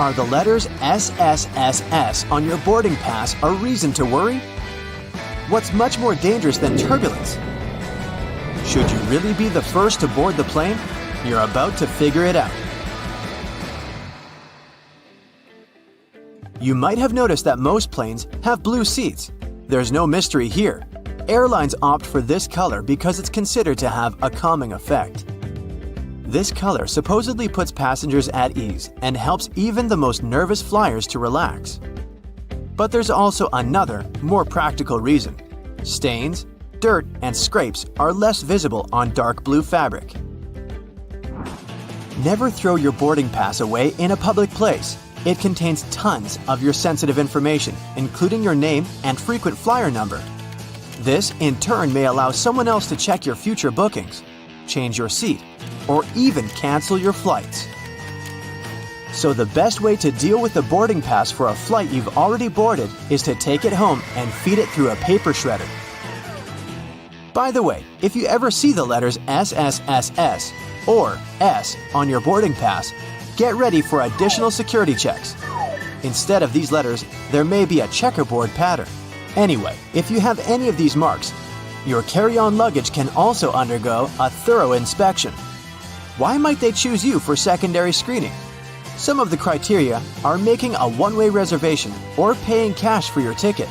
Are the letters SSSS on your boarding pass a reason to worry? What's much more dangerous than turbulence? Should you really be the first to board the plane? You're about to figure it out. You might have noticed that most planes have blue seats. There's no mystery here. Airlines opt for this color because it's considered to have a calming effect. This color supposedly puts passengers at ease and helps even the most nervous flyers to relax. But there's also another, more practical reason. Stains, dirt, and scrapes are less visible on dark blue fabric. Never throw your boarding pass away in a public place. It contains tons of your sensitive information, including your name and frequent flyer number. This, in turn, may allow someone else to check your future bookings, change your seat, or even cancel your flights. So the best way to deal with the boarding pass for a flight you've already boarded is to take it home and feed it through a paper shredder. By the way, if you ever see the letters SSSS or S on your boarding pass, get ready for additional security checks. Instead of these letters, there may be a checkerboard pattern. Anyway, if you have any of these marks, your carry-on luggage can also undergo a thorough inspection. Why might they choose you for secondary screening? Some of the criteria are making a one-way reservation or paying cash for your ticket.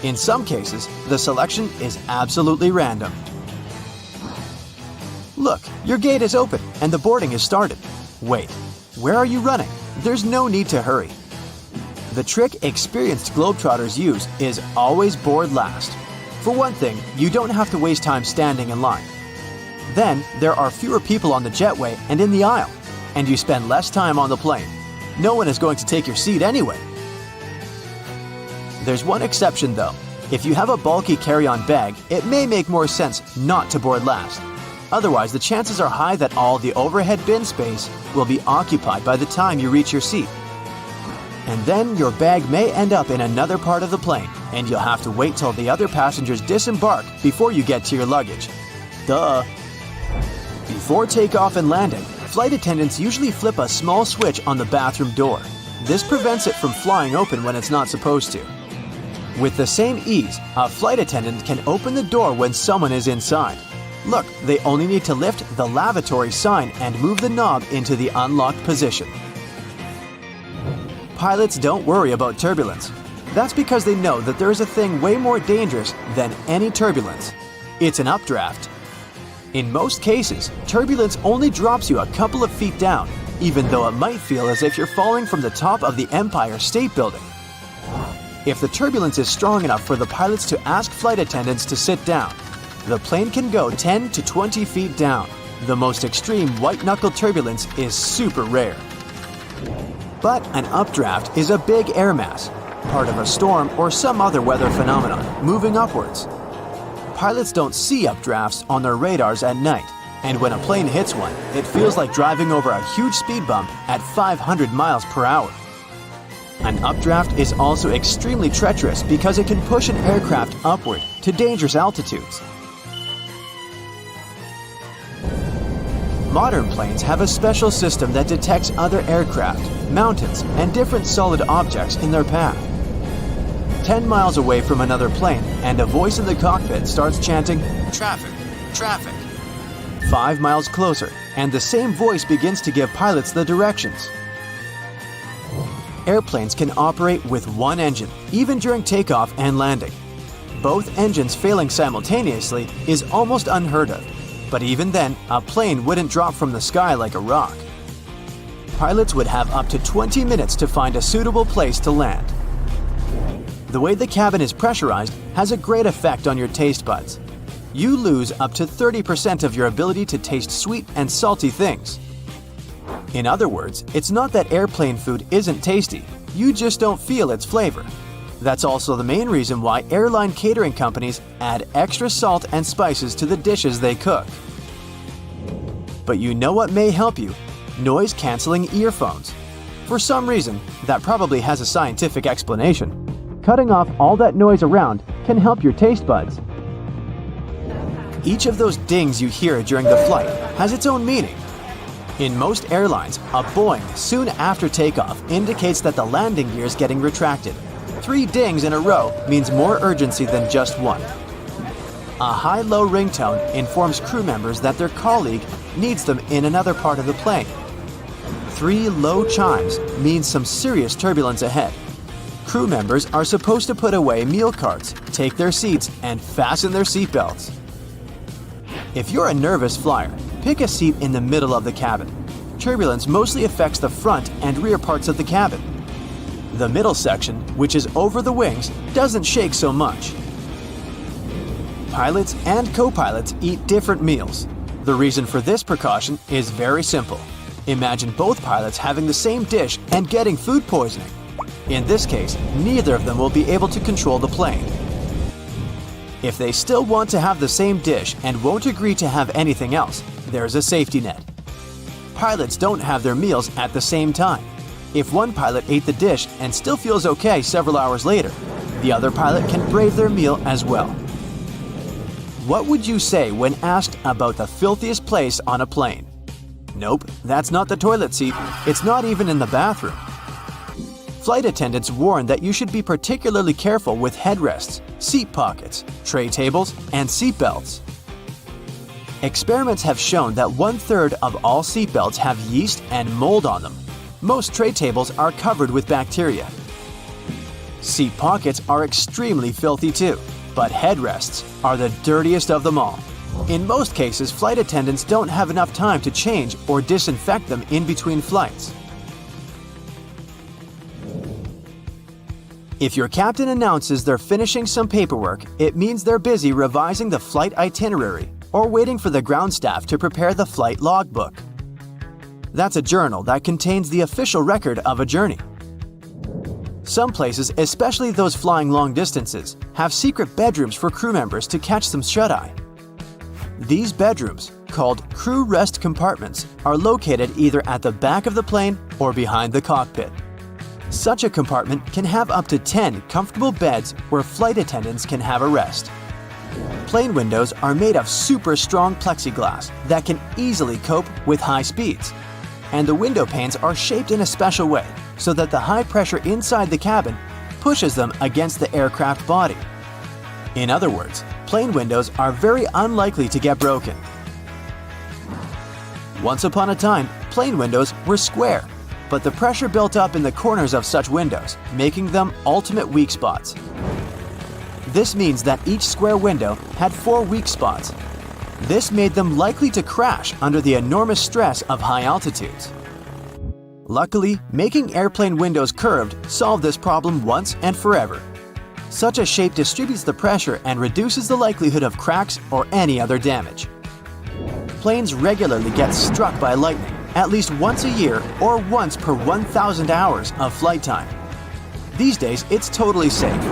In some cases, the selection is absolutely random. Look, your gate is open and the boarding is started. Wait, where are you running? There's no need to hurry. The trick experienced Globetrotters use is always board last. For one thing, you don't have to waste time standing in line. Then, there are fewer people on the jetway and in the aisle, and you spend less time on the plane. No one is going to take your seat anyway. There's one exception though. If you have a bulky carry-on bag, it may make more sense not to board last. Otherwise, the chances are high that all the overhead bin space will be occupied by the time you reach your seat. And then your bag may end up in another part of the plane, and you'll have to wait till the other passengers disembark before you get to your luggage. Duh! Before takeoff and landing, flight attendants usually flip a small switch on the bathroom door. This prevents it from flying open when it's not supposed to. With the same ease, a flight attendant can open the door when someone is inside. Look, they only need to lift the lavatory sign and move the knob into the unlocked position. Pilots don't worry about turbulence. That's because they know that there is a thing way more dangerous than any turbulence. It's an updraft. In most cases, turbulence only drops you a couple of feet down, even though it might feel as if you're falling from the top of the Empire State Building. If the turbulence is strong enough for the pilots to ask flight attendants to sit down, the plane can go 10 to 20 feet down. The most extreme white-knuckle turbulence is super rare. But an updraft is a big air mass, part of a storm or some other weather phenomenon, moving upwards. Pilots don't see updrafts on their radars at night, and when a plane hits one, it feels like driving over a huge speed bump at 500 miles per hour. An updraft is also extremely treacherous because it can push an aircraft upward to dangerous altitudes. Modern planes have a special system that detects other aircraft, mountains, and different solid objects in their path. 10 miles away from another plane, and a voice in the cockpit starts chanting, "Traffic, traffic." 5 miles closer, and the same voice begins to give pilots the directions. Airplanes can operate with one engine, even during takeoff and landing. Both engines failing simultaneously is almost unheard of. But even then, a plane wouldn't drop from the sky like a rock. Pilots would have up to 20 minutes to find a suitable place to land. The way the cabin is pressurized has a great effect on your taste buds. You lose up to 30% of your ability to taste sweet and salty things. In other words, it's not that airplane food isn't tasty, you just don't feel its flavor. That's also the main reason why airline catering companies add extra salt and spices to the dishes they cook. But you know what may help you? Noise-canceling earphones. For some reason, that probably has a scientific explanation. Cutting off all that noise around can help your taste buds. Each of those dings you hear during the flight has its own meaning. In most airlines, a boing soon after takeoff indicates that the landing gear is getting retracted. 3 dings in a row means more urgency than just one. A high-low ringtone informs crew members that their colleague needs them in another part of the plane. 3 low chimes means some serious turbulence ahead. Crew members are supposed to put away meal carts, take their seats, and fasten their seatbelts. If you're a nervous flyer, pick a seat in the middle of the cabin. Turbulence mostly affects the front and rear parts of the cabin. The middle section, which is over the wings, doesn't shake so much. Pilots and co-pilots eat different meals. The reason for this precaution is very simple. Imagine both pilots having the same dish and getting food poisoning. In this case, neither of them will be able to control the plane. If they still want to have the same dish and won't agree to have anything else, there's a safety net. Pilots don't have their meals at the same time. If one pilot ate the dish and still feels okay several hours later, the other pilot can brave their meal as well. What would you say when asked about the filthiest place on a plane? Nope, that's not the toilet seat. It's not even in the bathroom. Flight attendants warn that you should be particularly careful with headrests, seat pockets, tray tables, and seat belts. Experiments have shown that 1/3 of all seat belts have yeast and mold on them. Most tray tables are covered with bacteria. Seat pockets are extremely filthy too, but headrests are the dirtiest of them all. In most cases, flight attendants don't have enough time to change or disinfect them in between flights. If your captain announces they're finishing some paperwork, it means they're busy revising the flight itinerary or waiting for the ground staff to prepare the flight logbook. That's a journal that contains the official record of a journey. Some places, especially those flying long distances, have secret bedrooms for crew members to catch some shut-eye. These bedrooms, called crew rest compartments, are located either at the back of the plane or behind the cockpit. Such a compartment can have up to 10 comfortable beds where flight attendants can have a rest. Plane windows are made of super strong plexiglass that can easily cope with high speeds. And the window panes are shaped in a special way so that the high pressure inside the cabin pushes them against the aircraft body. In other words, plane windows are very unlikely to get broken. Once upon a time, plane windows were square, but the pressure built up in the corners of such windows, making them ultimate weak spots. This means that each square window had 4 weak spots. This made them likely to crash under the enormous stress of high altitudes. Luckily, making airplane windows curved solved this problem once and forever. Such a shape distributes the pressure and reduces the likelihood of cracks or any other damage. Planes regularly get struck by lightning, at least once a year or once per 1,000 hours of flight time. These days, it's totally safe.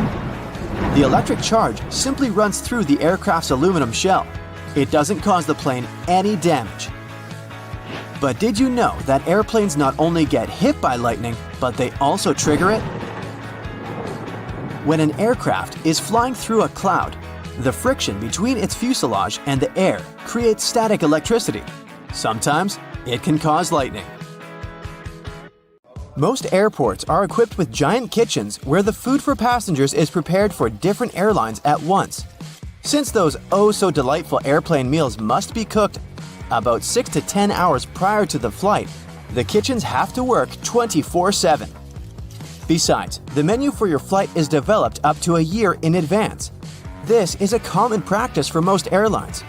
The electric charge simply runs through the aircraft's aluminum shell. It doesn't cause the plane any damage. But did you know that airplanes not only get hit by lightning, but they also trigger it? When an aircraft is flying through a cloud, the friction between its fuselage and the air creates static electricity. Sometimes it can cause lightning. Most airports are equipped with giant kitchens where the food for passengers is prepared for different airlines at once. Since those oh-so-delightful airplane meals must be cooked about 6 to 10 hours prior to the flight, the kitchens have to work 24/7. Besides, the menu for your flight is developed up to a year in advance. This is a common practice for most airlines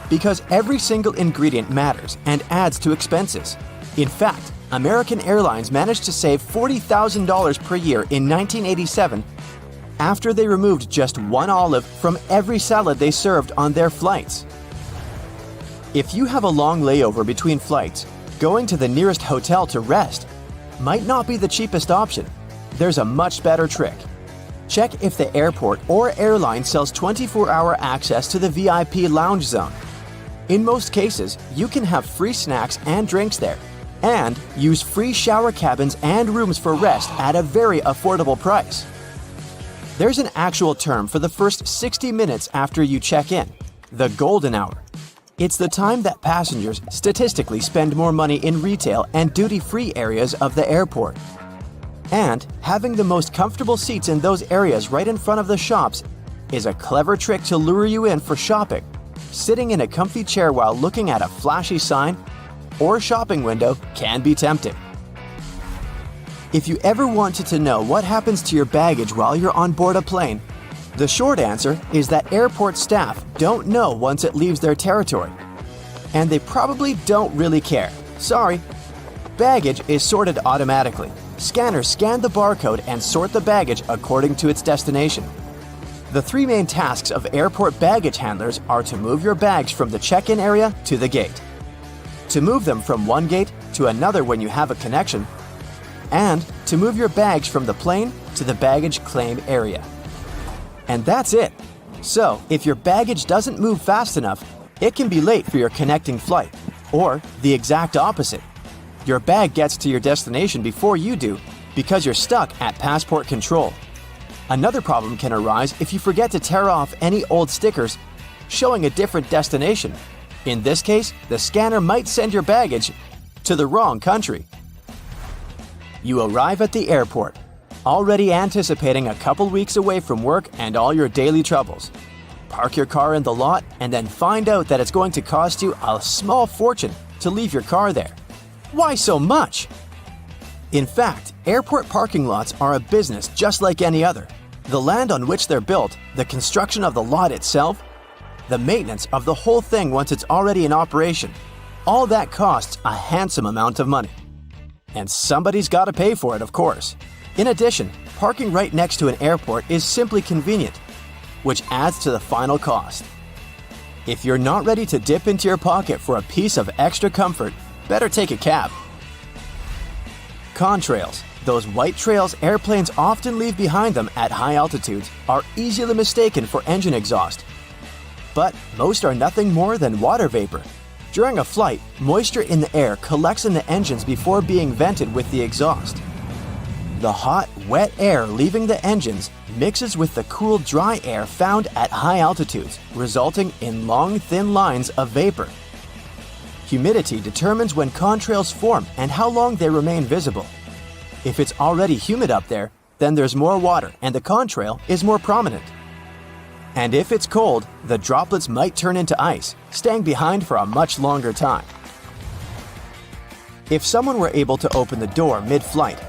because every single ingredient matters and adds to expenses. In fact, American Airlines managed to save $40,000 per year in 1987 after they removed just one olive from every salad they served on their flights. If you have a long layover between flights, going to the nearest hotel to rest might not be the cheapest option. There's a much better trick. Check if the airport or airline sells 24-hour access to the VIP lounge zone. In most cases, you can have free snacks and drinks there, and use free shower cabins and rooms for rest at a very affordable price. There's an actual term for the first 60 minutes after you check in, the golden hour. It's the time that passengers statistically spend more money in retail and duty-free areas of the airport. And having the most comfortable seats in those areas right in front of the shops is a clever trick to lure you in for shopping. Sitting in a comfy chair while looking at a flashy sign or shopping window can be tempting. If you ever wanted to know what happens to your baggage while you're on board a plane, the short answer is that airport staff don't know once it leaves their territory. And they probably don't really care. Sorry. Baggage is sorted automatically. Scanners scan the barcode and sort the baggage according to its destination. The three main tasks of airport baggage handlers are to move your bags from the check-in area to the gate, to move them from one gate to another when you have a connection, and to move your bags from the plane to the baggage claim area. And that's it. So, if your baggage doesn't move fast enough, it can be late for your connecting flight. Or the exact opposite. Your bag gets to your destination before you do because you're stuck at passport control. Another problem can arise if you forget to tear off any old stickers showing a different destination. In this case, the scanner might send your baggage to the wrong country. You arrive at the airport, already anticipating a couple weeks away from work and all your daily troubles. Park your car in the lot and then find out that it's going to cost you a small fortune to leave your car there. Why so much? In fact, airport parking lots are a business just like any other. The land on which they're built, the construction of the lot itself, the maintenance of the whole thing once it's already in operation, all that costs a handsome amount of money. And somebody's got to pay for it, of course. In addition, parking right next to an airport is simply convenient, which adds to the final cost. If you're not ready to dip into your pocket for a piece of extra comfort, better take a cab. Contrails, those white trails airplanes often leave behind them at high altitudes, are easily mistaken for engine exhaust. But most are nothing more than water vapor. During a flight, moisture in the air collects in the engines before being vented with the exhaust. The hot, wet air leaving the engines mixes with the cool, dry air found at high altitudes, resulting in long, thin lines of vapor. Humidity determines when contrails form and how long they remain visible. If it's already humid up there, then there's more water and the contrail is more prominent. And if it's cold, the droplets might turn into ice, staying behind for a much longer time. If someone were able to open the door mid-flight,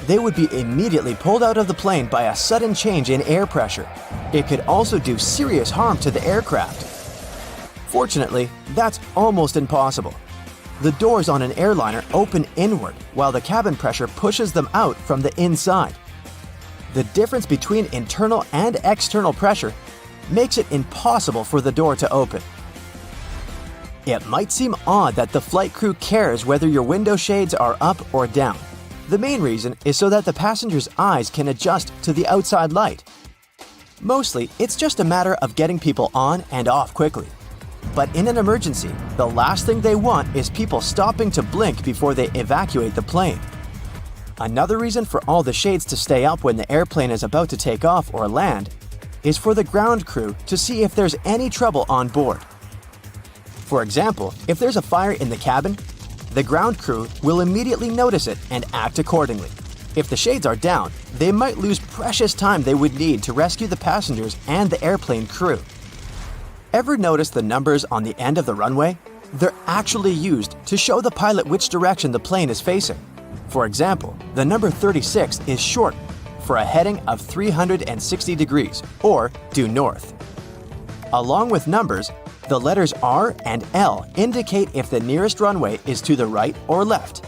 they would be immediately pulled out of the plane by a sudden change in air pressure. It could also do serious harm to the aircraft. Fortunately, that's almost impossible. The doors on an airliner open inward while the cabin pressure pushes them out from the inside. The difference between internal and external pressure makes it impossible for the door to open. It might seem odd that the flight crew cares whether your window shades are up or down. The main reason is so that the passenger's eyes can adjust to the outside light. Mostly, it's just a matter of getting people on and off quickly. But in an emergency, the last thing they want is people stopping to blink before they evacuate the plane. Another reason for all the shades to stay up when the airplane is about to take off or land is for the ground crew to see if there's any trouble on board. For example, if there's a fire in the cabin, the ground crew will immediately notice it and act accordingly. If the shades are down, they might lose precious time they would need to rescue the passengers and the airplane crew. Ever notice the numbers on the end of the runway? They're actually used to show the pilot which direction the plane is facing. For example, the number 36 is short for a heading of 360 degrees, or due north. Along with numbers, the letters R and L indicate if the nearest runway is to the right or left.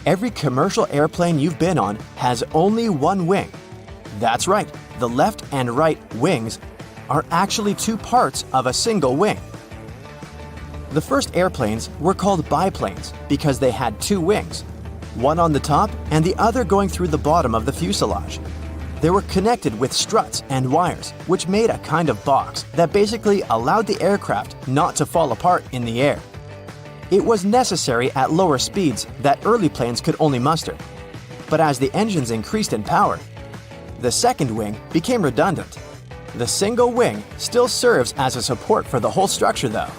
Every commercial airplane you've been on has only one wing. That's right, the left and right wings are actually two parts of a single wing. The first airplanes were called biplanes because they had two wings, one on the top and the other going through the bottom of the fuselage. They were connected with struts and wires, which made a kind of box that basically allowed the aircraft not to fall apart in the air. It was necessary at lower speeds that early planes could only muster. But as the engines increased in power, the second wing became redundant. The single wing still serves as a support for the whole structure though.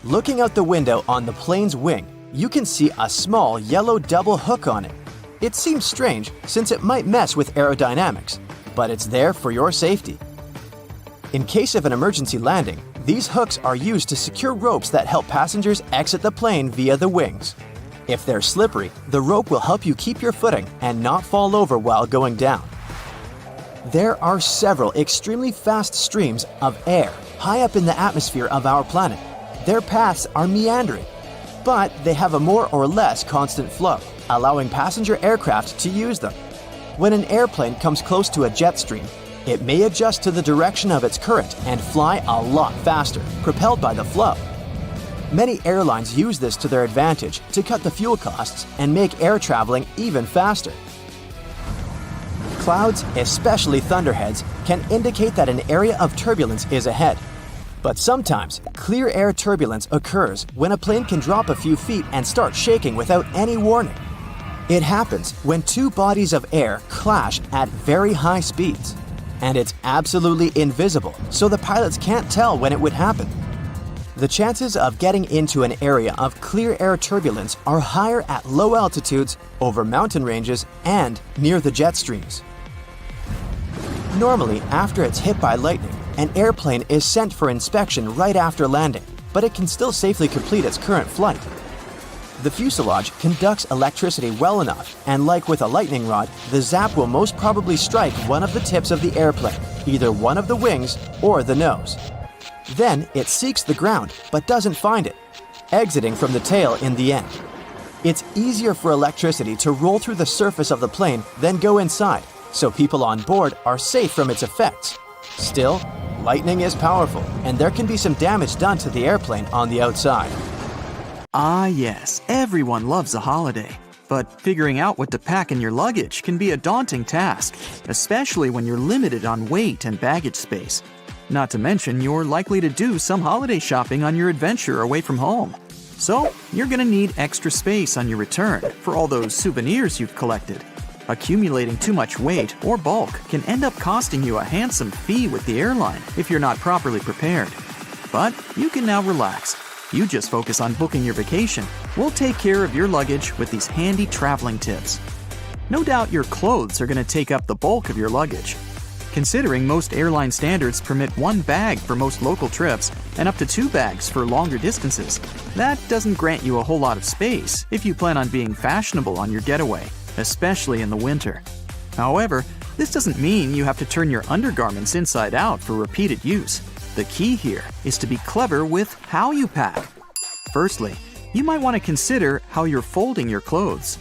Looking out the window on the plane's wing, you can see a small yellow double hook on it. It seems strange since it might mess with aerodynamics, but it's there for your safety. In case of an emergency landing, these hooks are used to secure ropes that help passengers exit the plane via the wings. If they're slippery, the rope will help you keep your footing and not fall over while going down. There are several extremely fast streams of air high up in the atmosphere of our planet. Their paths are meandering, but they have a more or less constant flow, allowing passenger aircraft to use them. When an airplane comes close to a jet stream, it may adjust to the direction of its current and fly a lot faster, propelled by the flow. Many airlines use this to their advantage to cut the fuel costs and make air traveling even faster. Clouds, especially thunderheads, can indicate that an area of turbulence is ahead. But sometimes, clear air turbulence occurs when a plane can drop a few feet and start shaking without any warning. It happens when two bodies of air clash at very high speeds. And it's absolutely invisible, so the pilots can't tell when it would happen. The chances of getting into an area of clear air turbulence are higher at low altitudes, over mountain ranges, and near the jet streams. Normally, after it's hit by lightning, an airplane is sent for inspection right after landing, but it can still safely complete its current flight. The fuselage conducts electricity well enough, and like with a lightning rod, the zap will most probably strike one of the tips of the airplane, either one of the wings or the nose. Then it seeks the ground, but doesn't find it, exiting from the tail in the end. It's easier for electricity to roll through the surface of the plane than go inside, so people on board are safe from its effects. Still, lightning is powerful, and there can be some damage done to the airplane on the outside. Ah yes, everyone loves a holiday. But figuring out what to pack in your luggage can be a daunting task, especially when you're limited on weight and baggage space. Not to mention, you're likely to do some holiday shopping on your adventure away from home. So, you're gonna need extra space on your return for all those souvenirs you've collected. Accumulating too much weight or bulk can end up costing you a handsome fee with the airline if you're not properly prepared. But you can now relax. You just focus on booking your vacation. We'll take care of your luggage with these handy traveling tips. No doubt your clothes are going to take up the bulk of your luggage. Considering most airline standards permit one bag for most local trips and up to 2 bags for longer distances, that doesn't grant you a whole lot of space if you plan on being fashionable on your getaway, especially in the winter. However, this doesn't mean you have to turn your undergarments inside out for repeated use. The key here is to be clever with how you pack. Firstly, you might want to consider how you're folding your clothes.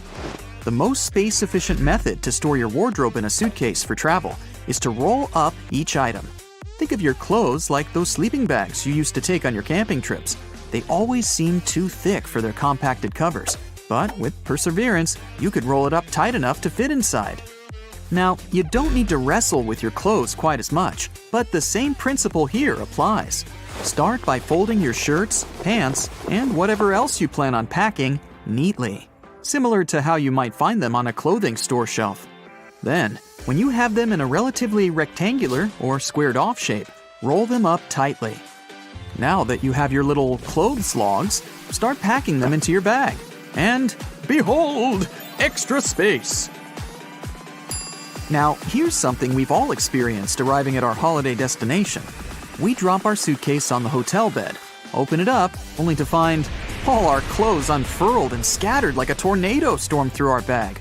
The most space-efficient method to store your wardrobe in a suitcase for travel is to roll up each item. Think of your clothes like those sleeping bags you used to take on your camping trips. They always seem too thick for their compacted covers, but with perseverance, you could roll it up tight enough to fit inside. Now, you don't need to wrestle with your clothes quite as much, but the same principle here applies. Start by folding your shirts, pants, and whatever else you plan on packing neatly, similar to how you might find them on a clothing store shelf. Then, when you have them in a relatively rectangular or squared-off shape, roll them up tightly. Now that you have your little clothes logs, start packing them into your bag. And behold, extra space! Now, here's something we've all experienced arriving at our holiday destination. We drop our suitcase on the hotel bed, open it up, only to find all our clothes unfurled and scattered like a tornado stormed through our bag.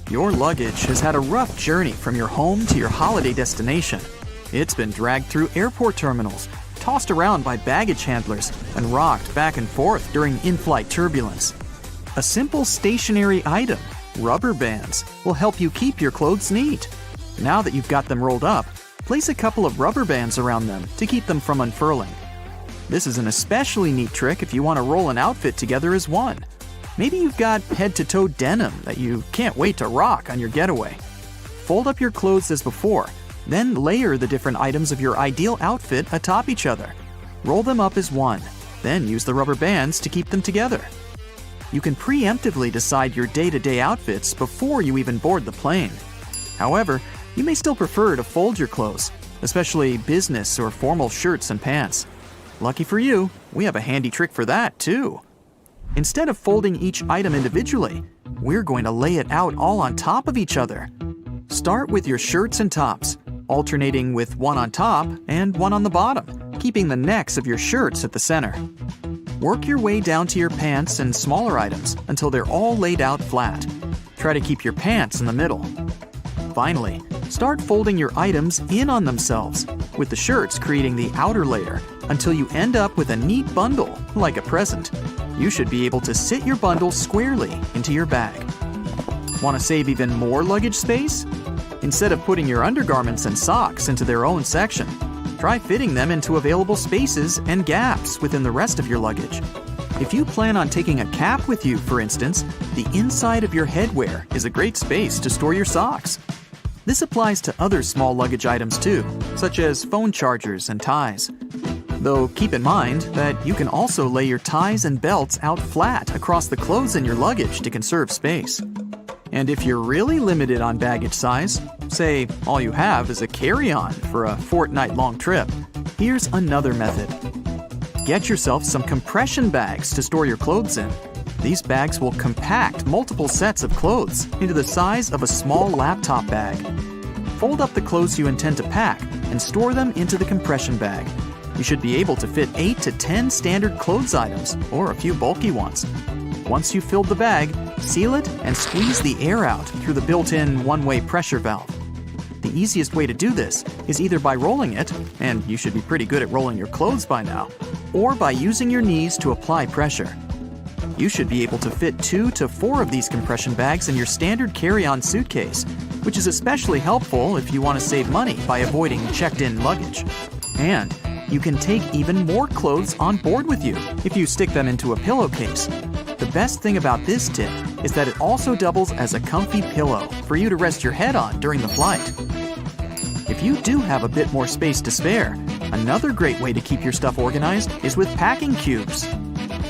Your luggage has had a rough journey from your home to your holiday destination. It's been dragged through airport terminals, tossed around by baggage handlers, and rocked back and forth during in-flight turbulence. A simple stationary item, rubber bands, will help you keep your clothes neat. Now that you've got them rolled up, place a couple of rubber bands around them to keep them from unfurling. This is an especially neat trick if you want to roll an outfit together as one. Maybe you've got head-to-toe denim that you can't wait to rock on your getaway. Fold up your clothes as before, then layer the different items of your ideal outfit atop each other. Roll them up as one, then use the rubber bands to keep them together. You can preemptively decide your day-to-day outfits before you even board the plane. However, you may still prefer to fold your clothes. especially business or formal shirts and pants. Lucky for you, we have a handy trick for that too. Instead of folding each item individually, we're going to lay it out all on top of each other. Start with your shirts and tops, alternating with one on top and one on the bottom, keeping the necks of your shirts at the center. Work your way down to your pants and smaller items until they're all laid out flat. Try to keep your pants in the middle. Finally, start folding your items in on themselves, with the shirts creating the outer layer until you end up with a neat bundle, like a present. You should be able to sit your bundle squarely into your bag. Want to save even more luggage space? Instead of putting your undergarments and socks into their own section, try fitting them into available spaces and gaps within the rest of your luggage. If you plan on taking a cap with you, for instance, the inside of your headwear is a great space to store your socks. This applies to other small luggage items too, such as phone chargers and ties. Though keep in mind that you can also lay your ties and belts out flat across the clothes in your luggage to conserve space. And if you're really limited on baggage size, say all you have is a carry-on for a fortnight-long trip, here's another method. Get yourself some compression bags to store your clothes in. These bags will compact multiple sets of clothes into the size of a small laptop bag. Fold up the clothes you intend to pack and store them into the compression bag. You should be able to fit 8 to 10 standard clothes items or a few bulky ones. Once you've filled the bag, seal it and squeeze the air out through the built-in one-way pressure valve. The easiest way to do this is either by rolling it, and you should be pretty good at rolling your clothes by now, or by using your knees to apply pressure. You should be able to fit 2 to 4 of these compression bags in your standard carry-on suitcase, which is especially helpful if you want to save money by avoiding checked-in luggage. And you can take even more clothes on board with you if you stick them into a pillowcase. The best thing about this tip is that it also doubles as a comfy pillow for you to rest your head on during the flight. If you do have a bit more space to spare, another great way to keep your stuff organized is with packing cubes.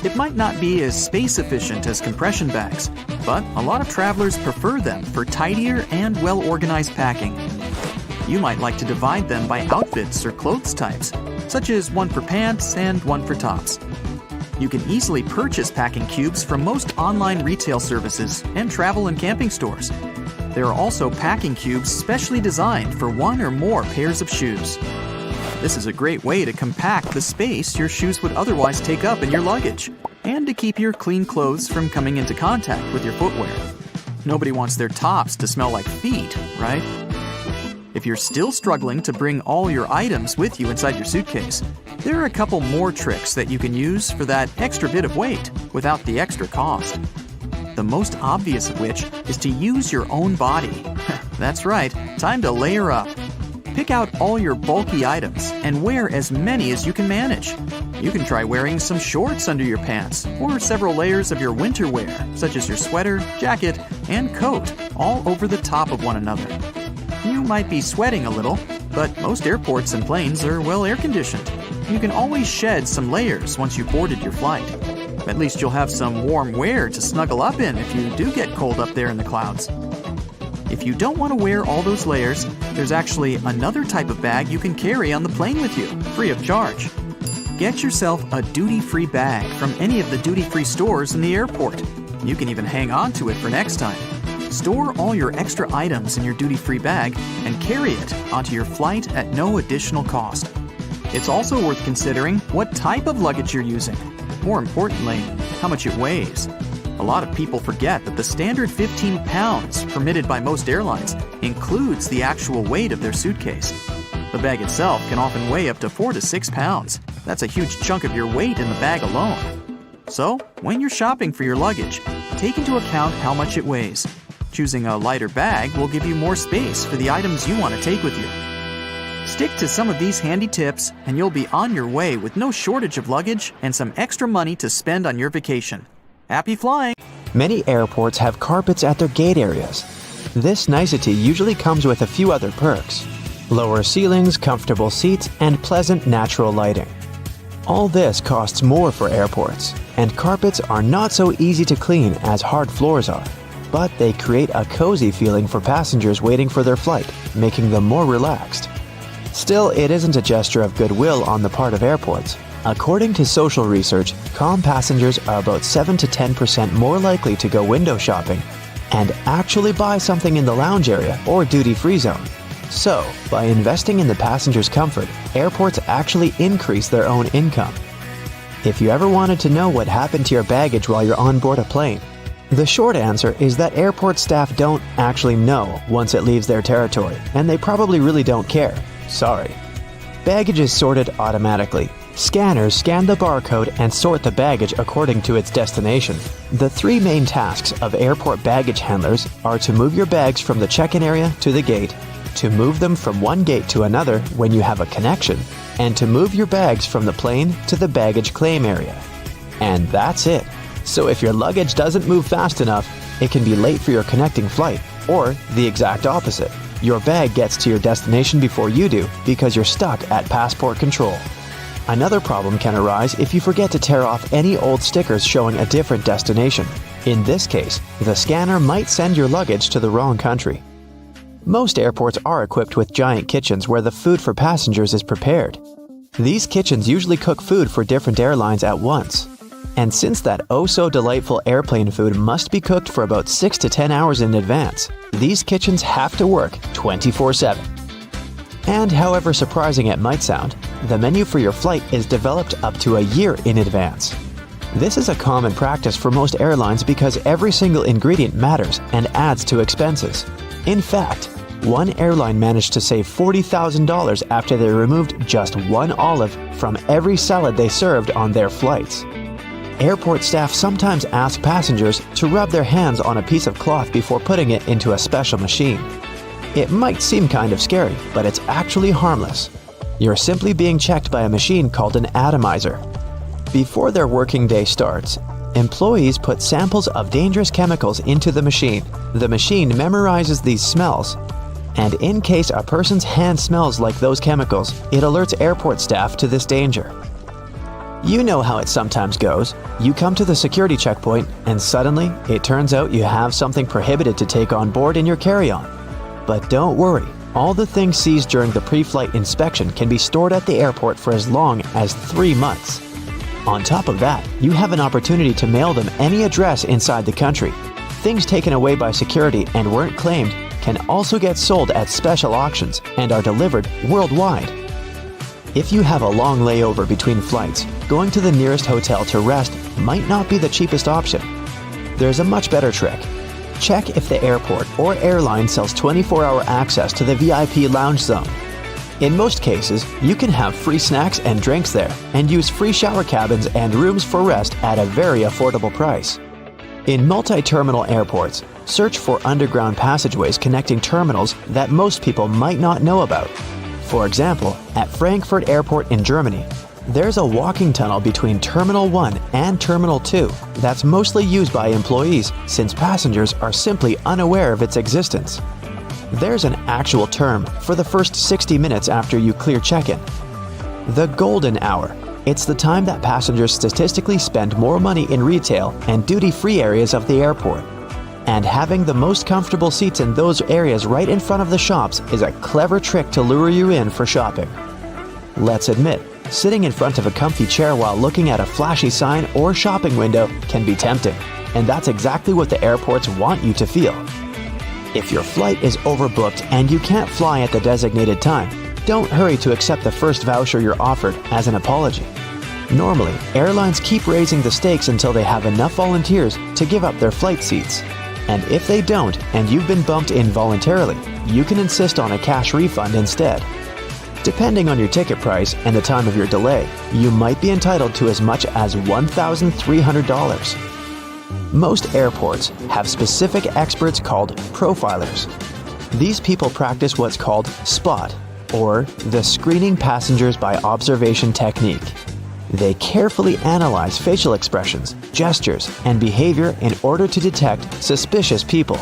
It might not be as space efficient as compression bags, but a lot of travelers prefer them for tidier and well-organized packing. You might like to divide them by outfits or clothes types, such as one for pants and one for tops. You can easily purchase packing cubes from most online retail services and travel and camping stores. There are also packing cubes specially designed for one or more pairs of shoes. This is a great way to compact the space your shoes would otherwise take up in your luggage, and to keep your clean clothes from coming into contact with your footwear. Nobody wants their tops to smell like feet, right? If you're still struggling to bring all your items with you inside your suitcase, there are a couple more tricks that you can use for that extra bit of weight without the extra cost. The most obvious of which is to use your own body. That's right, time to layer up. Pick out all your bulky items and wear as many as you can manage. You can try wearing some shorts under your pants or several layers of your winter wear, such as your sweater, jacket, and coat, all over the top of one another. You might be sweating a little, but most airports and planes are well air-conditioned. You can always shed some layers once you've boarded your flight. At least you'll have some warm wear to snuggle up in if you do get cold up there in the clouds. If you don't want to wear all those layers, there's actually another type of bag you can carry on the plane with you, free of charge. Get yourself a duty-free bag from any of the duty-free stores in the airport. You can even hang on to it for next time. Store all your extra items in your duty-free bag and carry it onto your flight at no additional cost. It's also worth considering what type of luggage you're using. More importantly, how much it weighs. A lot of people forget that the standard 15 pounds permitted by most airlines includes the actual weight of their suitcase. The bag itself can often weigh up to 4 to 6 pounds. That's a huge chunk of your weight in the bag alone. So, when you're shopping for your luggage, take into account how much it weighs. Choosing a lighter bag will give you more space for the items you want to take with you. Stick to some of these handy tips and you'll be on your way with no shortage of luggage and some extra money to spend on your vacation. Happy flying! Many airports have carpets at their gate areas. This nicety usually comes with a few other perks: lower ceilings, comfortable seats, and pleasant natural lighting. All this costs more for airports, and carpets are not so easy to clean as hard floors are. But they create a cozy feeling for passengers waiting for their flight, making them more relaxed. Still, it isn't a gesture of goodwill on the part of airports. According to social research, calm passengers are about 7 to 10% more likely to go window shopping and actually buy something in the lounge area or duty-free zone. So, by investing in the passenger's comfort, airports actually increase their own income. If you ever wanted to know what happened to your baggage while you're on board a plane, the short answer is that airport staff don't actually know once it leaves their territory, and they probably really don't care. Sorry. Baggage is sorted automatically. Scanners scan the barcode and sort the baggage according to its destination. The three main tasks of airport baggage handlers are to move your bags from the check-in area to the gate, to move them from one gate to another when you have a connection, and to move your bags from the plane to the baggage claim area. And that's it. So if your luggage doesn't move fast enough, it can be late for your connecting flight, or the exact opposite. Your bag gets to your destination before you do because you're stuck at passport control. Another problem can arise if you forget to tear off any old stickers showing a different destination. In this case, the scanner might send your luggage to the wrong country. Most airports are equipped with giant kitchens where the food for passengers is prepared. These kitchens usually cook food for different airlines at once. And since that oh-so-delightful airplane food must be cooked for about 6 to 10 hours in advance, these kitchens have to work 24/7. And however surprising it might sound, the menu for your flight is developed up to a year in advance. This is a common practice for most airlines because every single ingredient matters and adds to expenses. In fact, one airline managed to save $40,000 after they removed just one olive from every salad they served on their flights. Airport staff sometimes ask passengers to rub their hands on a piece of cloth before putting it into a special machine. It might seem kind of scary, but it's actually harmless. You're simply being checked by a machine called an atomizer. Before their working day starts, employees put samples of dangerous chemicals into the machine. The machine memorizes these smells, and in case a person's hand smells like those chemicals, it alerts airport staff to this danger. You know how it sometimes goes. You come to the security checkpoint, and suddenly, it turns out you have something prohibited to take on board in your carry-on. But don't worry, all the things seized during the pre-flight inspection can be stored at the airport for as long as 3 months. On top of that, you have an opportunity to mail them any address inside the country. Things taken away by security and weren't claimed can also get sold at special auctions and are delivered worldwide. If you have a long layover between flights, going to the nearest hotel to rest might not be the cheapest option. There's a much better trick. Check if the airport or airline sells 24-hour access to the VIP lounge zone. In most cases, you can have free snacks and drinks there and use free shower cabins and rooms for rest at a very affordable price. In multi-terminal airports, search for underground passageways connecting terminals that most people might not know about. For example, at Frankfurt Airport in Germany, there's a walking tunnel between Terminal 1 and Terminal 2 that's mostly used by employees since passengers are simply unaware of its existence. There's an actual term for the first 60 minutes after you clear check-in. The golden hour. It's the time that passengers statistically spend more money in retail and duty-free areas of the airport. And having the most comfortable seats in those areas right in front of the shops is a clever trick to lure you in for shopping. Let's admit, sitting in front of a comfy chair while looking at a flashy sign or shopping window can be tempting, and that's exactly what the airports want you to feel. If your flight is overbooked and you can't fly at the designated time, don't hurry to accept the first voucher you're offered as an apology. Normally, airlines keep raising the stakes until they have enough volunteers to give up their flight seats. And if they don't, and you've been bumped in voluntarily, you can insist on a cash refund instead. Depending on your ticket price and the time of your delay, you might be entitled to as much as $1,300. Most airports have specific experts called profilers. These people practice what's called SPOT, or the screening passengers by observation technique. They carefully analyze facial expressions, gestures, and behavior in order to detect suspicious people.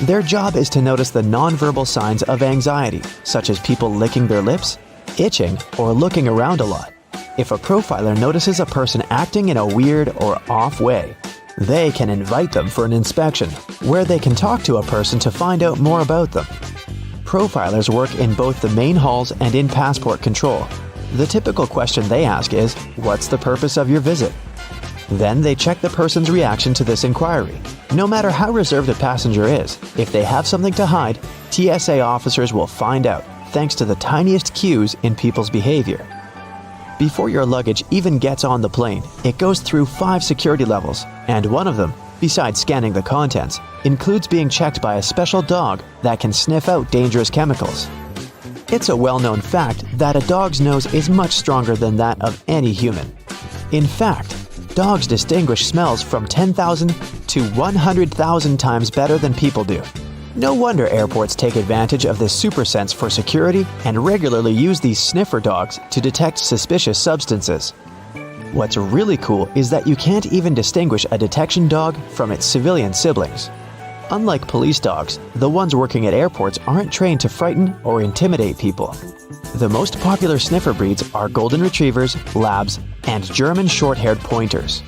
Their job is to notice the nonverbal signs of anxiety, such as people licking their lips, itching, or looking around a lot. If a profiler notices a person acting in a weird or off way, they can invite them for an inspection, where they can talk to a person to find out more about them. Profilers work in both the main halls and in passport control. The typical question they ask is, "What's the purpose of your visit?" Then they check the person's reaction to this inquiry. No matter how reserved a passenger is, if they have something to hide, TSA officers will find out, thanks to the tiniest cues in people's behavior. Before your luggage even gets on the plane, it goes through 5 security levels, and one of them, besides scanning the contents, includes being checked by a special dog that can sniff out dangerous chemicals. It's a well-known fact that a dog's nose is much stronger than that of any human. In fact, dogs distinguish smells from 10,000 to 100,000 times better than people do. No wonder airports take advantage of this super sense for security and regularly use these sniffer dogs to detect suspicious substances. What's really cool is that you can't even distinguish a detection dog from its civilian siblings. Unlike police dogs, the ones working at airports aren't trained to frighten or intimidate people. The most popular sniffer breeds are golden retrievers, labs, and German short-haired pointers.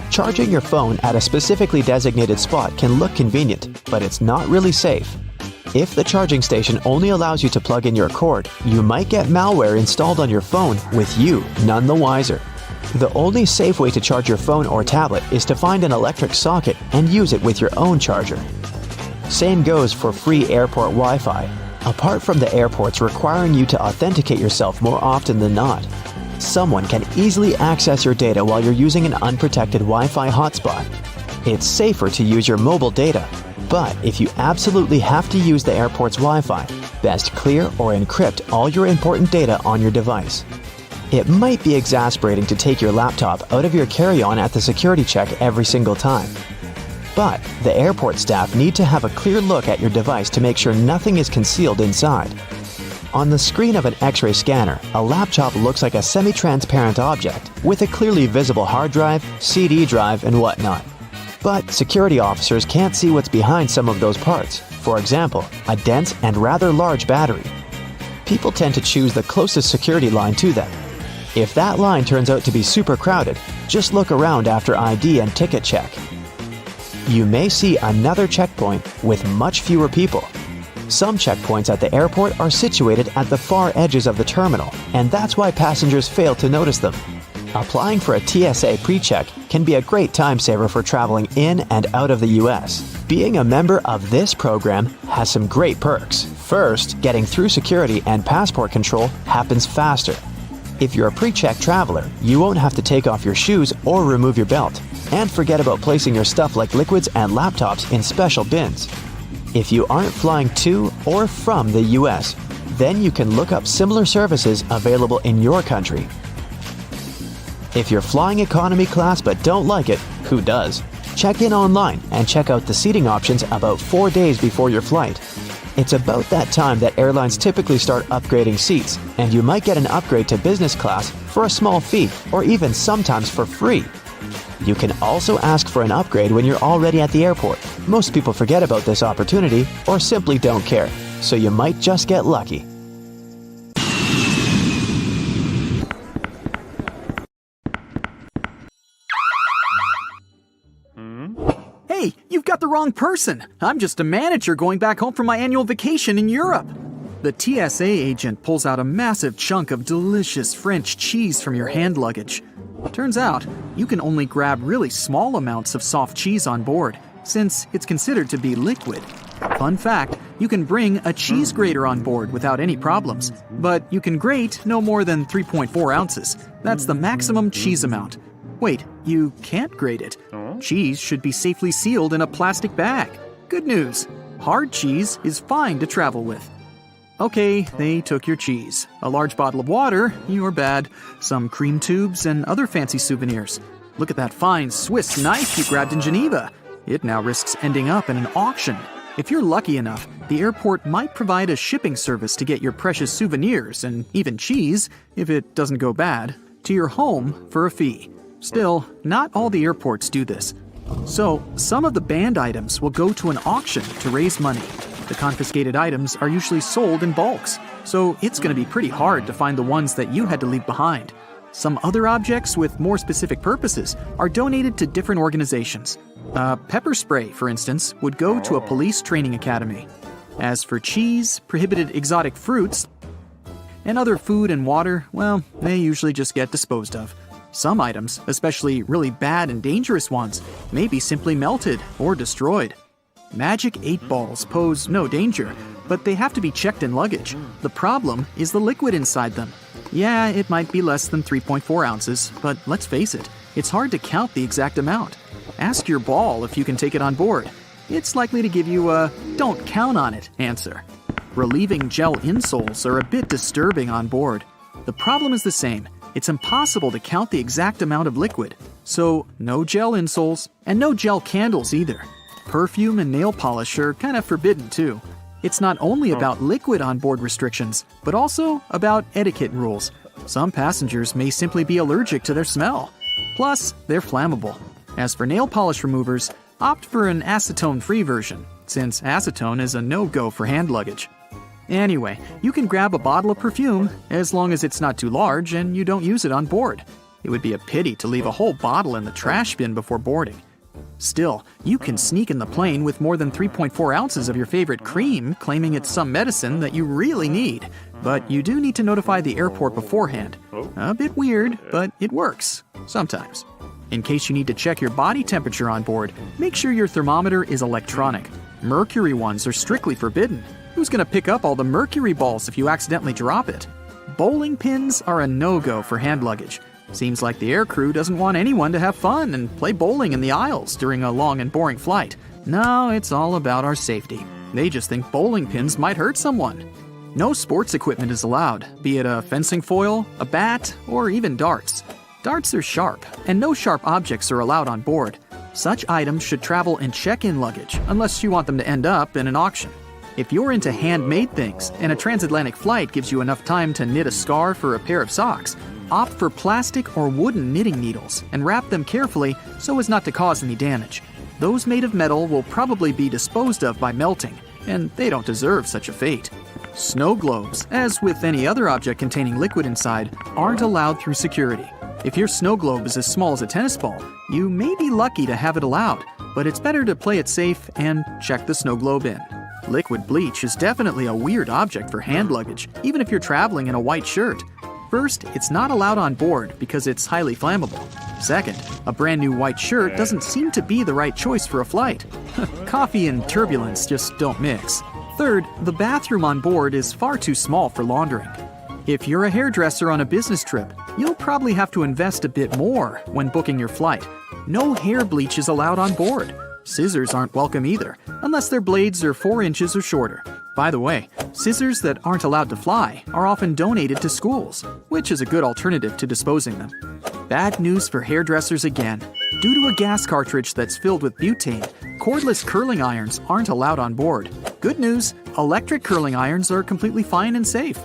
Charging your phone at a specifically designated spot can look convenient, but it's not really safe. If the charging station only allows you to plug in your cord, you might get malware installed on your phone with you none the wiser. The only safe way to charge your phone or tablet is to find an electric socket and use it with your own charger. Same goes for free airport Wi-Fi, apart from the airports requiring you to authenticate yourself more often than not. Someone can easily access your data while you're using an unprotected Wi-Fi hotspot. It's safer to use your mobile data, but if you absolutely have to use the airport's Wi-Fi, best clear or encrypt all your important data on your device. It might be exasperating to take your laptop out of your carry-on at the security check every single time. But the airport staff need to have a clear look at your device to make sure nothing is concealed inside. On the screen of an X-ray scanner, a laptop looks like a semi-transparent object with a clearly visible hard drive, CD drive, and whatnot. But security officers can't see what's behind some of those parts. For example, a dense and rather large battery. People tend to choose the closest security line to them. If that line turns out to be super crowded, just look around after ID and ticket check. You may see another checkpoint with much fewer people. Some checkpoints at the airport are situated at the far edges of the terminal, and that's why passengers fail to notice them. Applying for a TSA pre-check can be a great time saver for traveling in and out of the US. Being a member of this program has some great perks. First, getting through security and passport control happens faster. If you're a pre-check traveler, you won't have to take off your shoes or remove your belt. And forget about placing your stuff like liquids and laptops in special bins. If you aren't flying to or from the US, then you can look up similar services available in your country. If you're flying economy class but don't like it, who does? Check in online and check out the seating options about 4 days before your flight. It's about that time that airlines typically start upgrading seats, and you might get an upgrade to business class for a small fee or even sometimes for free. You can also ask for an upgrade when you're already at the airport. Most people forget about this opportunity or simply don't care, so you might just get lucky. Hey, you've got the wrong person. I'm just a manager going back home from my annual vacation in Europe. The TSA agent pulls out a massive chunk of delicious French cheese from your hand luggage. Turns out, you can only grab really small amounts of soft cheese on board, since it's considered to be liquid. Fun fact, you can bring a cheese grater on board without any problems, but you can grate no more than 3.4 ounces. That's the maximum cheese amount. Wait, you can't grate it. Cheese should be safely sealed in a plastic bag. Good news, hard cheese is fine to travel with. Okay, they took your cheese. A large bottle of water, you're bad. Some cream tubes and other fancy souvenirs. Look at that fine Swiss knife you grabbed in Geneva. It now risks ending up in an auction. If you're lucky enough, the airport might provide a shipping service to get your precious souvenirs and even cheese, if it doesn't go bad, to your home for a fee. Still, not all the airports do this. So, some of the banned items will go to an auction to raise money. The confiscated items are usually sold in bulks, so it's going to be pretty hard to find the ones that you had to leave behind. Some other objects with more specific purposes are donated to different organizations. Pepper spray, for instance, would go to a police training academy. As for cheese, prohibited exotic fruits, and other food and water, well, they usually just get disposed of. Some items, especially really bad and dangerous ones, may be simply melted or destroyed. Magic 8 balls pose no danger, but they have to be checked in luggage. The problem is the liquid inside them. Yeah, it might be less than 3.4 ounces, but let's face it, it's hard to count the exact amount. Ask your ball if you can take it on board. It's likely to give you a "don't count on it" answer. Relieving gel insoles are a bit disturbing on board. The problem is the same. It's impossible to count the exact amount of liquid. So, no gel insoles, and no gel candles either. Perfume and nail polish are kind of forbidden too. It's not only about liquid on board restrictions, but also about etiquette rules. Some passengers may simply be allergic to their smell. Plus, they're flammable. As for nail polish removers, opt for an acetone-free version, since acetone is a no-go for hand luggage. Anyway, you can grab a bottle of perfume as long as it's not too large and you don't use it on board. It would be a pity to leave a whole bottle in the trash bin before boarding. Still, you can sneak in the plane with more than 3.4 ounces of your favorite cream, claiming it's some medicine that you really need. But you do need to notify the airport beforehand. A bit weird, but it works. Sometimes. In case you need to check your body temperature on board, make sure your thermometer is electronic. Mercury ones are strictly forbidden. Who's going to pick up all the mercury balls if you accidentally drop it? Bowling pins are a no-go for hand luggage. Seems like the aircrew doesn't want anyone to have fun and play bowling in the aisles during a long and boring flight. No, it's all about our safety. They just think bowling pins might hurt someone. No sports equipment is allowed, be it a fencing foil, a bat, or even darts. Darts are sharp, and no sharp objects are allowed on board. Such items should travel in check-in luggage, unless you want them to end up in an auction. If you're into handmade things, and a transatlantic flight gives you enough time to knit a scarf or a pair of socks, opt for plastic or wooden knitting needles and wrap them carefully so as not to cause any damage. Those made of metal will probably be disposed of by melting, and they don't deserve such a fate. Snow globes, as with any other object containing liquid inside, aren't allowed through security. If your snow globe is as small as a tennis ball, you may be lucky to have it allowed, but it's better to play it safe and check the snow globe in. Liquid bleach is definitely a weird object for hand luggage, even if you're traveling in a white shirt. First, it's not allowed on board because it's highly flammable. Second, a brand new white shirt doesn't seem to be the right choice for a flight. Coffee and turbulence just don't mix. Third, the bathroom on board is far too small for laundering. If you're a hairdresser on a business trip, you'll probably have to invest a bit more when booking your flight. No hair bleach is allowed on board. Scissors aren't welcome either, unless their blades are 4 inches or shorter. By the way, scissors that aren't allowed to fly are often donated to schools, which is a good alternative to disposing them. Bad news for hairdressers again. Due to a gas cartridge that's filled with butane, cordless curling irons aren't allowed on board. Good news, electric curling irons are completely fine and safe.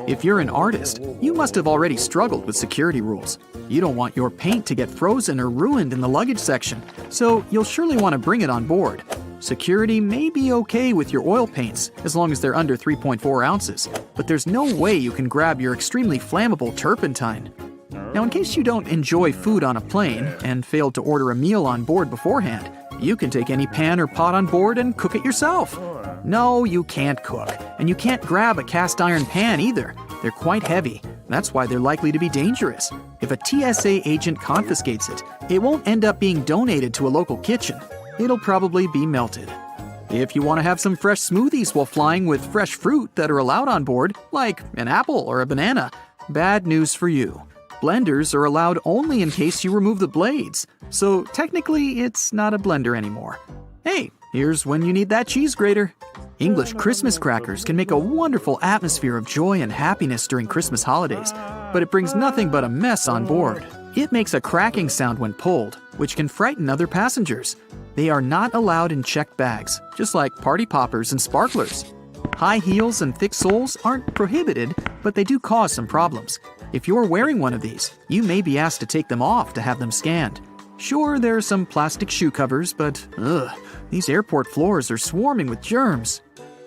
If you're an artist, you must have already struggled with security rules. You don't want your paint to get frozen or ruined in the luggage section, so you'll surely want to bring it on board. Security may be okay with your oil paints as long as they're under 3.4 ounces, but there's no way you can grab your extremely flammable turpentine. Now, in case you don't enjoy food on a plane and failed to order a meal on board beforehand, you can take any pan or pot on board and cook it yourself. No, you can't cook, and you can't grab a cast iron pan either. They're quite heavy. That's why they're likely to be dangerous. If a TSA agent confiscates it, it won't end up being donated to a local kitchen. It'll probably be melted. If you want to have some fresh smoothies while flying with fresh fruit that are allowed on board, like an apple or a banana, bad news for you. Blenders are allowed only in case you remove the blades, so technically it's not a blender anymore. Hey, here's when you need that cheese grater. English Christmas crackers can make a wonderful atmosphere of joy and happiness during Christmas holidays, but it brings nothing but a mess on board. It makes a cracking sound when pulled, which can frighten other passengers. They are not allowed in checked bags, just like party poppers and sparklers. High heels and thick soles aren't prohibited, but they do cause some problems. If you're wearing one of these, you may be asked to take them off to have them scanned. Sure, there are some plastic shoe covers, but these airport floors are swarming with germs.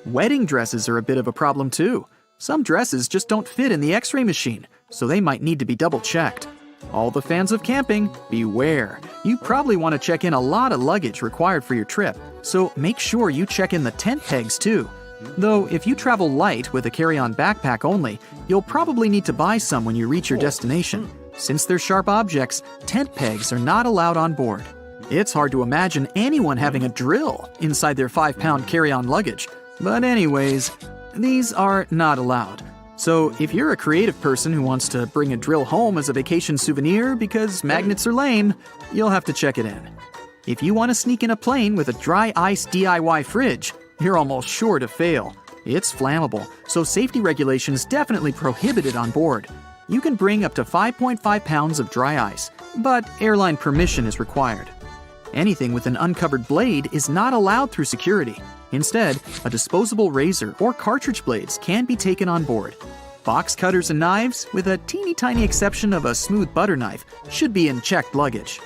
Wedding dresses are a bit of a problem too. Some dresses just don't fit in the X-ray machine, so they might need to be double-checked. All the fans of camping, beware. You probably want to check in a lot of luggage required for your trip, so make sure you check in the tent pegs too. Though if you travel light with a carry-on backpack only, you'll probably need to buy some when you reach your destination. Since they're sharp objects, tent pegs are not allowed on board. It's hard to imagine anyone having a drill inside their 5-pound carry-on luggage. But anyways, these are not allowed. So if you're a creative person who wants to bring a drill home as a vacation souvenir because magnets are lame, you'll have to check it in. If you want to sneak in a plane with a dry ice DIY fridge, you're almost sure to fail. It's flammable, so safety regulations definitely prohibit it on board. You can bring up to 5.5 pounds of dry ice, but airline permission is required. Anything with an uncovered blade is not allowed through security. Instead, a disposable razor or cartridge blades can be taken on board. Box cutters and knives, with a teeny tiny exception of a smooth butter knife, should be in checked luggage.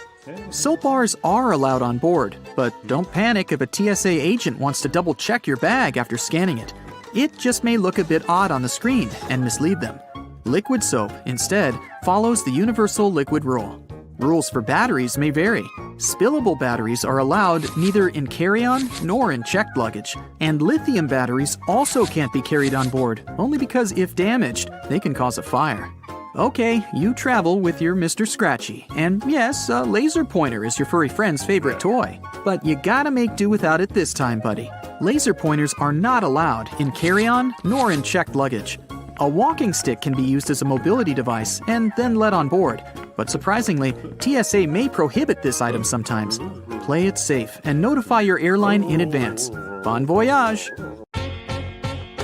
Soap bars are allowed on board, but don't panic if a TSA agent wants to double-check your bag after scanning it. It just may look a bit odd on the screen and mislead them. Liquid soap, instead, follows the universal liquid rule. Rules for batteries may vary. Spillable batteries are allowed neither in carry-on nor in checked luggage, and lithium batteries also can't be carried on board, only because if damaged, they can cause a fire. Okay, you travel with your Mr. Scratchy, and yes, a laser pointer is your furry friend's favorite toy. But you gotta make do without it this time, buddy. Laser pointers are not allowed in carry-on nor in checked luggage. A walking stick can be used as a mobility device and then let on board, but surprisingly, TSA may prohibit this item sometimes. Play it safe and notify your airline in advance. Bon voyage!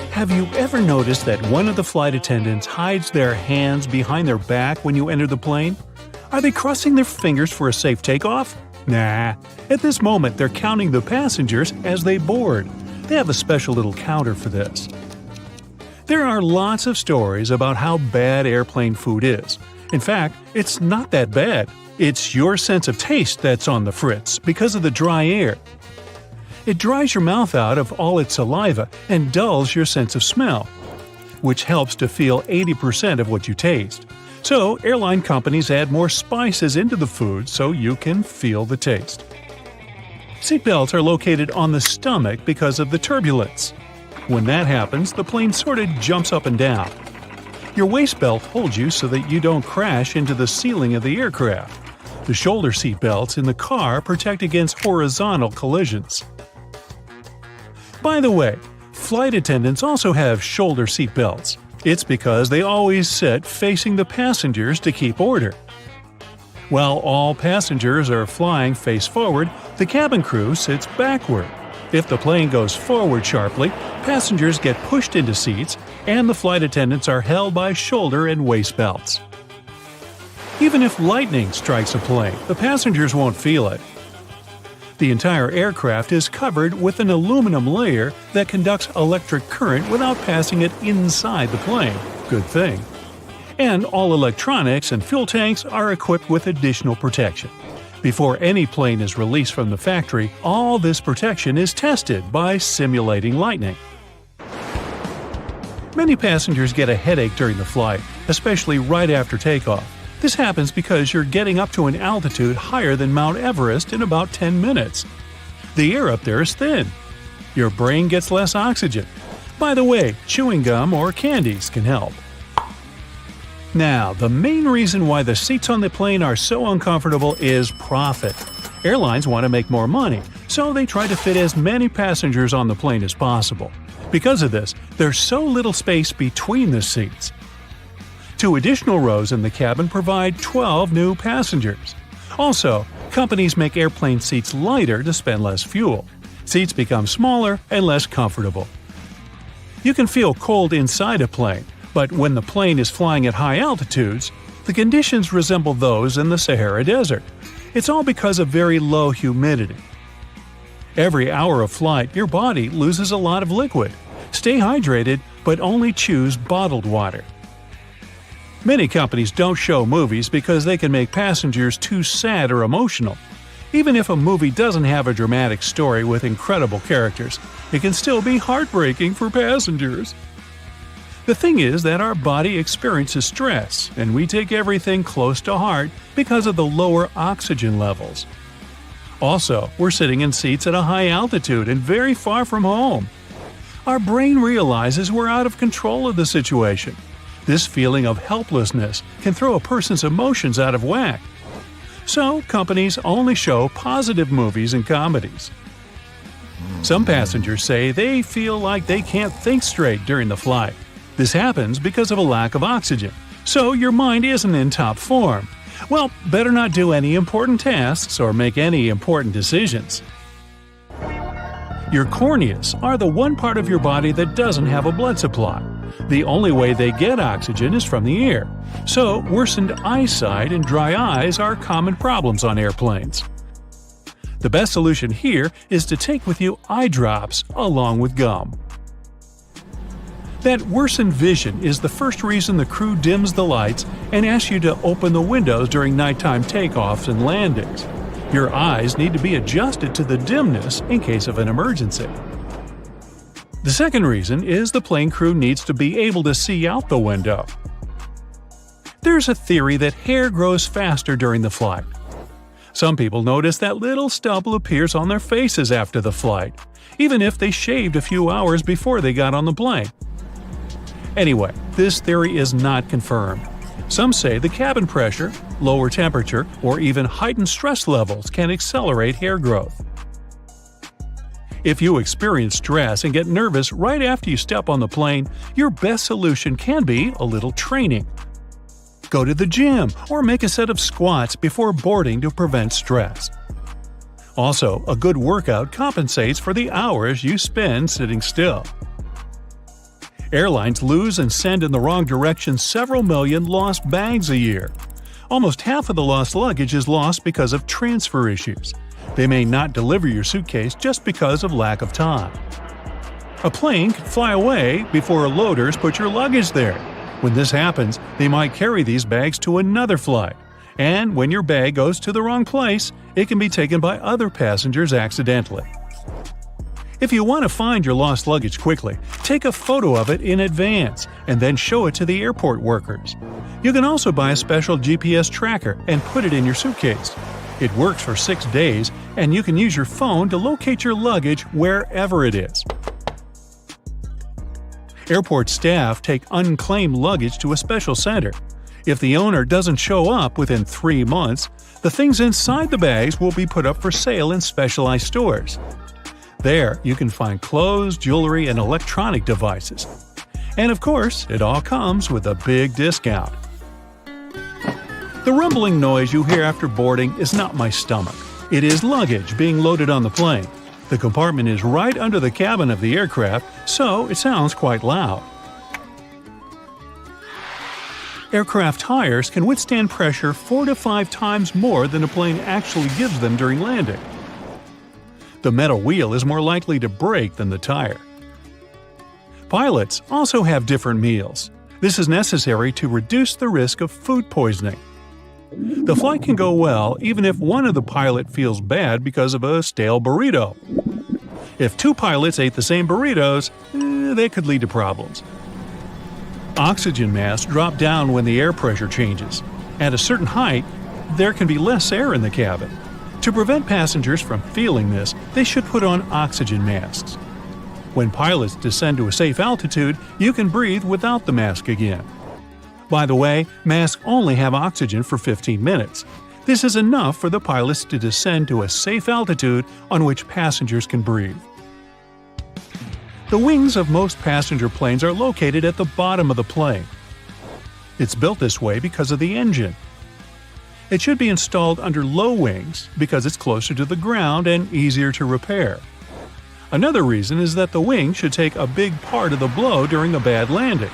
Have you ever noticed that one of the flight attendants hides their hands behind their back when you enter the plane? Are they crossing their fingers for a safe takeoff? Nah. At this moment, they're counting the passengers as they board. They have a special little counter for this. There are lots of stories about how bad airplane food is. In fact, it's not that bad. It's your sense of taste that's on the fritz because of the dry air. It dries your mouth out of all its saliva and dulls your sense of smell, which helps to feel 80% of what you taste. So, airline companies add more spices into the food so you can feel the taste. Seatbelts are located on the stomach because of the turbulence. When that happens, the plane sort of jumps up and down. Your waist belt holds you so that you don't crash into the ceiling of the aircraft. The shoulder seat belts in the car protect against horizontal collisions. By the way, flight attendants also have shoulder seat belts. It's because they always sit facing the passengers to keep order. While all passengers are flying face forward, the cabin crew sits backward. If the plane goes forward sharply, passengers get pushed into seats, and the flight attendants are held by shoulder and waist belts. Even if lightning strikes a plane, the passengers won't feel it. The entire aircraft is covered with an aluminum layer that conducts electric current without passing it inside the plane. Good thing. And all electronics and fuel tanks are equipped with additional protection. Before any plane is released from the factory, all this protection is tested by simulating lightning. Many passengers get a headache during the flight, especially right after takeoff. This happens because you're getting up to an altitude higher than Mount Everest in about 10 minutes. The air up there is thin. Your brain gets less oxygen. By the way, chewing gum or candies can help. Now, the main reason why the seats on the plane are so uncomfortable is profit. Airlines want to make more money, so they try to fit as many passengers on the plane as possible. Because of this, there's so little space between the seats. 2 additional rows in the cabin provide 12 new passengers. Also, companies make airplane seats lighter to spend less fuel. Seats become smaller and less comfortable. You can feel cold inside a plane, but when the plane is flying at high altitudes, the conditions resemble those in the Sahara Desert. It's all because of very low humidity. Every hour of flight, your body loses a lot of liquid. Stay hydrated, but only choose bottled water. Many companies don't show movies because they can make passengers too sad or emotional. Even if a movie doesn't have a dramatic story with incredible characters, it can still be heartbreaking for passengers. The thing is that our body experiences stress, and we take everything close to heart because of the lower oxygen levels. Also, we're sitting in seats at a high altitude and very far from home. our brain realizes we're out of control of the situation. This feeling of helplessness can throw a person's emotions out of whack. So, companies only show positive movies and comedies. Some passengers say they feel like they can't think straight during the flight. This happens because of a lack of oxygen, so your mind isn't in top form. Well, better not do any important tasks or make any important decisions. Your corneas are the one part of your body that doesn't have a blood supply. The only way they get oxygen is from the air. So, worsened eyesight and dry eyes are common problems on airplanes. The best solution here is to take with you eye drops along with gum. That worsened vision is the first reason the crew dims the lights and asks you to open the windows during nighttime takeoffs and landings. Your eyes need to be adjusted to the dimness in case of an emergency. The second reason is the plane crew needs to be able to see out the window. There's a theory that hair grows faster during the flight. Some people notice that little stubble appears on their faces after the flight, even if they shaved a few hours before they got on the plane. Anyway, this theory is not confirmed. Some say the cabin pressure, lower temperature, or even heightened stress levels can accelerate hair growth. If you experience stress and get nervous right after you step on the plane, your best solution can be a little training. Go to the gym or make a set of squats before boarding to prevent stress. Also, a good workout compensates for the hours you spend sitting still. Airlines lose and send in the wrong direction several million lost bags a year. Almost half of the lost luggage is lost because of transfer issues. They may not deliver your suitcase just because of lack of time. A plane can fly away before loaders put your luggage there. When this happens, they might carry these bags to another flight. And when your bag goes to the wrong place, it can be taken by other passengers accidentally. If you want to find your lost luggage quickly, take a photo of it in advance and then show it to the airport workers. You can also buy a special GPS tracker and put it in your suitcase. It works for 6 days, and you can use your phone to locate your luggage wherever it is. Airport staff take unclaimed luggage to a special center. If the owner doesn't show up within 3 months, the things inside the bags will be put up for sale in specialized stores. There, you can find clothes, jewelry, and electronic devices. And of course, it all comes with a big discount. The rumbling noise you hear after boarding is not my stomach. It is luggage being loaded on the plane. The compartment is right under the cabin of the aircraft, so it sounds quite loud. Aircraft tires can withstand pressure 4 to 5 times more than a plane actually gives them during landing. The metal wheel is more likely to break than the tire. Pilots also have different meals. This is necessary to reduce the risk of food poisoning. The flight can go well even if one of the pilot feels bad because of a stale burrito. If 2 pilots ate the same burritos, they could lead to problems. Oxygen masks drop down when the air pressure changes. At a certain height, there can be less air in the cabin. To prevent passengers from feeling this, they should put on oxygen masks. When pilots descend to a safe altitude, you can breathe without the mask again. By the way, masks only have oxygen for 15 minutes. This is enough for the pilots to descend to a safe altitude on which passengers can breathe. The wings of most passenger planes are located at the bottom of the plane. It's built this way because of the engine. It should be installed under low wings because it's closer to the ground and easier to repair. Another reason is that the wing should take a big part of the blow during a bad landing.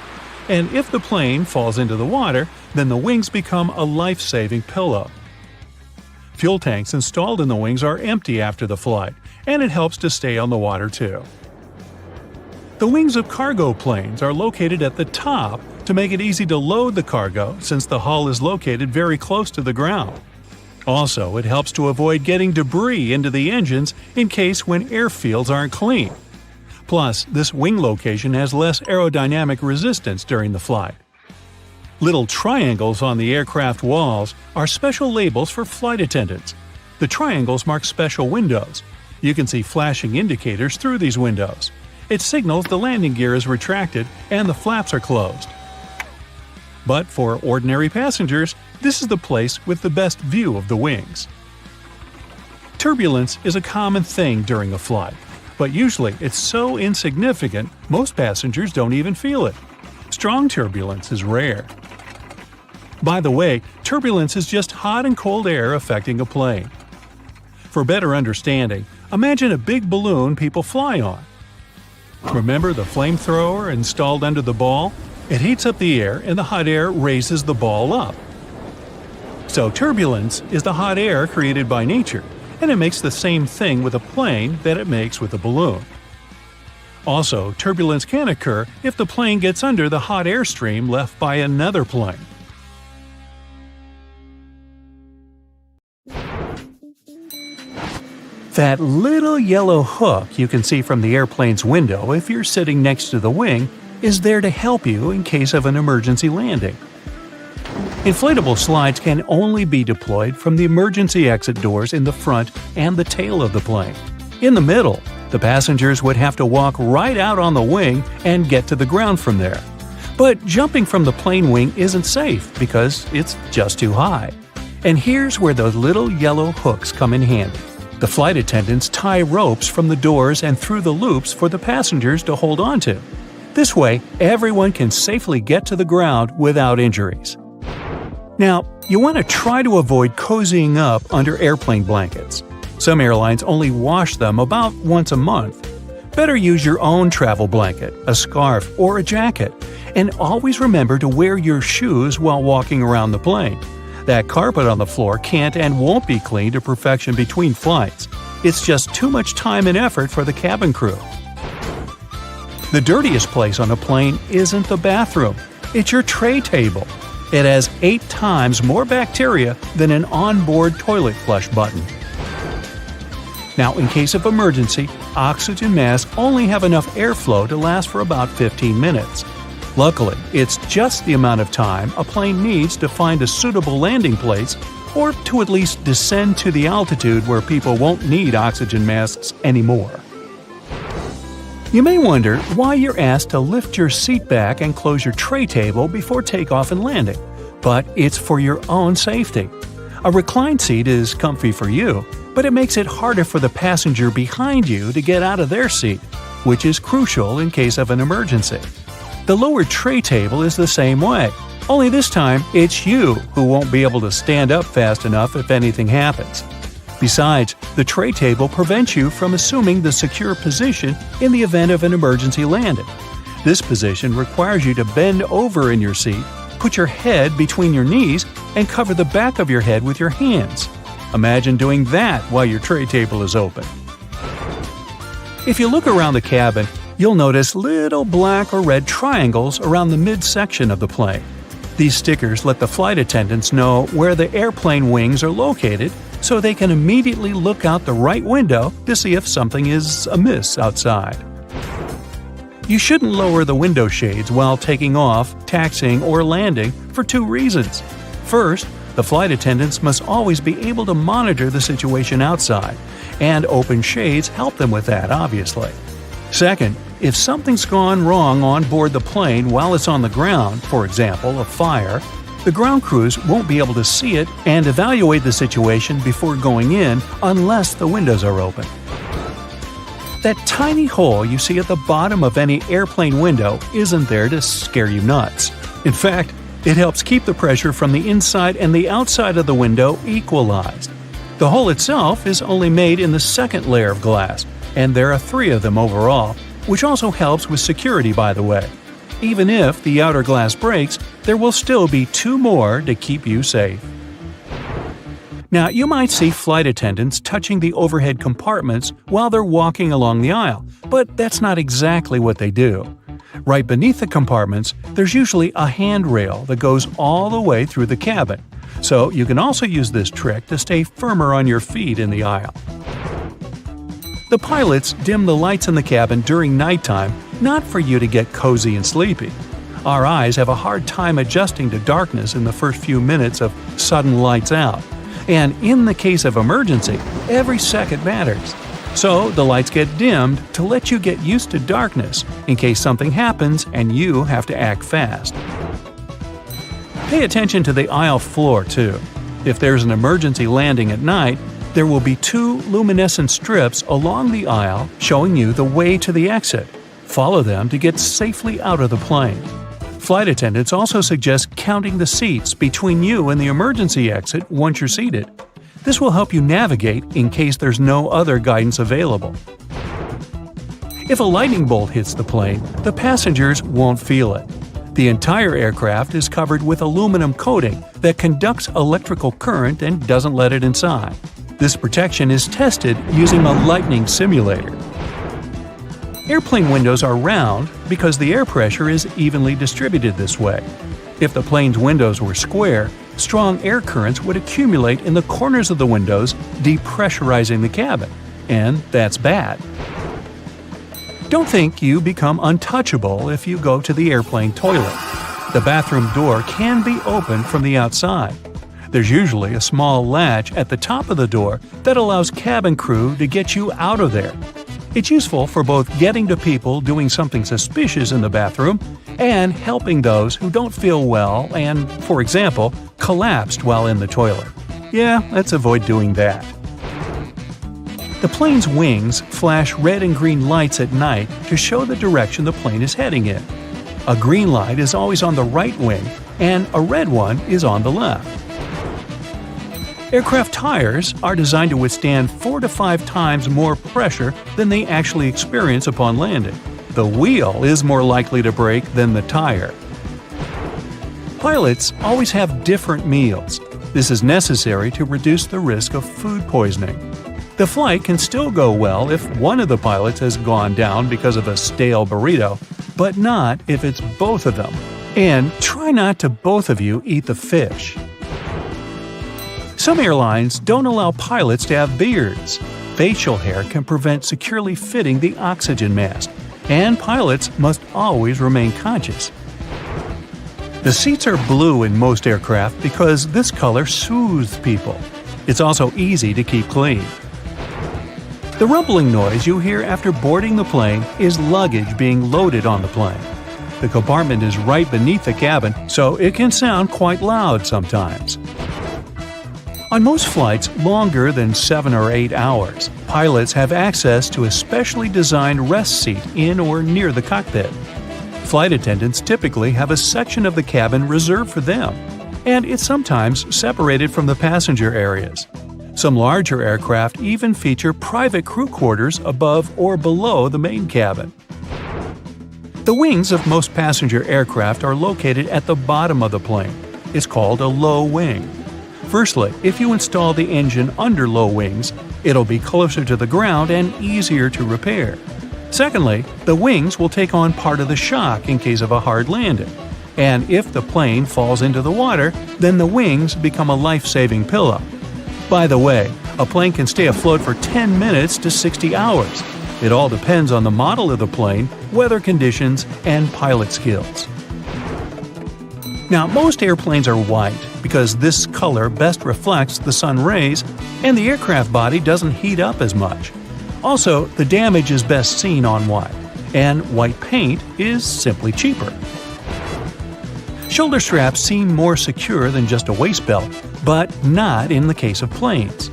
And if the plane falls into the water, then the wings become a life-saving pillow. Fuel tanks installed in the wings are empty after the flight, and it helps to stay on the water too. The wings of cargo planes are located at the top to make it easy to load the cargo since the hull is located very close to the ground. Also, it helps to avoid getting debris into the engines in case when airfields aren't clean. Plus, this wing location has less aerodynamic resistance during the flight. Little triangles on the aircraft walls are special labels for flight attendants. The triangles mark special windows. You can see flashing indicators through these windows. It signals the landing gear is retracted and the flaps are closed. But for ordinary passengers, this is the place with the best view of the wings. Turbulence is a common thing during a flight, but usually it's so insignificant most passengers don't even feel it. Strong turbulence is rare. By the way, turbulence is just hot and cold air affecting a plane. For better understanding, imagine a big balloon people fly on. Remember the flamethrower installed under the ball? It heats up the air and the hot air raises the ball up. So turbulence is the hot air created by nature, and it makes the same thing with a plane that it makes with a balloon. Also, turbulence can occur if the plane gets under the hot air stream left by another plane. That little yellow hook you can see from the airplane's window if you're sitting next to the wing is there to help you in case of an emergency landing. Inflatable slides can only be deployed from the emergency exit doors in the front and the tail of the plane. In the middle, the passengers would have to walk right out on the wing and get to the ground from there. But jumping from the plane wing isn't safe because it's just too high. And here's where those little yellow hooks come in handy. The flight attendants tie ropes from the doors and through the loops for the passengers to hold onto. This way, everyone can safely get to the ground without injuries. Now, you want to try to avoid cozying up under airplane blankets. Some airlines only wash them about once a month. Better use your own travel blanket, a scarf, or a jacket, and always remember to wear your shoes while walking around the plane. That carpet on the floor can't and won't be cleaned to perfection between flights. It's just too much time and effort for the cabin crew. The dirtiest place on a plane isn't the bathroom, it's your tray table. It has 8 times more bacteria than an onboard toilet flush button. Now, in case of emergency, oxygen masks only have enough airflow to last for about 15 minutes. Luckily, it's just the amount of time a plane needs to find a suitable landing place or to at least descend to the altitude where people won't need oxygen masks anymore. You may wonder why you're asked to lift your seat back and close your tray table before takeoff and landing, but it's for your own safety. A reclined seat is comfy for you, but it makes it harder for the passenger behind you to get out of their seat, which is crucial in case of an emergency. The lower tray table is the same way, only this time it's you who won't be able to stand up fast enough if anything happens. Besides, the tray table prevents you from assuming the secure position in the event of an emergency landing. This position requires you to bend over in your seat, put your head between your knees, and cover the back of your head with your hands. Imagine doing that while your tray table is open. If you look around the cabin, you'll notice little black or red triangles around the midsection of the plane. These stickers let the flight attendants know where the airplane wings are located so they can immediately look out the right window to see if something is amiss outside. You shouldn't lower the window shades while taking off, taxiing, or landing for 2 reasons. First, the flight attendants must always be able to monitor the situation outside, and open shades help them with that, obviously. Second, if something's gone wrong on board the plane while it's on the ground, for example, a fire, the ground crews won't be able to see it and evaluate the situation before going in unless the windows are open. That tiny hole you see at the bottom of any airplane window isn't there to scare you nuts. In fact, it helps keep the pressure from the inside and the outside of the window equalized. The hole itself is only made in the second layer of glass, and there are 3 of them overall, which also helps with security, by the way. Even if the outer glass breaks, there will still be 2 more to keep you safe. Now, you might see flight attendants touching the overhead compartments while they're walking along the aisle, but that's not exactly what they do. Right beneath the compartments, there's usually a handrail that goes all the way through the cabin, so you can also use this trick to stay firmer on your feet in the aisle. The pilots dim the lights in the cabin during nighttime, not for you to get cozy and sleepy. Our eyes have a hard time adjusting to darkness in the first few minutes of sudden lights out. And in the case of emergency, every second matters. So the lights get dimmed to let you get used to darkness in case something happens and you have to act fast. Pay attention to the aisle floor too. If there's an emergency landing at night, there will be 2 luminescent strips along the aisle showing you the way to the exit. Follow them to get safely out of the plane. Flight attendants also suggest counting the seats between you and the emergency exit once you're seated. This will help you navigate in case there's no other guidance available. If a lightning bolt hits the plane, the passengers won't feel it. The entire aircraft is covered with aluminum coating that conducts electrical current and doesn't let it inside. This protection is tested using a lightning simulator. Airplane windows are round because the air pressure is evenly distributed this way. If the plane's windows were square, strong air currents would accumulate in the corners of the windows, depressurizing the cabin, and that's bad. Don't think you become untouchable if you go to the airplane toilet. The bathroom door can be opened from the outside. There's usually a small latch at the top of the door that allows cabin crew to get you out of there. It's useful for both getting to people doing something suspicious in the bathroom and helping those who don't feel well and, for example, collapsed while in the toilet. Yeah, let's avoid doing that. The plane's wings flash red and green lights at night to show the direction the plane is heading in. A green light is always on the right wing, and a red one is on the left. Aircraft tires are designed to withstand 4 to 5 times more pressure than they actually experience upon landing. The wheel is more likely to break than the tire. Pilots always have different meals. This is necessary to reduce the risk of food poisoning. The flight can still go well if one of the pilots has gone down because of a stale burrito, but not if it's both of them. And try not to both of you eat the fish. Some airlines don't allow pilots to have beards. Facial hair can prevent securely fitting the oxygen mask, and pilots must always remain conscious. The seats are blue in most aircraft because this color soothes people. It's also easy to keep clean. The rumbling noise you hear after boarding the plane is luggage being loaded on the plane. The compartment is right beneath the cabin, so it can sound quite loud sometimes. On most flights longer than 7 or 8 hours, pilots have access to a specially designed rest seat in or near the cockpit. Flight attendants typically have a section of the cabin reserved for them, and it's sometimes separated from the passenger areas. Some larger aircraft even feature private crew quarters above or below the main cabin. The wings of most passenger aircraft are located at the bottom of the plane. It's called a low wing. Firstly, if you install the engine under low wings, it'll be closer to the ground and easier to repair. Secondly, the wings will take on part of the shock in case of a hard landing. And if the plane falls into the water, then the wings become a life-saving pillow. By the way, a plane can stay afloat for 10 minutes to 60 hours. It all depends on the model of the plane, weather conditions, and pilot skills. Now, most airplanes are white because this color best reflects the sun rays and the aircraft body doesn't heat up as much. Also, the damage is best seen on white, and white paint is simply cheaper. Shoulder straps seem more secure than just a waist belt, but not in the case of planes.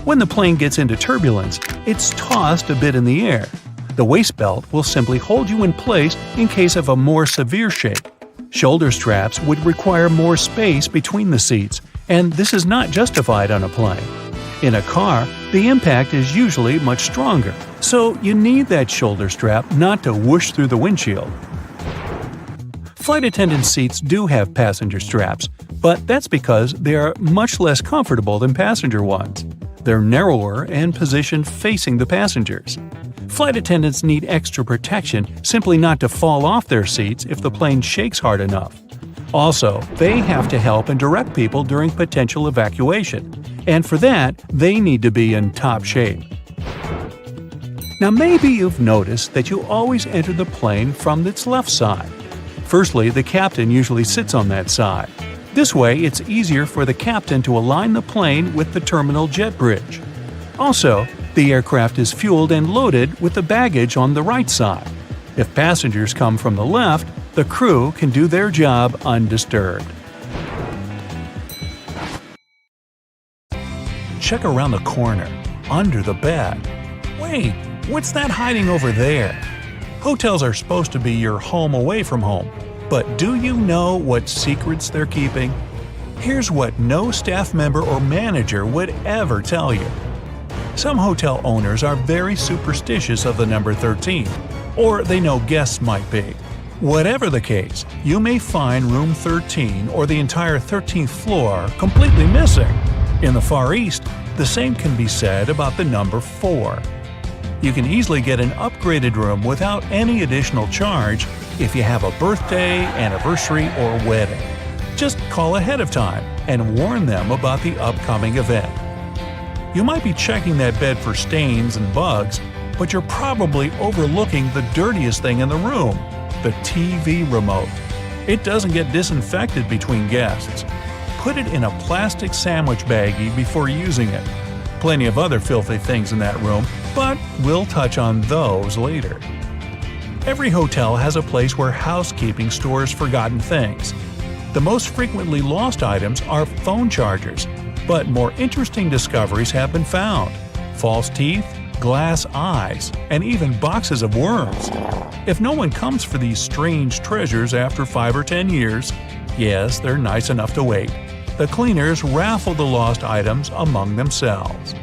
When the plane gets into turbulence, it's tossed a bit in the air. The waist belt will simply hold you in place in case of a more severe shake. Shoulder straps would require more space between the seats, and this is not justified on a plane. In a car, the impact is usually much stronger, so you need that shoulder strap not to whoosh through the windshield. Flight attendant seats do have passenger straps, but that's because they are much less comfortable than passenger ones. They're narrower and positioned facing the passengers. Flight attendants need extra protection simply not to fall off their seats if the plane shakes hard enough. Also, they have to help and direct people during potential evacuation, and for that, they need to be in top shape. Now maybe you've noticed that you always enter the plane from its left side. Firstly, the captain usually sits on that side. This way, it's easier for the captain to align the plane with the terminal jet bridge. Also, The aircraft is fueled and loaded with the baggage on the right side. If passengers come from the left, the crew can do their job undisturbed. Check around the corner, under the bed. Wait, what's that hiding over there? Hotels are supposed to be your home away from home, but do you know what secrets they're keeping? Here's what no staff member or manager would ever tell you. Some hotel owners are very superstitious of the number 13, or they know guests might be. Whatever the case, you may find room 13 or the entire 13th floor completely missing. In the Far East, the same can be said about the number 4. You can easily get an upgraded room without any additional charge if you have a birthday, anniversary, or wedding. Just call ahead of time and warn them about the upcoming event. You might be checking that bed for stains and bugs, but you're probably overlooking the dirtiest thing in the room, the TV remote. It doesn't get disinfected between guests. Put it in a plastic sandwich baggie before using it. Plenty of other filthy things in that room, but we'll touch on those later. Every hotel has a place where housekeeping stores forgotten things. The most frequently lost items are phone chargers, but more interesting discoveries have been found. False teeth, glass eyes, and even boxes of worms. If no one comes for these strange treasures after 5 or 10 years, yes, they're nice enough to wait. The cleaners raffle the lost items among themselves.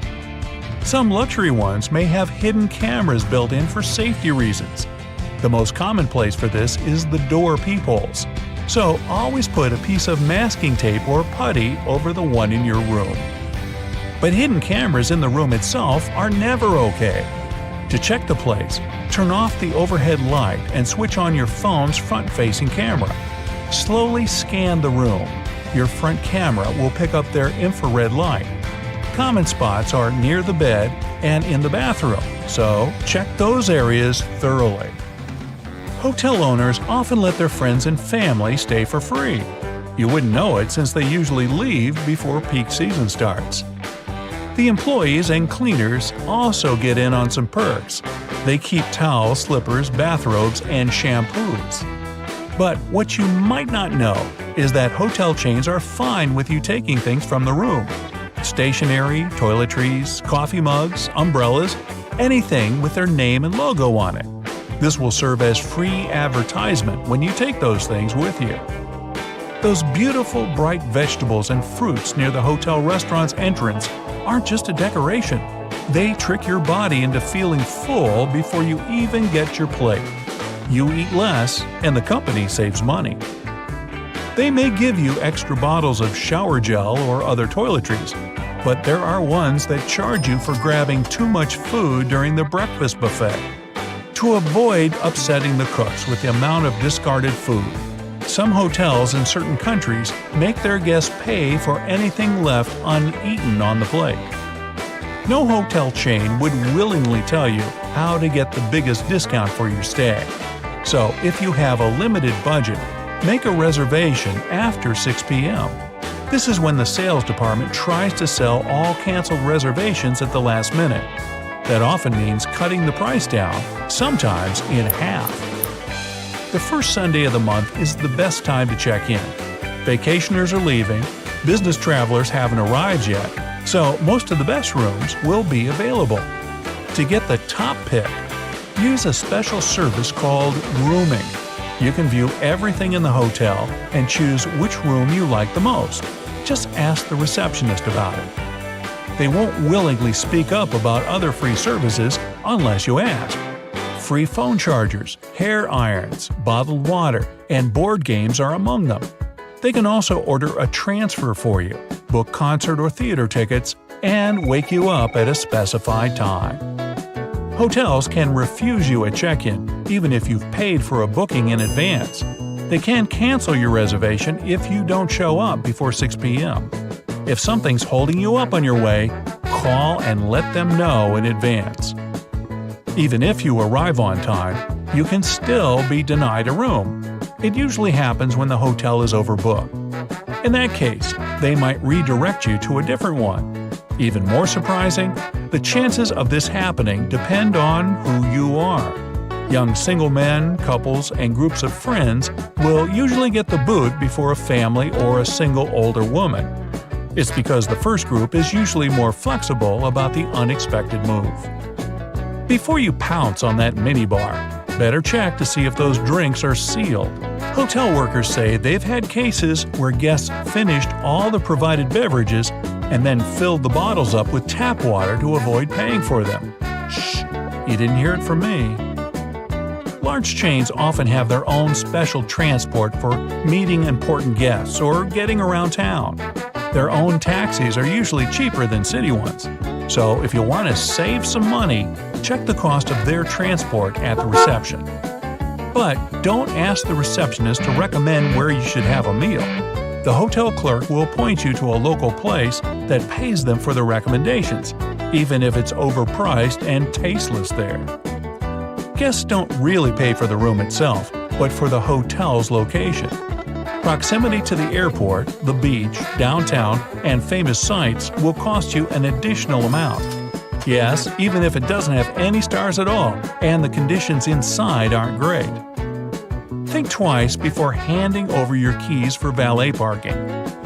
Some luxury ones may have hidden cameras built in for safety reasons. The most common place for this is the door peepholes. So always put a piece of masking tape or putty over the one in your room. But hidden cameras in the room itself are never okay. To check the place, turn off the overhead light and switch on your phone's front-facing camera. Slowly scan the room. Your front camera will pick up their infrared light. Common spots are near the bed and in the bathroom, so check those areas thoroughly. Hotel owners often let their friends and family stay for free. You wouldn't know it since they usually leave before peak season starts. The employees and cleaners also get in on some perks. They keep towels, slippers, bathrobes, and shampoos. But what you might not know is that hotel chains are fine with you taking things from the room. Stationery, toiletries, coffee mugs, umbrellas, anything with their name and logo on it. This will serve as free advertisement when you take those things with you. Those beautiful bright vegetables and fruits near the hotel restaurant's entrance aren't just a decoration. They trick your body into feeling full before you even get your plate. You eat less, and the company saves money. They may give you extra bottles of shower gel or other toiletries, but there are ones that charge you for grabbing too much food during the breakfast buffet. To avoid upsetting the cooks with the amount of discarded food, some hotels in certain countries make their guests pay for anything left uneaten on the plate. No hotel chain would willingly tell you how to get the biggest discount for your stay. So if you have a limited budget, make a reservation after 6 p.m. This is when the sales department tries to sell all canceled reservations at the last minute. That often means cutting the price down, sometimes in half. The first Sunday of the month is the best time to check in. Vacationers are leaving, business travelers haven't arrived yet, so most of the best rooms will be available. To get the top pick, use a special service called rooming. You can view everything in the hotel and choose which room you like the most. Just ask the receptionist about it. They won't willingly speak up about other free services unless you ask. Free phone chargers, hair irons, bottled water, and board games are among them. They can also order a transfer for you, book concert or theater tickets, and wake you up at a specified time. Hotels can refuse you at check-in, even if you've paid for a booking in advance. They can cancel your reservation if you don't show up before 6 p.m. If something's holding you up on your way, call and let them know in advance. Even if you arrive on time, you can still be denied a room. It usually happens when the hotel is overbooked. In that case, they might redirect you to a different one. Even more surprising, The chances of this happening depend on who you are. Young single men, couples, and groups of friends will usually get the boot before a family or a single older woman. It's because the first group is usually more flexible about the unexpected move. Before you pounce on that minibar, better check to see if those drinks are sealed. Hotel workers say they've had cases where guests finished all the provided beverages and then filled the bottles up with tap water to avoid paying for them. Shh, you didn't hear it from me. Large chains often have their own special transport for meeting important guests or getting around town. Their own taxis are usually cheaper than city ones. So if you want to save some money, check the cost of their transport at the reception. But don't ask the receptionist to recommend where you should have a meal. The hotel clerk will point you to a local place that pays them for the recommendations, even if it's overpriced and tasteless there. Guests don't really pay for the room itself, but for the hotel's location. Proximity to the airport, the beach, downtown, and famous sites will cost you an additional amount. Yes, even if it doesn't have any stars at all, and the conditions inside aren't great. Think twice before handing over your keys for valet parking.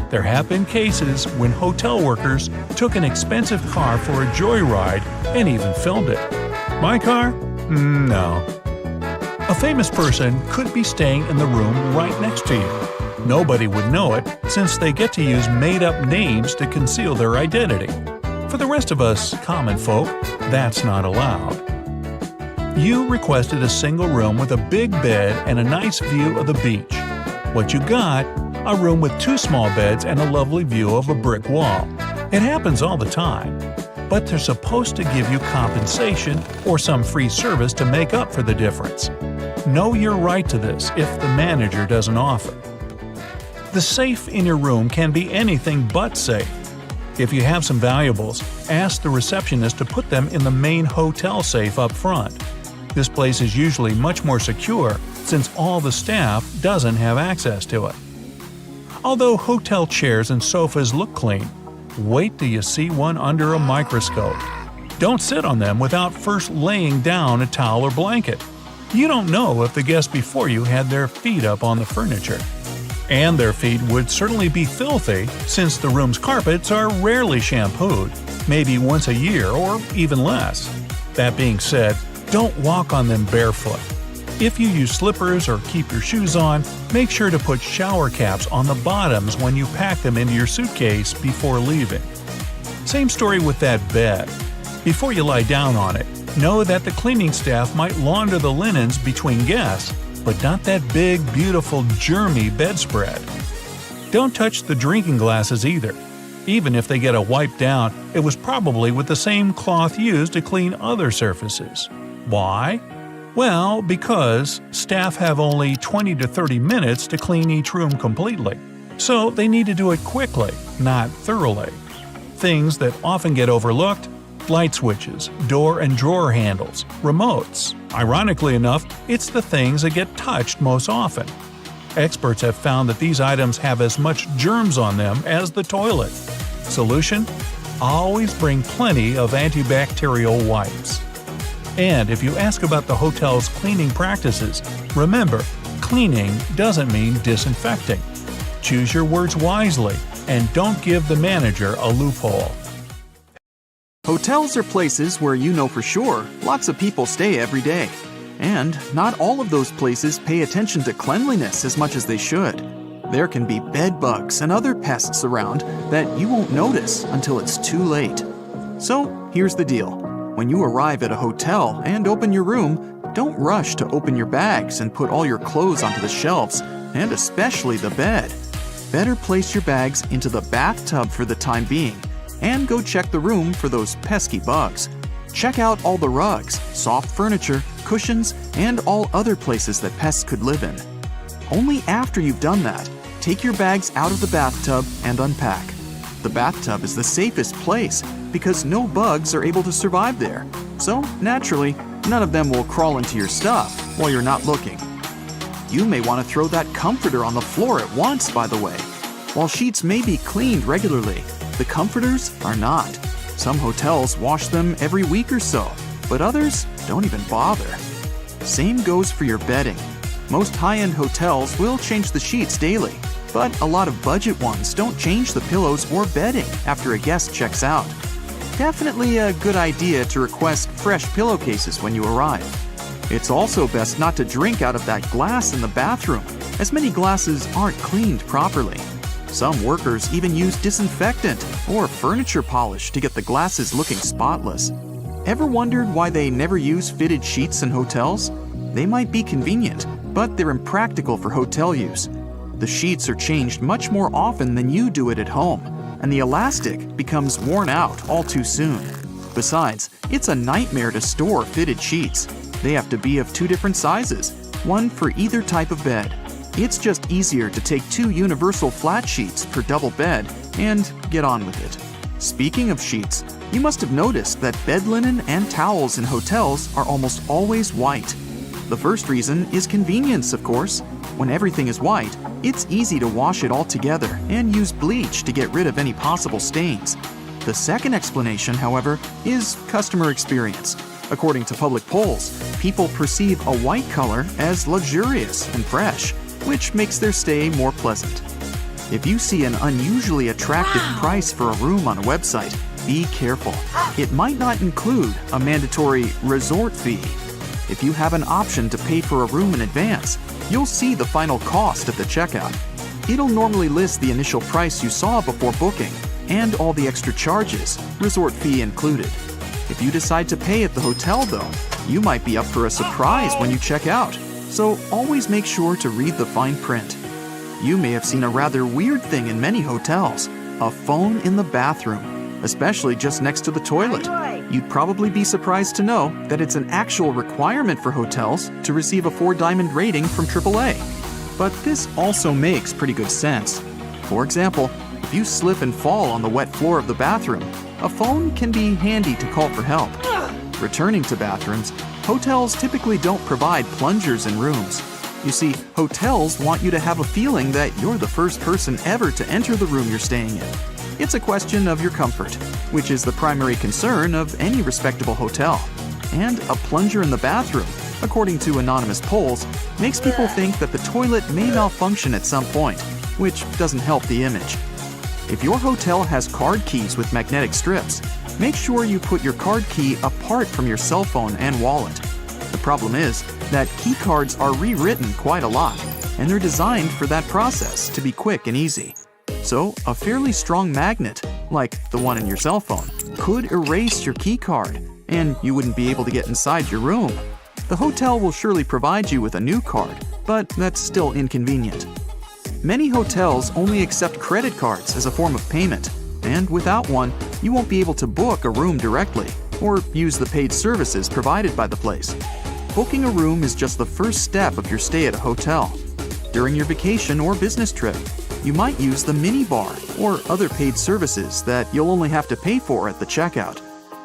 There have been cases when hotel workers took an expensive car for a joyride and even filmed it. My car? No. A famous person could be staying in the room right next to you. Nobody would know it, since they get to use made-up names to conceal their identity. For the rest of us common folk, that's not allowed. You requested a single room with a big bed and a nice view of the beach. What you got? A room with 2 small beds and a lovely view of a brick wall. It happens all the time. But they're supposed to give you compensation or some free service to make up for the difference. Know your right to this if the manager doesn't offer. The safe in your room can be anything but safe. If you have some valuables, ask the receptionist to put them in the main hotel safe up front. This place is usually much more secure since all the staff doesn't have access to it. Although hotel chairs and sofas look clean, wait till you see one under a microscope. Don't sit on them without first laying down a towel or blanket. You don't know if the guests before you had their feet up on the furniture. And their feet would certainly be filthy since the room's carpets are rarely shampooed, maybe once a year or even less. That being said, don't walk on them barefoot. If you use slippers or keep your shoes on, make sure to put shower caps on the bottoms when you pack them into your suitcase before leaving. Same story with that bed. Before you lie down on it, know that the cleaning staff might launder the linens between guests, but not that big, beautiful, germy bedspread. Don't touch the drinking glasses either. Even if they get a wipe down, it was probably with the same cloth used to clean other surfaces. Why? Well, because staff have only 20 to 30 minutes to clean each room completely. So they need to do it quickly, not thoroughly. Things that often get overlooked: light switches, door and drawer handles, remotes. Ironically enough, it's the things that get touched most often. Experts have found that these items have as much germs on them as the toilet. Solution? Always bring plenty of antibacterial wipes. And if you ask about the hotel's cleaning practices, remember, cleaning doesn't mean disinfecting. Choose your words wisely and don't give the manager a loophole. Hotels are places where you know for sure lots of people stay every day. And not all of those places pay attention to cleanliness as much as they should. There can be bed bugs and other pests around that you won't notice until it's too late. So here's the deal. When you arrive at a hotel and open your room, don't rush to open your bags and put all your clothes onto the shelves, and especially the bed. Better place your bags into the bathtub for the time being, and go check the room for those pesky bugs. Check out all the rugs, soft furniture, cushions, and all other places that pests could live in. Only after you've done that, take your bags out of the bathtub and unpack. The bathtub is the safest place because no bugs are able to survive there. So, naturally, none of them will crawl into your stuff while you're not looking. You may want to throw that comforter on the floor at once, by the way. While sheets may be cleaned regularly, the comforters are not. Some hotels wash them every week or so, but others don't even bother. Same goes for your bedding. Most high-end hotels will change the sheets daily, but a lot of budget ones don't change the pillows or bedding after a guest checks out. Definitely a good idea to request fresh pillowcases when you arrive. It's also best not to drink out of that glass in the bathroom, as many glasses aren't cleaned properly. Some workers even use disinfectant or furniture polish to get the glasses looking spotless. Ever wondered why they never use fitted sheets in hotels? They might be convenient, but they're impractical for hotel use. The sheets are changed much more often than you do it at home, and the elastic becomes worn out all too soon. Besides, it's a nightmare to store fitted sheets. They have to be of 2 different sizes, one for either type of bed. It's just easier to take 2 universal flat sheets per double bed and get on with it. Speaking of sheets, you must have noticed that bed linen and towels in hotels are almost always white. The first reason is convenience, of course. When everything is white, it's easy to wash it all together and use bleach to get rid of any possible stains. The second explanation, however, is customer experience. According to public polls, people perceive a white color as luxurious and fresh, which makes their stay more pleasant. If you see an unusually attractive price for a room on a website, be careful. It might not include a mandatory resort fee. If you have an option to pay for a room in advance, you'll see the final cost at the checkout. It'll normally list the initial price you saw before booking and all the extra charges, resort fee included. If you decide to pay at the hotel, though, you might be up for a surprise when you check out, so always make sure to read the fine print. You may have seen a rather weird thing in many hotels, a phone in the bathroom, especially just next to the toilet. You'd probably be surprised to know that it's an actual requirement for hotels to receive a 4-diamond rating from AAA. But this also makes pretty good sense. For example, if you slip and fall on the wet floor of the bathroom, a phone can be handy to call for help. Returning to bathrooms, hotels typically don't provide plungers in rooms. You see, hotels want you to have a feeling that you're the first person ever to enter the room you're staying in. It's a question of your comfort, which is the primary concern of any respectable hotel. And a plunger in the bathroom, according to anonymous polls, makes people think that the toilet may malfunction at some point, which doesn't help the image. If your hotel has card keys with magnetic strips, make sure you put your card key apart from your cell phone and wallet. The problem is that key cards are rewritten quite a lot, and they're designed for that process to be quick and easy. So, a fairly strong magnet, like the one in your cell phone, could erase your key card, and you wouldn't be able to get inside your room. The hotel will surely provide you with a new card, but that's still inconvenient. Many hotels only accept credit cards as a form of payment, and without one, you won't be able to book a room directly or use the paid services provided by the place. Booking a room is just the first step of your stay at a hotel. During your vacation or business trip, you might use the minibar or other paid services that you'll only have to pay for at the checkout.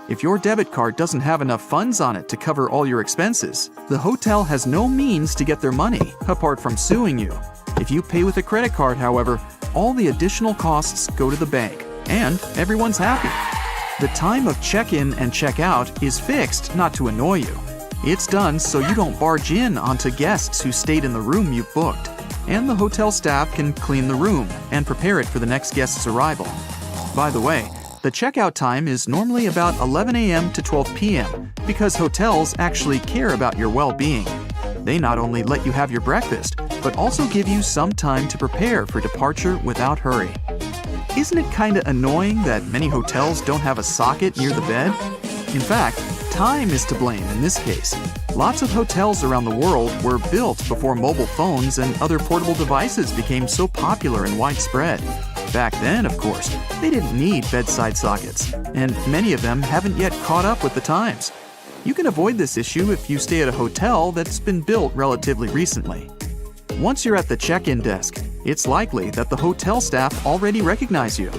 If your debit card doesn't have enough funds on it to cover all your expenses, the hotel has no means to get their money apart from suing you. If you pay with a credit card, however, all the additional costs go to the bank, and everyone's happy. The time of check-in and check-out is fixed not to annoy you. It's done so you don't barge in onto guests who stayed in the room you've booked, and the hotel staff can clean the room and prepare it for the next guest's arrival. By the way, the checkout time is normally about 11 a.m. to 12 p.m. because hotels actually care about your well-being. They not only let you have your breakfast, but also give you some time to prepare for departure without hurry. Isn't it kinda annoying that many hotels don't have a socket near the bed? In fact, time is to blame in this case. Lots of hotels around the world were built before mobile phones and other portable devices became so popular and widespread. Back then, of course, they didn't need bedside sockets, and many of them haven't yet caught up with the times. You can avoid this issue if you stay at a hotel that's been built relatively recently. Once you're at the check-in desk, it's likely that the hotel staff already recognize you.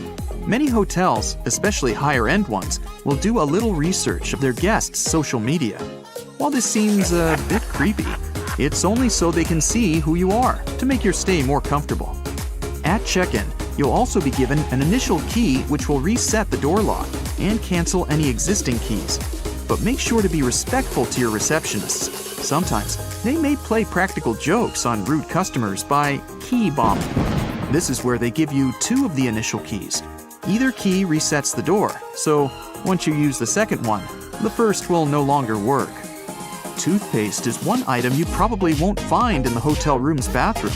Many hotels, especially higher-end ones, will do a little research of their guests' social media. While this seems a bit creepy, it's only so they can see who you are to make your stay more comfortable. At check-in, you'll also be given an initial key which will reset the door lock, and cancel any existing keys. But make sure to be respectful to your receptionists. Sometimes they may play practical jokes on rude customers by key bombing. This is where they give you 2 of the initial keys. Either key resets the door, so once you use the second one, the first will no longer work. Toothpaste is one item you probably won't find in the hotel room's bathroom.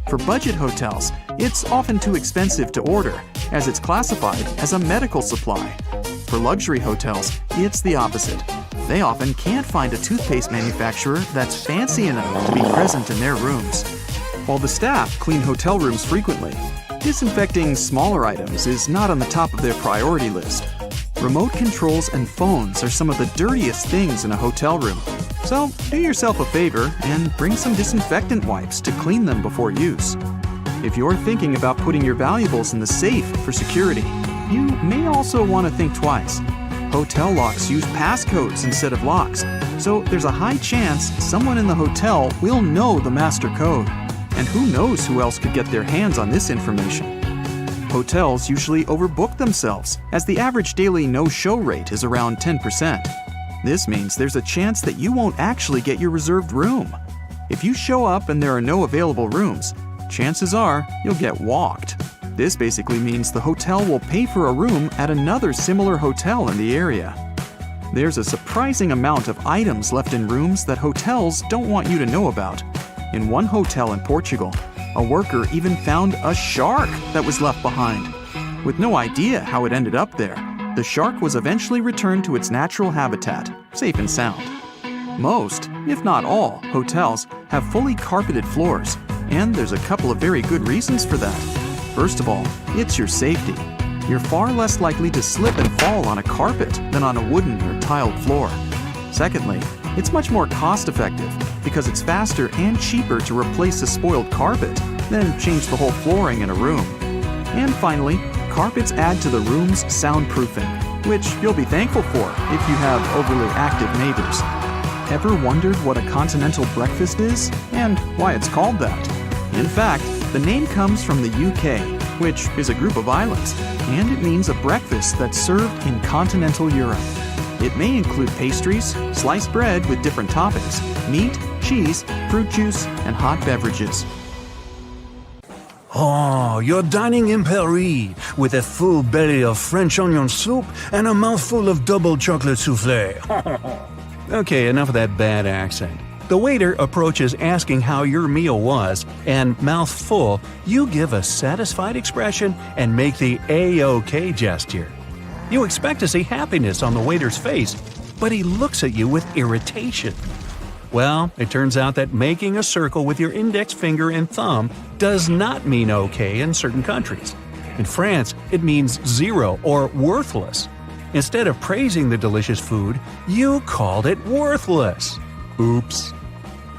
For budget hotels, it's often too expensive to order, as it's classified as a medical supply. For luxury hotels, it's the opposite. They often can't find a toothpaste manufacturer that's fancy enough to be present in their rooms. While the staff clean hotel rooms frequently, disinfecting smaller items is not on the top of their priority list. Remote controls and phones are some of the dirtiest things in a hotel room. So do yourself a favor and bring some disinfectant wipes to clean them before use. If you're thinking about putting your valuables in the safe for security, you may also want to think twice. Hotel locks use passcodes instead of locks, so there's a high chance someone in the hotel will know the master code. And who knows who else could get their hands on this information? Hotels usually overbook themselves, as the average daily no-show rate is around 10%. This means there's a chance that you won't actually get your reserved room. If you show up and there are no available rooms, chances are you'll get walked. This basically means the hotel will pay for a room at another similar hotel in the area. There's a surprising amount of items left in rooms that hotels don't want you to know about. In one hotel in Portugal, a worker even found a shark that was left behind. With no idea how it ended up there, the shark was eventually returned to its natural habitat, safe and sound. Most, if not all, hotels have fully carpeted floors, and there's a couple of very good reasons for that. First of all, it's your safety. You're far less likely to slip and fall on a carpet than on a wooden or tiled floor. Secondly, it's much more cost-effective because it's faster and cheaper to replace a spoiled carpet than change the whole flooring in a room. And finally, carpets add to the room's soundproofing, which you'll be thankful for if you have overly active neighbors. Ever wondered what a continental breakfast is and why it's called that? In fact, the name comes from the UK, which is a group of islands, and it means a breakfast that's served in continental Europe. It may include pastries, sliced bread with different toppings, meat, cheese, fruit juice, and hot beverages. Oh, you're dining in Paris with a full belly of French onion soup and a mouthful of double chocolate soufflé. Okay, enough of that bad accent. The waiter approaches asking how your meal was, and mouth full, you give a satisfied expression and make the A-OK gesture. You expect to see happiness on the waiter's face, but he looks at you with irritation. Well, it turns out that making a circle with your index finger and thumb does not mean okay in certain countries. In France, it means zero or worthless. Instead of praising the delicious food, you called it worthless. Oops.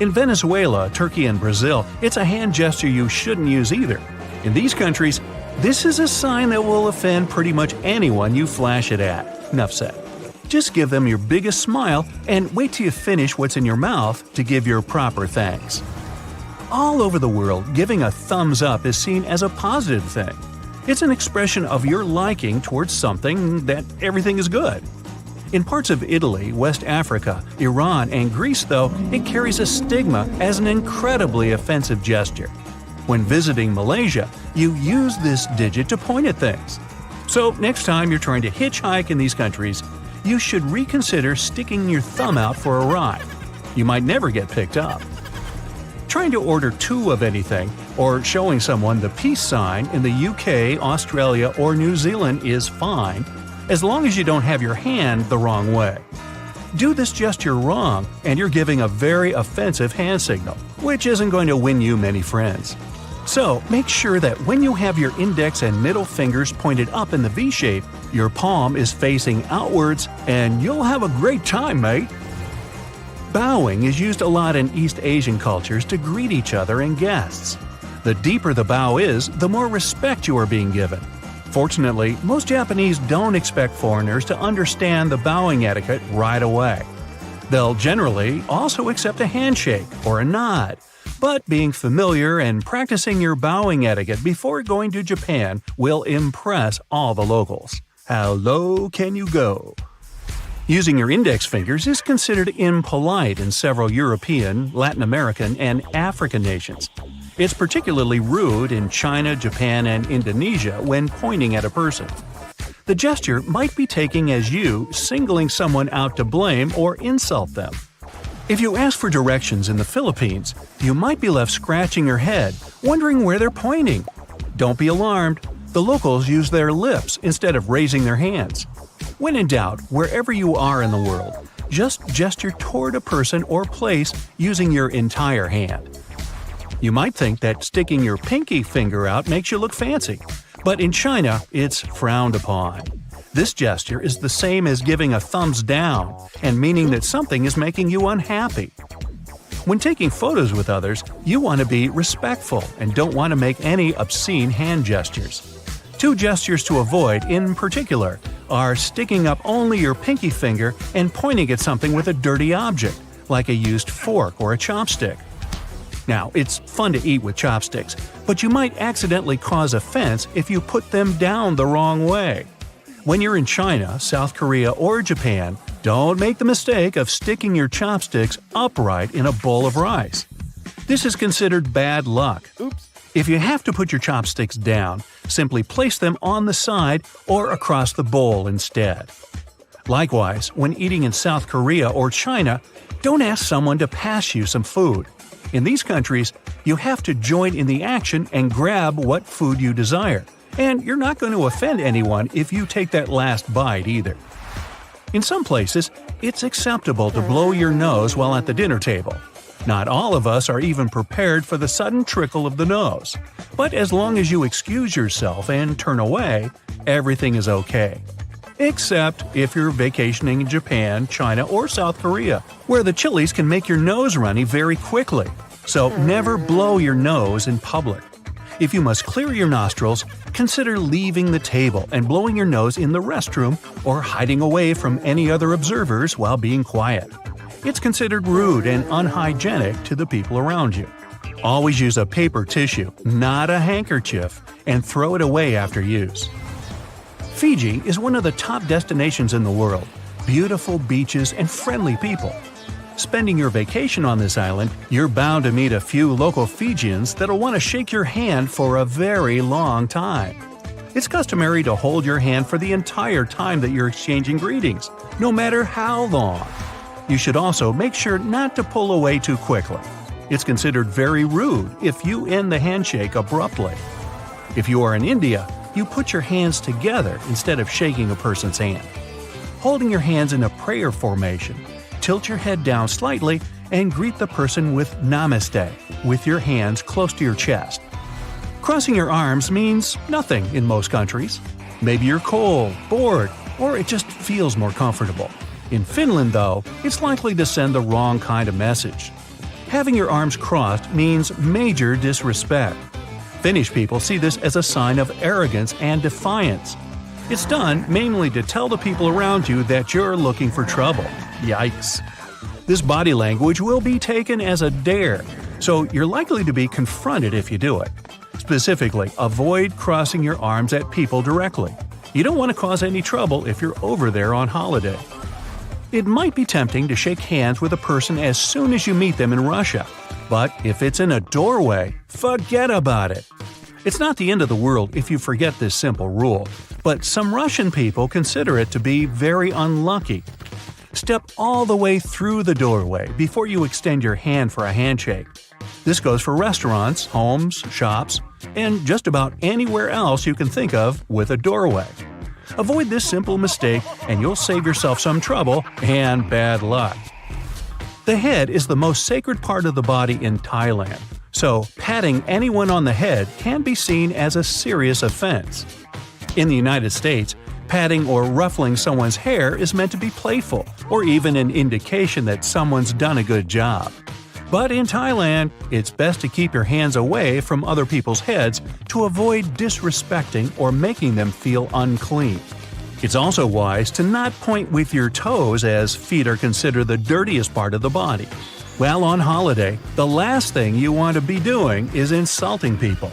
In Venezuela, Turkey, and Brazil, it's a hand gesture you shouldn't use either. In these countries, this is a sign that will offend pretty much anyone you flash it at. Enough said. Just give them your biggest smile and wait till you finish what's in your mouth to give your proper thanks. All over the world, giving a thumbs up is seen as a positive thing. It's an expression of your liking towards something that everything is good. In parts of Italy, West Africa, Iran, and Greece, though, it carries a stigma as an incredibly offensive gesture. When visiting Malaysia, you use this digit to point at things. So next time you're trying to hitchhike in these countries, you should reconsider sticking your thumb out for a ride. You might never get picked up. Trying to order two of anything or showing someone the peace sign in the UK, Australia, or New Zealand is fine, as long as you don't have your hand the wrong way. Do this gesture wrong, and you're giving a very offensive hand signal, which isn't going to win you many friends. So make sure that when you have your index and middle fingers pointed up in the V shape, your palm is facing outwards, and you'll have a great time, mate. Bowing is used a lot in East Asian cultures to greet each other and guests. The deeper the bow is, the more respect you are being given. Fortunately, most Japanese don't expect foreigners to understand the bowing etiquette right away. They'll generally also accept a handshake or a nod, but being familiar and practicing your bowing etiquette before going to Japan will impress all the locals. How low can you go? Using your index fingers is considered impolite in several European, Latin American, and African nations. It's particularly rude in China, Japan, and Indonesia when pointing at a person. The gesture might be taken as you singling someone out to blame or insult them. If you ask for directions in the Philippines, you might be left scratching your head, wondering where they're pointing. Don't be alarmed. The locals use their lips instead of raising their hands. When in doubt, wherever you are in the world, just gesture toward a person or place using your entire hand. You might think that sticking your pinky finger out makes you look fancy, but in China, it's frowned upon. This gesture is the same as giving a thumbs down and meaning that something is making you unhappy. When taking photos with others, you want to be respectful and don't want to make any obscene hand gestures. 2 gestures to avoid, in particular, are sticking up only your pinky finger and pointing at something with a dirty object, like a used fork or a chopstick. Now, it's fun to eat with chopsticks, but you might accidentally cause offense if you put them down the wrong way. When you're in China, South Korea, or Japan, don't make the mistake of sticking your chopsticks upright in a bowl of rice. This is considered bad luck. Oops. If you have to put your chopsticks down, simply place them on the side or across the bowl instead. Likewise, when eating in South Korea or China, don't ask someone to pass you some food. In these countries, you have to join in the action and grab what food you desire, and you're not going to offend anyone if you take that last bite either. In some places, it's acceptable to blow your nose while at the dinner table. Not all of us are even prepared for the sudden trickle of the nose, but as long as you excuse yourself and turn away, everything is okay. Except if you're vacationing in Japan, China, or South Korea, where the chilies can make your nose runny very quickly. So never blow your nose in public. If you must clear your nostrils, consider leaving the table and blowing your nose in the restroom or hiding away from any other observers while being quiet. It's considered rude and unhygienic to the people around you. Always use a paper tissue, not a handkerchief, and throw it away after use. Fiji is one of the top destinations in the world. Beautiful beaches and friendly people. Spending your vacation on this island, you're bound to meet a few local Fijians that'll want to shake your hand for a very long time. It's customary to hold your hand for the entire time that you're exchanging greetings, no matter how long. You should also make sure not to pull away too quickly. It's considered very rude if you end the handshake abruptly. If you are in India, you put your hands together instead of shaking a person's hand. Holding your hands in a prayer formation, tilt your head down slightly and greet the person with Namaste with your hands close to your chest. Crossing your arms means nothing in most countries. Maybe you're cold, bored, or it just feels more comfortable. In Finland, though, it's likely to send the wrong kind of message. Having your arms crossed means major disrespect. Finnish people see this as a sign of arrogance and defiance. It's done mainly to tell the people around you that you're looking for trouble. Yikes. This body language will be taken as a dare, so you're likely to be confronted if you do it. Specifically, avoid crossing your arms at people directly. You don't want to cause any trouble if you're over there on holiday. It might be tempting to shake hands with a person as soon as you meet them in Russia, but if it's in a doorway, forget about it. It's not the end of the world if you forget this simple rule, but some Russian people consider it to be very unlucky. Step all the way through the doorway before you extend your hand for a handshake. This goes for restaurants, homes, shops, and just about anywhere else you can think of with a doorway. Avoid this simple mistake and you'll save yourself some trouble and bad luck. The head is the most sacred part of the body in Thailand, so patting anyone on the head can be seen as a serious offense. In the United States, patting or ruffling someone's hair is meant to be playful or even an indication that someone's done a good job. But in Thailand, it's best to keep your hands away from other people's heads to avoid disrespecting or making them feel unclean. It's also wise to not point with your toes, as feet are considered the dirtiest part of the body. While on holiday, the last thing you want to be doing is insulting people.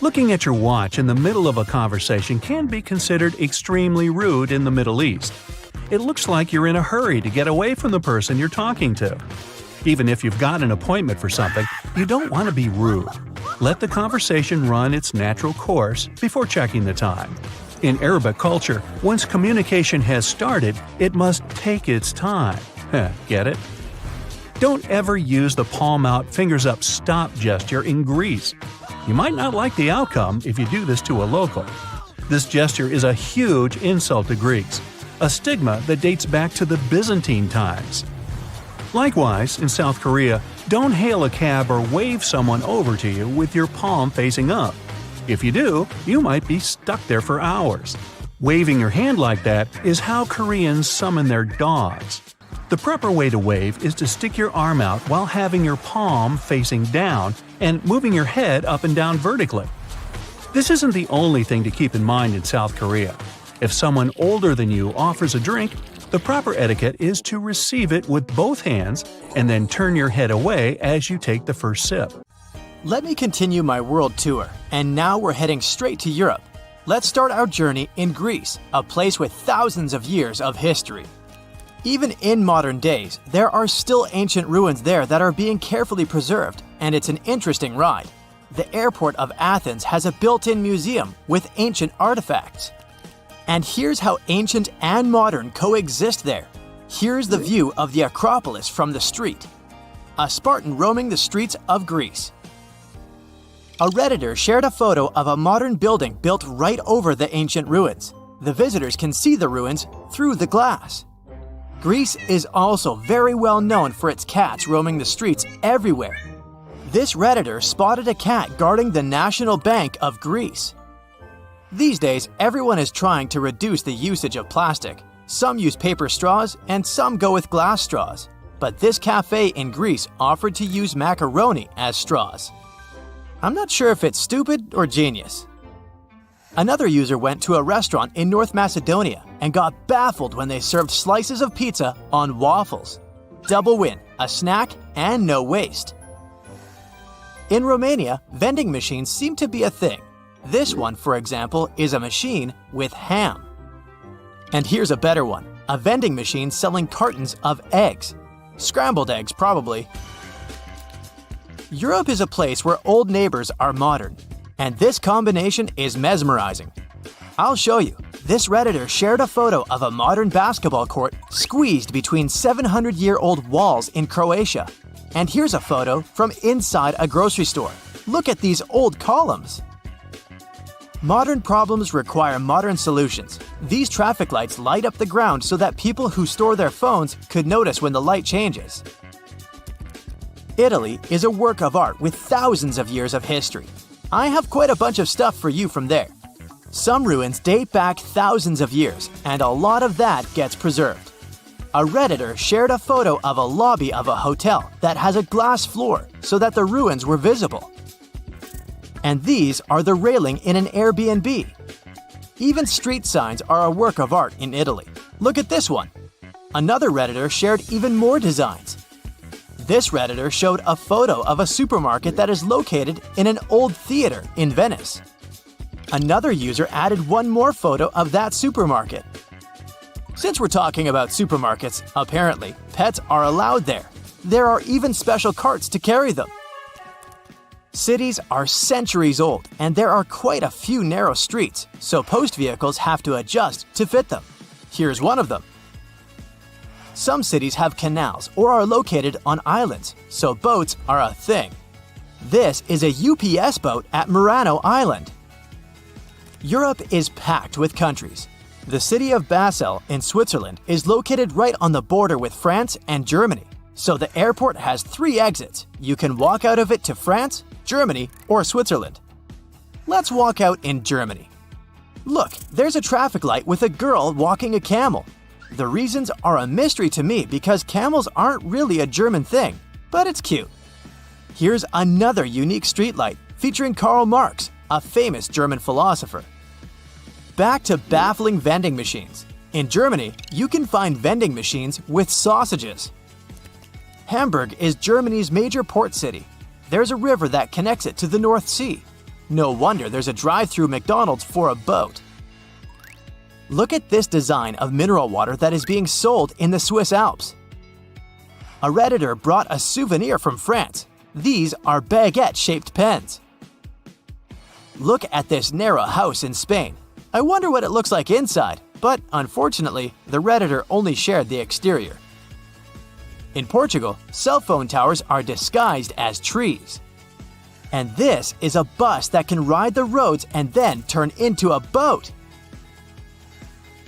Looking at your watch in the middle of a conversation can be considered extremely rude in the Middle East. It looks like you're in a hurry to get away from the person you're talking to. Even if you've got an appointment for something, you don't want to be rude. Let the conversation run its natural course before checking the time. In Arabic culture, once communication has started, it must take its time. Get it? Don't ever use the palm out, fingers up stop gesture in Greece. You might not like the outcome if you do this to a local. This gesture is a huge insult to Greeks, a stigma that dates back to the Byzantine times. Likewise, in South Korea, don't hail a cab or wave someone over to you with your palm facing up. If you do, you might be stuck there for hours. Waving your hand like that is how Koreans summon their dogs. The proper way to wave is to stick your arm out while having your palm facing down and moving your head up and down vertically. This isn't the only thing to keep in mind in South Korea. If someone older than you offers a drink, the proper etiquette is to receive it with both hands and then turn your head away as you take the first sip. Let me continue my world tour, and now we're heading straight to Europe. Let's start our journey in Greece, a place with thousands of years of history. Even in modern days, there are still ancient ruins there that are being carefully preserved, and it's an interesting ride. The airport of Athens has a built-in museum with ancient artifacts. And here's how ancient and modern coexist there. Here's the view of the Acropolis from the street. A Spartan roaming the streets of Greece. A Redditor shared a photo of a modern building built right over the ancient ruins. The visitors can see the ruins through the glass. Greece is also very well known for its cats roaming the streets everywhere. This Redditor spotted a cat guarding the National Bank of Greece. These days, everyone is trying to reduce the usage of plastic. Some use paper straws and some go with glass straws. But this cafe in Greece offered to use macaroni as straws. I'm not sure if it's stupid or genius. Another user went to a restaurant in North Macedonia and got baffled when they served slices of pizza on waffles. Double win, a snack, and no waste. In Romania, vending machines seem to be a thing. This one, for example, is a machine with ham. And here's a better one, a vending machine selling cartons of eggs. Scrambled eggs, probably. Europe is a place where old neighbors are modern. And this combination is mesmerizing. I'll show you. This Redditor shared a photo of a modern basketball court squeezed between 700-year-old walls in Croatia. And here's a photo from inside a grocery store. Look at these old columns. Modern problems require modern solutions. These traffic lights light up the ground so that people who store their phones could notice when the light changes. Italy is a work of art with thousands of years of history. I have quite a bunch of stuff for you from there. Some ruins date back thousands of years, and a lot of that gets preserved. A Redditor shared a photo of a lobby of a hotel that has a glass floor so that the ruins were visible. And these are the railing in an Airbnb. Even street signs are a work of art in Italy. Look at this one. Another Redditor shared even more designs. This Redditor showed a photo of a supermarket that is located in an old theater in Venice. Another user added one more photo of that supermarket. Since we're talking about supermarkets, apparently, pets are allowed there. There are even special carts to carry them. Cities are centuries old, and there are quite a few narrow streets, so post vehicles have to adjust to fit them. Here's one of them. Some cities have canals or are located on islands, so boats are a thing. This is a UPS boat at Murano Island. Europe is packed with countries. The city of Basel in Switzerland is located right on the border with France and Germany, so the airport has 3 exits. You can walk out of it to France, Germany, or Switzerland. Let's walk out in Germany. Look, there's a traffic light with a girl walking a camel. The reasons are a mystery to me because camels aren't really a German thing, but it's cute. Here's another unique streetlight featuring Karl Marx, a famous German philosopher. Back to baffling vending machines. In Germany, you can find vending machines with sausages. Hamburg is Germany's major port city. There's a river that connects it to the North Sea. No wonder there's a drive-through McDonald's for a boat. Look at this design of mineral water that is being sold in the Swiss Alps. A Redditor brought a souvenir from France. These are baguette-shaped pens. Look at this narrow house in Spain. I wonder what it looks like inside, but unfortunately, the Redditor only shared the exterior. In Portugal, cell phone towers are disguised as trees. And this is a bus that can ride the roads and then turn into a boat.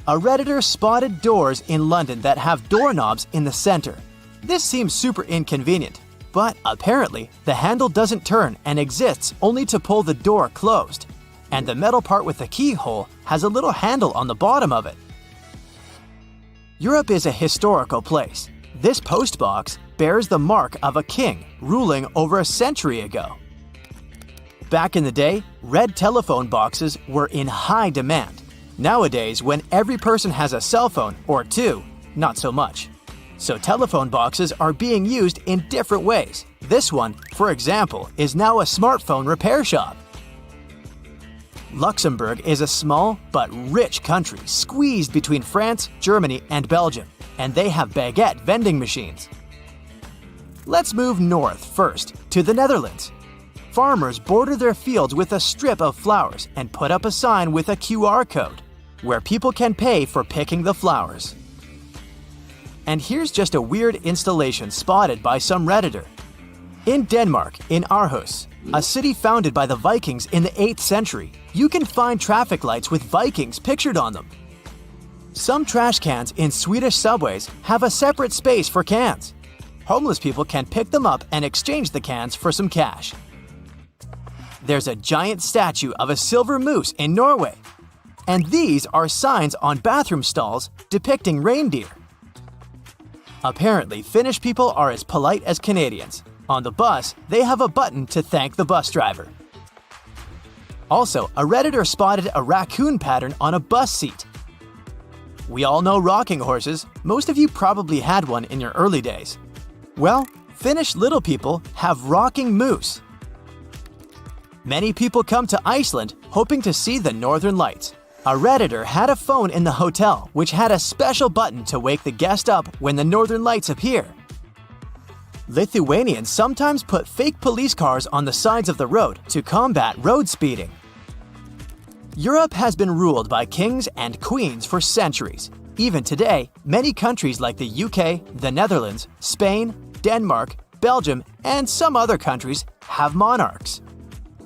A Redditor spotted doors in London that have doorknobs in the center. This seems super inconvenient, but apparently the handle doesn't turn and exists only to pull the door closed. And the metal part with the keyhole has a little handle on the bottom of it. Europe is a historical place. This post box bears the mark of a king ruling over a century ago. Back in the day, red telephone boxes were in high demand. Nowadays, when every person has a cell phone or two, not so much. So telephone boxes are being used in different ways. This one, for example, is now a smartphone repair shop. Luxembourg is a small but rich country squeezed between France, Germany, and Belgium, and they have baguette vending machines. Let's move north first, to the Netherlands. Farmers border their fields with a strip of flowers and put up a sign with a QR code, where people can pay for picking the flowers. And here's just a weird installation spotted by some Redditor. In Denmark, in Aarhus, a city founded by the Vikings in the 8th century, you can find traffic lights with Vikings pictured on them. Some trash cans in Swedish subways have a separate space for cans. Homeless people can pick them up and exchange the cans for some cash. There's a giant statue of a silver moose in Norway. And these are signs on bathroom stalls depicting reindeer. Apparently, Finnish people are as polite as Canadians. On the bus, they have a button to thank the bus driver. Also, a Redditor spotted a raccoon pattern on a bus seat. We all know rocking horses. Most of you probably had one in your early days. Well, Finnish little people have rocking moose. Many people come to Iceland hoping to see the northern lights. A Redditor had a phone in the hotel which had a special button to wake the guest up when the northern lights appear. Lithuanians sometimes put fake police cars on the sides of the road to combat road speeding. Europe has been ruled by kings and queens for centuries. Even today, many countries like the UK, the Netherlands, Spain, Denmark, Belgium, and some other countries have monarchs.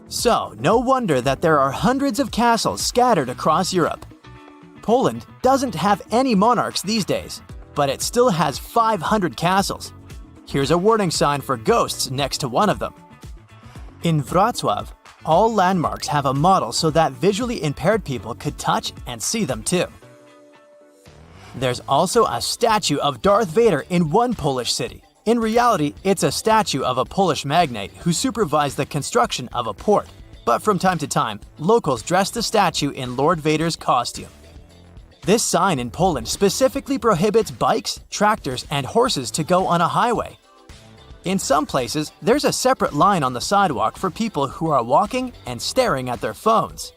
So, no wonder that there are hundreds of castles scattered across Europe. Poland doesn't have any monarchs these days, but it still has 500 castles. Here's a warning sign for ghosts next to one of them. In Wrocław, all landmarks have a model so that visually impaired people could touch and see them too. There's also a statue of Darth Vader in one Polish city. In reality, it's a statue of a Polish magnate who supervised the construction of a port. But from time to time, locals dress the statue in Lord Vader's costume. This sign in Poland specifically prohibits bikes, tractors, and horses to go on a highway. In some places, there's a separate line on the sidewalk for people who are walking and staring at their phones.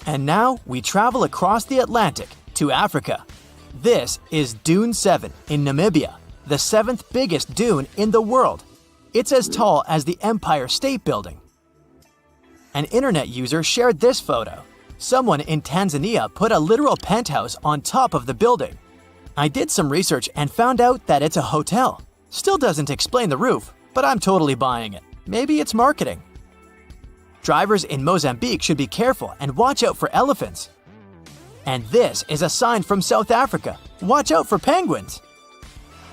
And now we travel across the Atlantic to Africa. This is Dune 7 in Namibia, the 7th biggest dune in the world. It's as tall as the Empire State Building. An internet user shared this photo. Someone in Tanzania put a literal penthouse on top of the building. I did some research and found out that it's a hotel. Still doesn't explain the roof, but I'm totally buying it. Maybe it's marketing. Drivers in Mozambique should be careful and watch out for elephants. And this is a sign from South Africa. Watch out for penguins.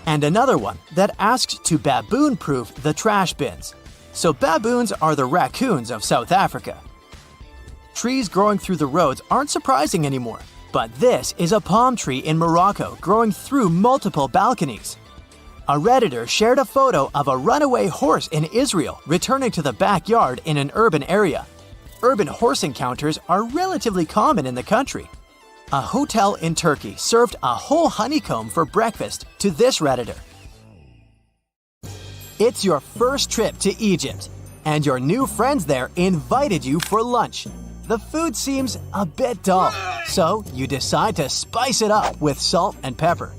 And another one that asks to baboon-proof the trash bins. So baboons are the raccoons of South Africa. Trees growing through the roads aren't surprising anymore, but this is a palm tree in Morocco growing through multiple balconies. A Redditor shared a photo of a runaway horse in Israel returning to the backyard in an urban area. Urban horse encounters are relatively common in the country. A hotel in Turkey served a whole honeycomb for breakfast to this Redditor. It's your first trip to Egypt. and your new friends there invited you for lunch. The food seems a bit dull, so you decide to spice it up with salt and pepper.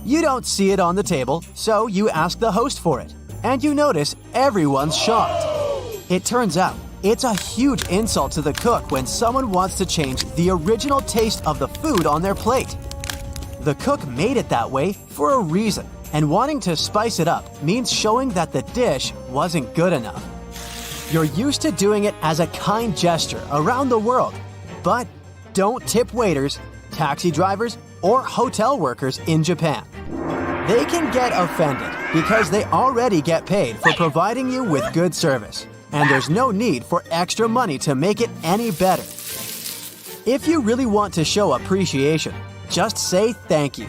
You don't see it on the table, so you ask the host for it, and you notice everyone's shocked. It turns out it's a huge insult to the cook when someone wants to change the original taste of the food on their plate. The cook made it that way for a reason, and wanting to spice it up means showing that the dish wasn't good enough. You're used to doing it as a kind gesture around the world, but don't tip waiters, taxi drivers, or hotel workers in Japan. They can get offended because they already get paid for providing you with good service, and there's no need for extra money to make it any better. If you really want to show appreciation, just say thank you.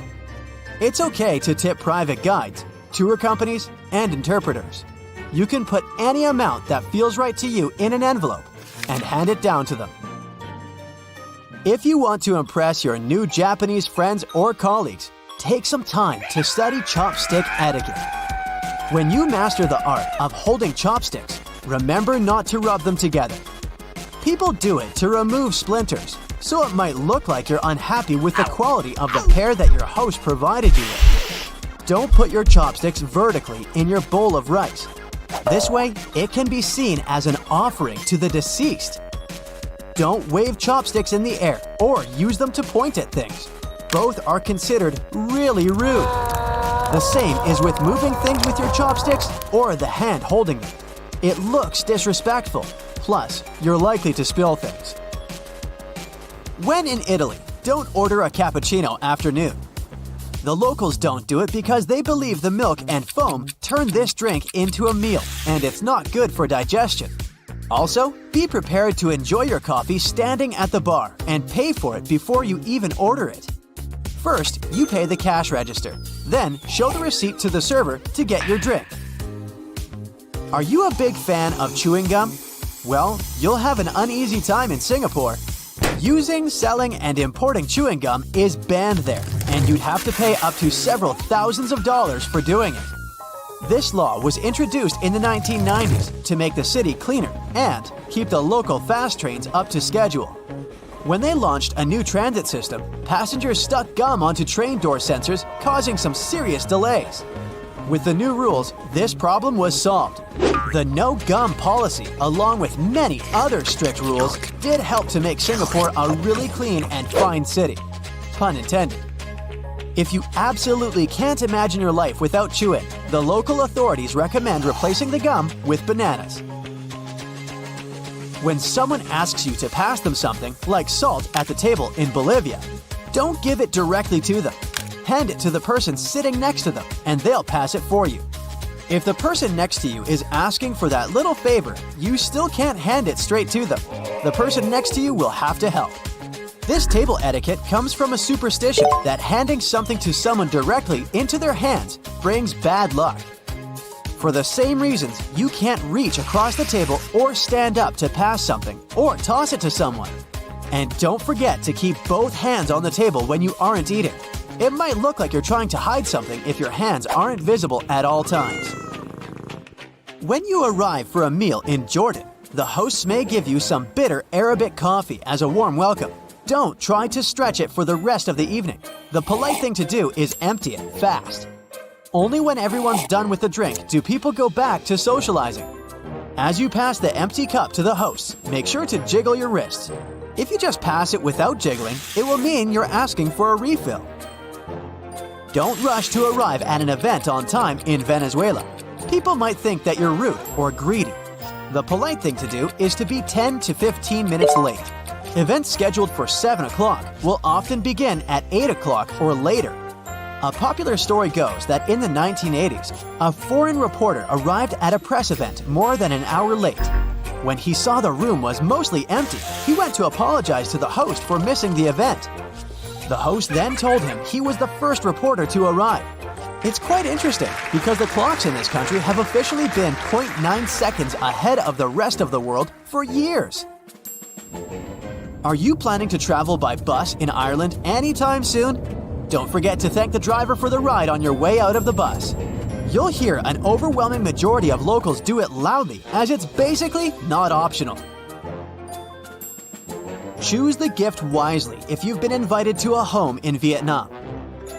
It's okay to tip private guides, tour companies, and interpreters. You can put any amount that feels right to you in an envelope and hand it down to them. If you want to impress your new Japanese friends or colleagues, take some time to study chopstick etiquette. When you master the art of holding chopsticks, remember not to rub them together. People do it to remove splinters, so it might look like you're unhappy with the quality of the pair that your host provided you with. Don't put your chopsticks vertically in your bowl of rice. This way, it can be seen as an offering to the deceased. Don't wave chopsticks in the air or use them to point at things. Both are considered really rude. The same is with moving things with your chopsticks or the hand holding them. It looks disrespectful, plus you're likely to spill things. When in Italy, don't order a cappuccino after noon. The locals don't do it because they believe the milk and foam turn this drink into a meal, and it's not good for digestion. Also, be prepared to enjoy your coffee standing at the bar and pay for it before you even order it. First, you pay the cash register, then show the receipt to the server to get your drink. Are you a big fan of chewing gum? Well, you'll have an uneasy time in Singapore. Using, selling, and importing chewing gum is banned there, and you'd have to pay up to several thousands of dollars for doing it. This law was introduced in the 1990s to make the city cleaner and keep the local fast trains up to schedule. When they launched a new transit system, passengers stuck gum onto train door sensors, causing some serious delays. With the new rules, this problem was solved. The no gum policy, along with many other strict rules, did help to make Singapore a really clean and fine city. Pun intended. If you absolutely can't imagine your life without chewing, the local authorities recommend replacing the gum with bananas. When someone asks you to pass them something, like salt at the table in Bolivia, don't give it directly to them. Hand it to the person sitting next to them, and they'll pass it for you. If the person next to you is asking for that little favor, you still can't hand it straight to them. The person next to you will have to help. This table etiquette comes from a superstition that handing something to someone directly into their hands brings bad luck. For the same reasons, you can't reach across the table or stand up to pass something or toss it to someone. And don't forget to keep both hands on the table when you aren't eating. It might look like you're trying to hide something if your hands aren't visible at all times. When you arrive for a meal in Jordan, the hosts may give you some bitter Arabic coffee as a warm welcome. Don't try to stretch it for the rest of the evening. The polite thing to do is empty it fast. Only when everyone's done with the drink do people go back to socializing. As you pass the empty cup to the hosts, make sure to jiggle your wrists. If you just pass it without jiggling, it will mean you're asking for a refill. Don't rush to arrive at an event on time in Venezuela. People might think that you're rude or greedy. The polite thing to do is to be 10 to 15 minutes late. Events scheduled for 7 o'clock will often begin at 8 o'clock or later. A popular story goes that in the 1980s, a foreign reporter arrived at a press event more than an hour late. When he saw the room was mostly empty, he went to apologize to the host for missing the event. The host then told him he was the first reporter to arrive. It's quite interesting because the clocks in this country have officially been 0.9 seconds ahead of the rest of the world for years. Are you planning to travel by bus in Ireland anytime soon? Don't forget to thank the driver for the ride on your way out of the bus. You'll hear an overwhelming majority of locals do it loudly, as it's basically not optional. Choose the gift wisely if you've been invited to a home in Vietnam.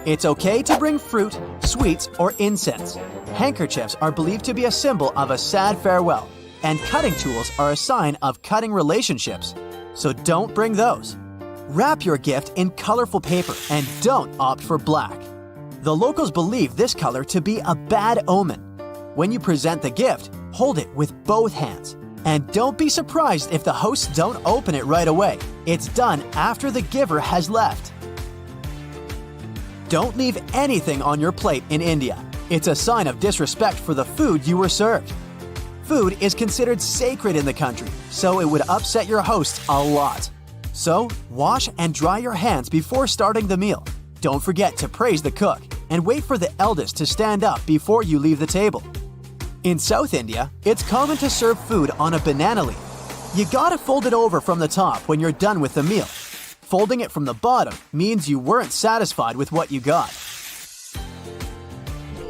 It's okay to bring fruit, sweets, or incense. Handkerchiefs are believed to be a symbol of a sad farewell, and cutting tools are a sign of cutting relationships. So don't bring those. Wrap your gift in colorful paper and don't opt for black. The locals believe this color to be a bad omen. When you present the gift, hold it with both hands. And don't be surprised if the hosts don't open it right away. It's done after the giver has left. Don't leave anything on your plate in India. It's a sign of disrespect for the food you were served. Food is considered sacred in the country, so it would upset your hosts a lot. So, wash and dry your hands before starting the meal. Don't forget to praise the cook, and wait for the eldest to stand up before you leave the table. In South India, it's common to serve food on a banana leaf. You gotta fold it over from the top when you're done with the meal. Folding it from the bottom means you weren't satisfied with what you got.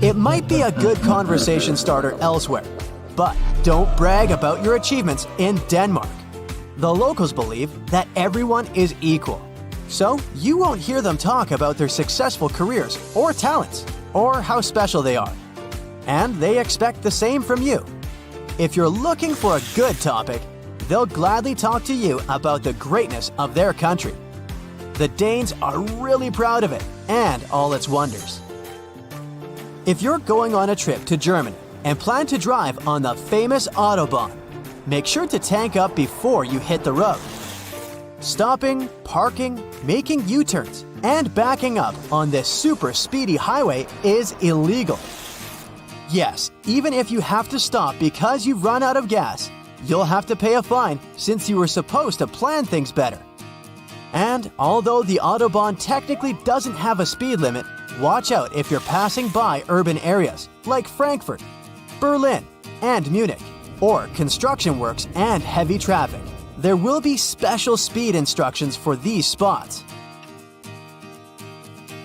It might be a good conversation starter elsewhere, but don't brag about your achievements in Denmark. The locals believe that everyone is equal, so you won't hear them talk about their successful careers or talents, or how special they are. And they expect the same from you. If you're looking for a good topic, they'll gladly talk to you about the greatness of their country. The Danes are really proud of it and all its wonders. If you're going on a trip to Germany and plan to drive on the famous Autobahn, make sure to tank up before you hit the road. Stopping, parking, making U-turns, and backing up on this super speedy highway is illegal. Yes, even if you have to stop because you've run out of gas, you'll have to pay a fine since you were supposed to plan things better. And although the Autobahn technically doesn't have a speed limit, watch out if you're passing by urban areas like Frankfurt, Berlin, and Munich, or construction works and heavy traffic. There will be special speed instructions for these spots.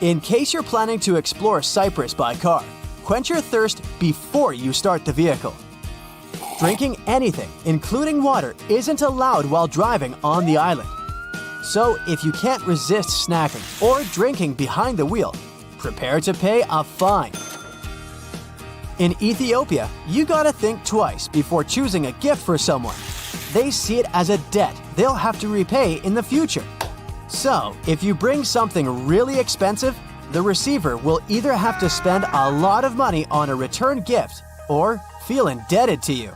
In case you're planning to explore Cyprus by car, quench your thirst before you start the vehicle. Drinking anything, including water, isn't allowed while driving on the island. So if you can't resist snacking or drinking behind the wheel, prepare to pay a fine. In Ethiopia, you gotta think twice before choosing a gift for someone. They see it as a debt they'll have to repay in the future. So, if you bring something really expensive, the receiver will either have to spend a lot of money on a return gift or feel indebted to you.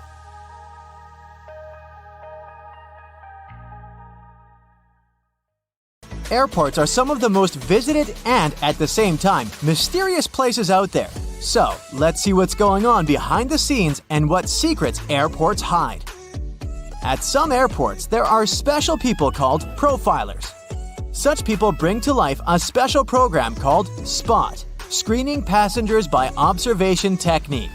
Airports are some of the most visited and, at the same time, mysterious places out there. So, let's see what's going on behind the scenes and what secrets airports hide. At some airports, there are special people called profilers. Such people bring to life a special program called SPOT, Screening Passengers by Observation Technique.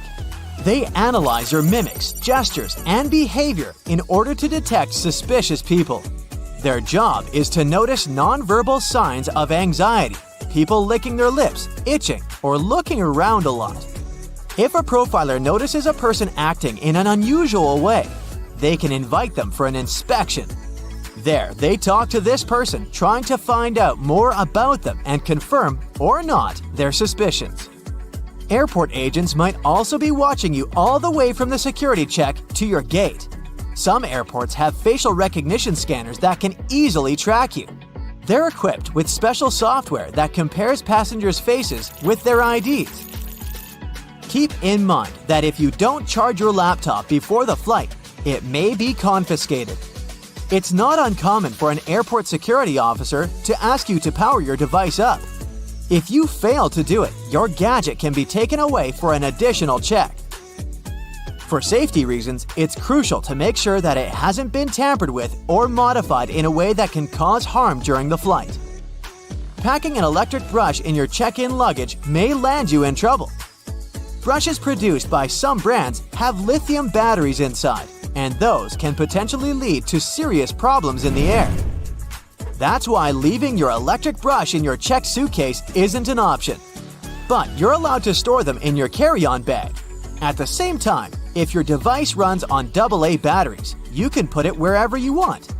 They analyze your mimics, gestures, and behavior in order to detect suspicious people. Their job is to notice nonverbal signs of anxiety, people licking their lips, itching, or looking around a lot. If a profiler notices a person acting in an unusual way, they can invite them for an inspection. There, they talk to this person, trying to find out more about them and confirm, or not, their suspicions. Airport agents might also be watching you all the way from the security check to your gate. Some airports have facial recognition scanners that can easily track you. They're equipped with special software that compares passengers' faces with their IDs. Keep in mind that if you don't charge your laptop before the flight, it may be confiscated. It's not uncommon for an airport security officer to ask you to power your device up. If you fail to do it, your gadget can be taken away for an additional check. For safety reasons, it's crucial to make sure that it hasn't been tampered with or modified in a way that can cause harm during the flight. Packing an electric brush in your check-in luggage may land you in trouble. Brushes produced by some brands have lithium batteries inside, and those can potentially lead to serious problems in the air. That's why leaving your electric brush in your checked suitcase isn't an option. but you're allowed to store them in your carry-on bag. At the same time, if your device runs on AA batteries, you can put it wherever you want.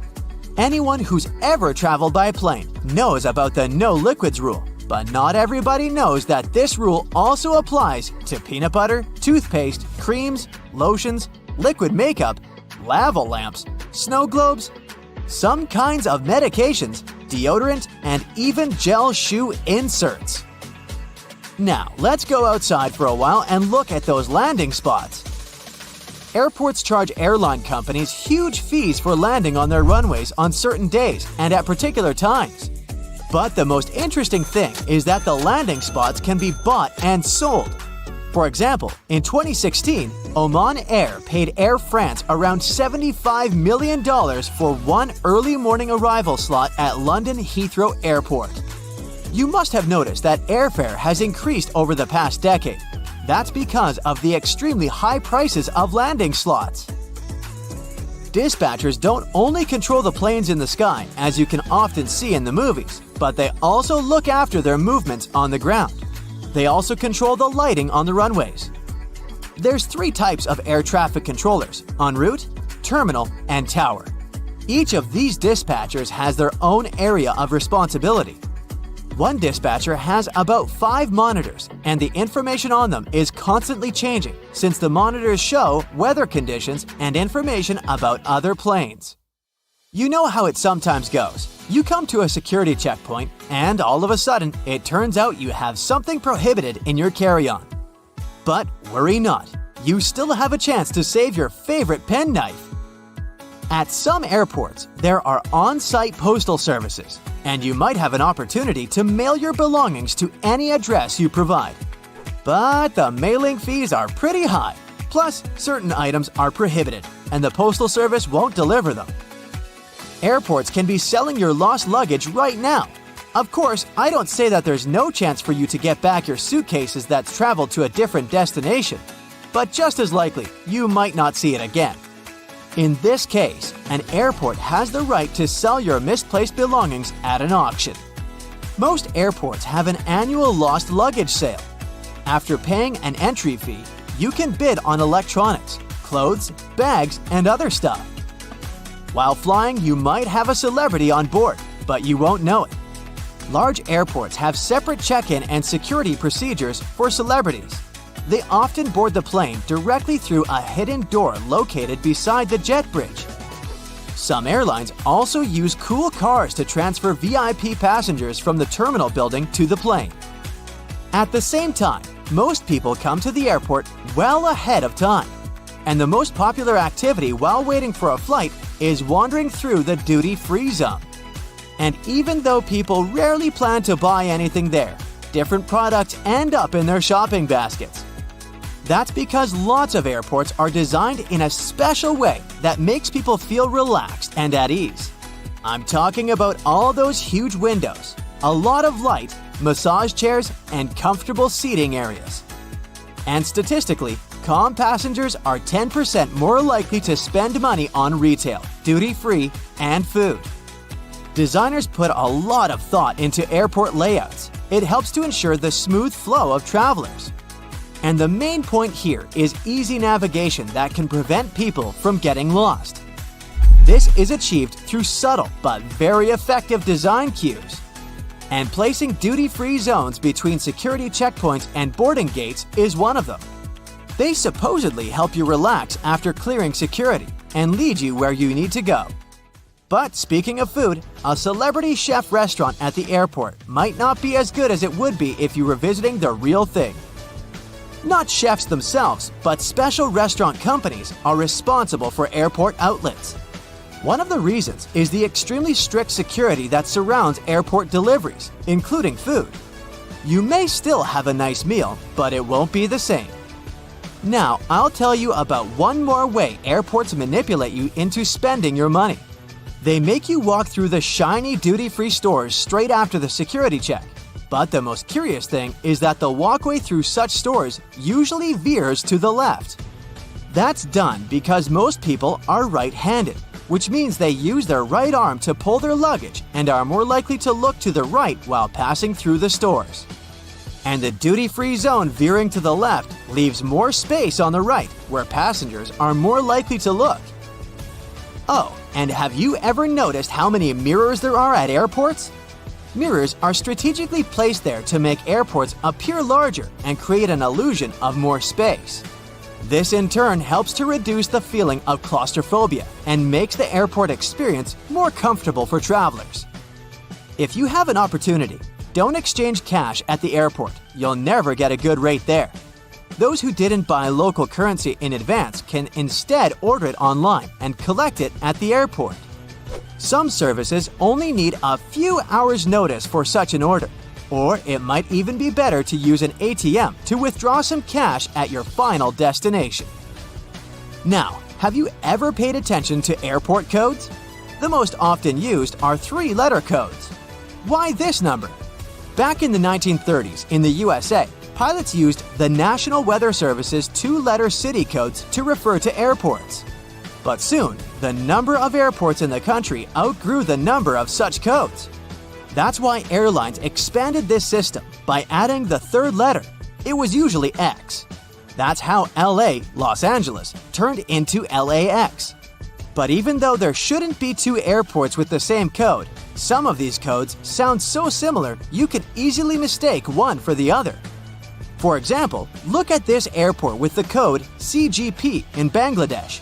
Anyone who's ever traveled by plane knows about the no liquids rule, but not everybody knows that this rule also applies to peanut butter, toothpaste, creams, lotions, liquid makeup, lava lamps, snow globes, some kinds of medications, deodorant, and even gel shoe inserts. Now, let's go outside for a while and look at those landing spots. Airports charge airline companies huge fees for landing on their runways on certain days and at particular times. But the most interesting thing is that the landing spots can be bought and sold. For example, in 2016, Oman Air paid Air France around $75 million for one early morning arrival slot at London Heathrow Airport. You must have noticed that airfare has increased over the past decade. That's because of the extremely high prices of landing slots. Dispatchers don't only control the planes in the sky, as you can often see in the movies, but they also look after their movements on the ground. They also control the lighting on the runways. There's 3 types of air traffic controllers: en route, terminal, and tower. Each of these dispatchers has their own area of responsibility. One dispatcher has about 5 monitors, and the information on them is constantly changing since the monitors show weather conditions and information about other planes. You know how it sometimes goes. You come to a security checkpoint, and all of a sudden, it turns out you have something prohibited in your carry-on. But worry not, you still have a chance to save your favorite penknife. At some airports, there are on-site postal services, and you might have an opportunity to mail your belongings to any address you provide. But the mailing fees are pretty high, plus certain items are prohibited, and the postal service won't deliver them. Airports can be selling your lost luggage right now. Of course, I don't say that there's no chance for you to get back your suitcases that's traveled to a different destination, but just as likely, you might not see it again. In this case, an airport has the right to sell your misplaced belongings at an auction. Most airports have an annual lost luggage sale. After paying an entry fee, you can bid on electronics, clothes, bags, and other stuff. While flying, you might have a celebrity on board, but you won't know it. Large airports have separate check-in and security procedures for celebrities. They often board the plane directly through a hidden door located beside the jet bridge. Some airlines also use cool cars to transfer VIP passengers from the terminal building to the plane. At the same time, most people come to the airport well ahead of time. And the most popular activity while waiting for a flight is wandering through the duty-free zone. And even though people rarely plan to buy anything there, different products end up in their shopping baskets. That's because lots of airports are designed in a special way that makes people feel relaxed and at ease. I'm talking about all those huge windows, a lot of light, massage chairs, and comfortable seating areas. And statistically, calm passengers are 10% more likely to spend money on retail, duty-free, and food. Designers put a lot of thought into airport layouts. It helps to ensure the smooth flow of travelers. And the main point here is easy navigation that can prevent people from getting lost. This is achieved through subtle but very effective design cues. And placing duty-free zones between security checkpoints and boarding gates is one of them. They supposedly help you relax after clearing security and lead you where you need to go. But speaking of food, a celebrity chef restaurant at the airport might not be as good as it would be if you were visiting the real thing. Not chefs themselves, but special restaurant companies are responsible for airport outlets. One of the reasons is the extremely strict security that surrounds airport deliveries, including food. You may still have a nice meal, but it won't be the same. Now, I'll tell you about one more way airports manipulate you into spending your money. They make you walk through the shiny duty-free stores straight after the security check. But the most curious thing is that the walkway through such stores usually veers to the left. That's done because most people are right-handed, which means they use their right arm to pull their luggage and are more likely to look to the right while passing through the stores. And the duty-free zone veering to the left leaves more space on the right, where passengers are more likely to look. Oh, and have you ever noticed how many mirrors there are at airports? Mirrors are strategically placed there to make airports appear larger and create an illusion of more space. This in turn helps to reduce the feeling of claustrophobia and makes the airport experience more comfortable for travelers. If you have an opportunity, don't exchange cash at the airport. You'll never get a good rate there. Those who didn't buy local currency in advance can instead order it online and collect it at the airport. Some services only need a few hours' notice for such an order, or it might even be better to use an ATM to withdraw some cash at your final destination. Now, have you ever paid attention to airport codes? The most often used are 3-letter codes. Why this number? Back in the 1930s in the USA, pilots used the National Weather Service's 2-letter city codes to refer to airports. But soon, the number of airports in the country outgrew the number of such codes. That's why airlines expanded this system by adding the 3rd letter. It was usually X. That's how LA, Los Angeles, turned into LAX. But even though there shouldn't be 2 airports with the same code, some of these codes sound so similar you could easily mistake one for the other. For example, look at this airport with the code CGP in Bangladesh.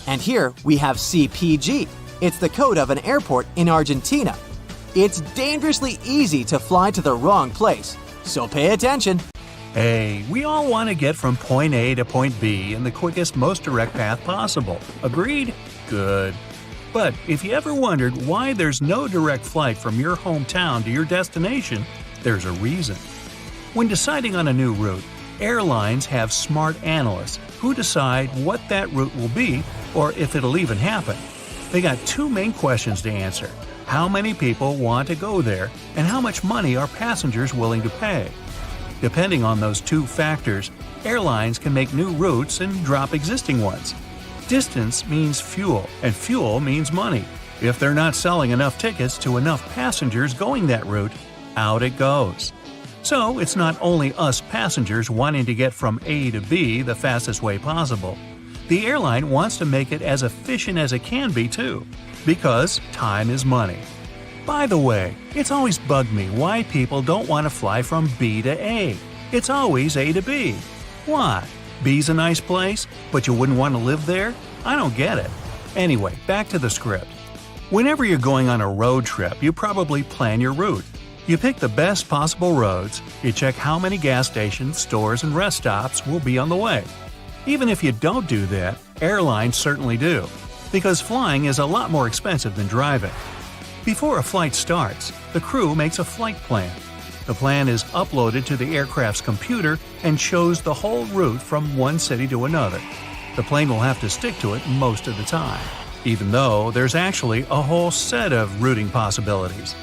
And here we have CPG. It's the code of an airport in Argentina. It's dangerously easy to fly to the wrong place, so pay attention. Hey, we all want to get from point A to point B in the quickest, most direct path possible. Agreed? Good. But if you ever wondered why there's no direct flight from your hometown to your destination, there's a reason. When deciding on a new route, airlines have smart analysts who decide what that route will be or if it'll even happen. They got 2 main questions to answer: how many people want to go there, and how much money are passengers willing to pay? Depending on those 2 factors, airlines can make new routes and drop existing ones. Distance means fuel, and fuel means money. If they're not selling enough tickets to enough passengers going that route, out it goes. So it's not only us passengers wanting to get from A to B the fastest way possible. The airline wants to make it as efficient as it can be too, because time is money. By the way, it's always bugged me why people don't want to fly from B to A. It's always A to B. Why? B's a nice place, but you wouldn't want to live there? I don't get it. Anyway, back to the script. Whenever you're going on a road trip, you probably plan your route. You pick the best possible roads, you check how many gas stations, stores, and rest stops will be on the way. Even if you don't do that, airlines certainly do, because flying is a lot more expensive than driving. Before a flight starts, the crew makes a flight plan. The plan is uploaded to the aircraft's computer and shows the whole route from one city to another. The plane will have to stick to it most of the time, even though there's actually a whole set of routing possibilities.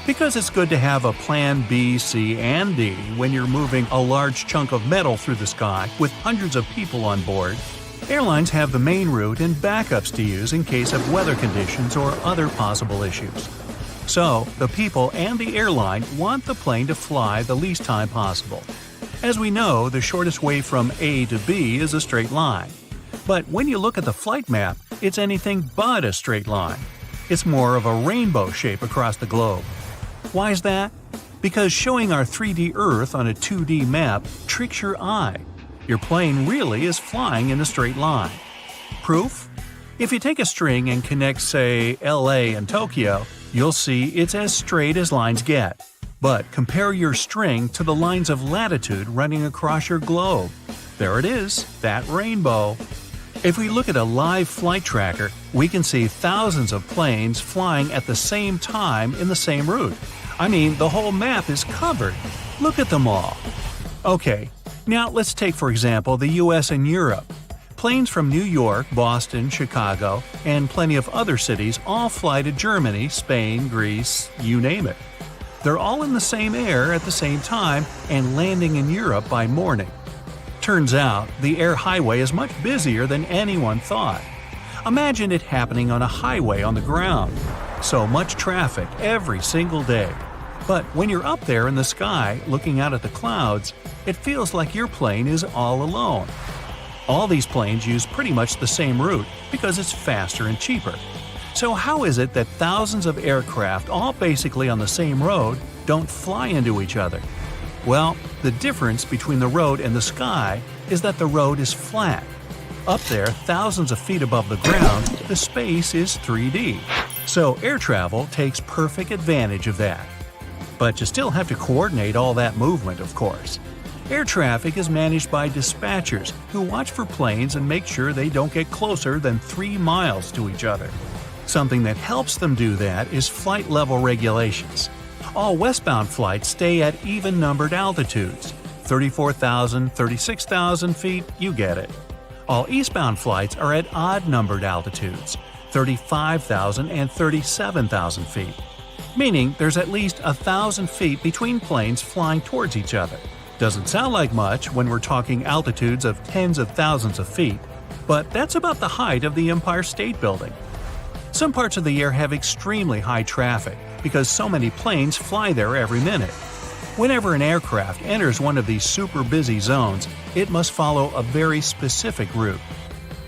Because it's good to have a plan B, C, and D when you're moving a large chunk of metal through the sky with hundreds of people on board, airlines have the main route and backups to use in case of weather conditions or other possible issues. So, the people and the airline want the plane to fly the least time possible. As we know, the shortest way from A to B is a straight line. But when you look at the flight map, it's anything but a straight line. It's more of a rainbow shape across the globe. Why is that? Because showing our 3D Earth on a 2D map tricks your eye. Your plane really is flying in a straight line. Proof? If you take a string and connect, say, LA and Tokyo, you'll see it's as straight as lines get. But compare your string to the lines of latitude running across your globe. There it is, that rainbow. If we look at a live flight tracker, we can see thousands of planes flying at the same time in the same route. I mean, the whole map is covered. Look at them all. Okay, now let's take for example the US and Europe. Planes from New York, Boston, Chicago, and plenty of other cities all fly to Germany, Spain, Greece, you name it. They're all in the same air at the same time and landing in Europe by morning. Turns out, the air highway is much busier than anyone thought. Imagine it happening on a highway on the ground. So much traffic every single day. But when you're up there in the sky looking out at the clouds, it feels like your plane is all alone. All these planes use pretty much the same route because it's faster and cheaper. So how is it that thousands of aircraft, all basically on the same road, don't fly into each other? Well, the difference between the road and the sky is that the road is flat. Up there, thousands of feet above the ground, the space is 3D. So air travel takes perfect advantage of that. But you still have to coordinate all that movement, of course. Air traffic is managed by dispatchers who watch for planes and make sure they don't get closer than 3 miles to each other. Something that helps them do that is flight level regulations. All westbound flights stay at even-numbered altitudes. 34,000, 36,000 feet, you get it. All eastbound flights are at odd-numbered altitudes. 35,000 and 37,000 feet. Meaning there's at least 1,000 feet between planes flying towards each other. Doesn't sound like much when we're talking altitudes of tens of thousands of feet, but that's about the height of the Empire State Building. Some parts of the air have extremely high traffic because so many planes fly there every minute. Whenever an aircraft enters one of these super busy zones, it must follow a very specific route.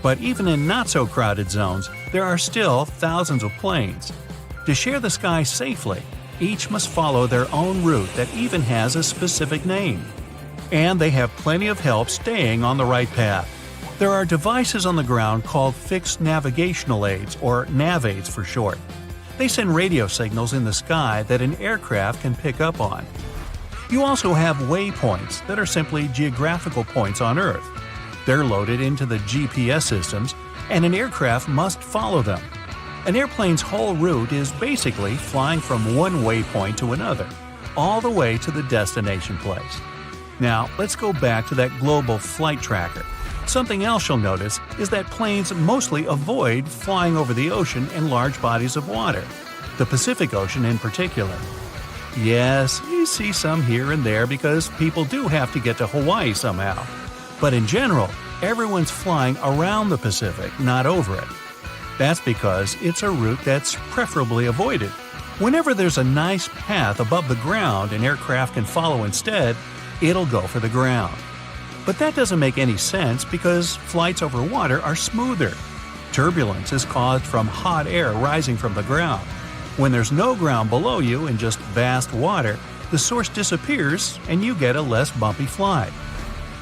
But even in not-so-crowded zones, there are still thousands of planes. To share the sky safely, each must follow their own route that even has a specific name. And they have plenty of help staying on the right path. There are devices on the ground called fixed navigational aids, or nav aids for short. They send radio signals in the sky that an aircraft can pick up on. You also have waypoints that are simply geographical points on Earth. They're loaded into the GPS systems, and an aircraft must follow them. An airplane's whole route is basically flying from one waypoint to another, all the way to the destination place. Now, let's go back to that global flight tracker. Something else you'll notice is that planes mostly avoid flying over the ocean and large bodies of water, the Pacific Ocean in particular. Yes, you see some here and there because people do have to get to Hawaii somehow. But in general, everyone's flying around the Pacific, not over it. That's because it's a route that's preferably avoided. Whenever there's a nice path above the ground an aircraft can follow instead, it'll go for the ground. But that doesn't make any sense because flights over water are smoother. Turbulence is caused from hot air rising from the ground. When there's no ground below you and just vast water, the source disappears and you get a less bumpy flight.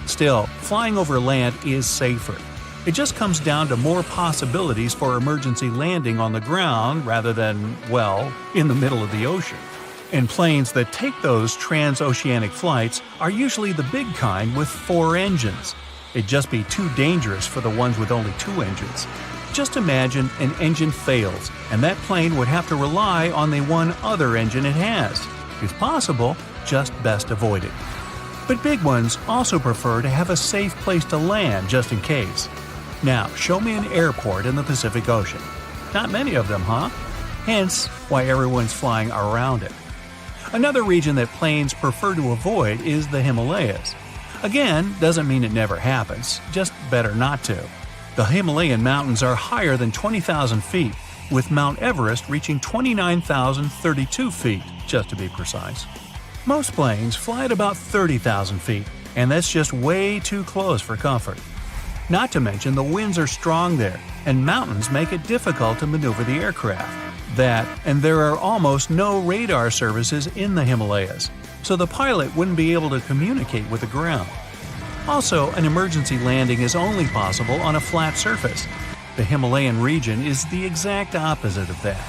Still, flying over land is safer. It just comes down to more possibilities for emergency landing on the ground rather than, well, in the middle of the ocean. And planes that take those transoceanic flights are usually the big kind with 4 engines. It'd just be too dangerous for the ones with only 2 engines. Just imagine an engine fails, and that plane would have to rely on the one other engine it has. It's possible, just best avoid it. But big ones also prefer to have a safe place to land just in case. Now, show me an airport in the Pacific Ocean. Not many of them, huh? Hence, why everyone's flying around it. Another region that planes prefer to avoid is the Himalayas. Again, doesn't mean it never happens, just better not to. The Himalayan mountains are higher than 20,000 feet, with Mount Everest reaching 29,032 feet, just to be precise. Most planes fly at about 30,000 feet, and that's just way too close for comfort. Not to mention the winds are strong there, and mountains make it difficult to maneuver the aircraft. That, and there are almost no radar services in the Himalayas, so the pilot wouldn't be able to communicate with the ground. Also, an emergency landing is only possible on a flat surface. The Himalayan region is the exact opposite of that.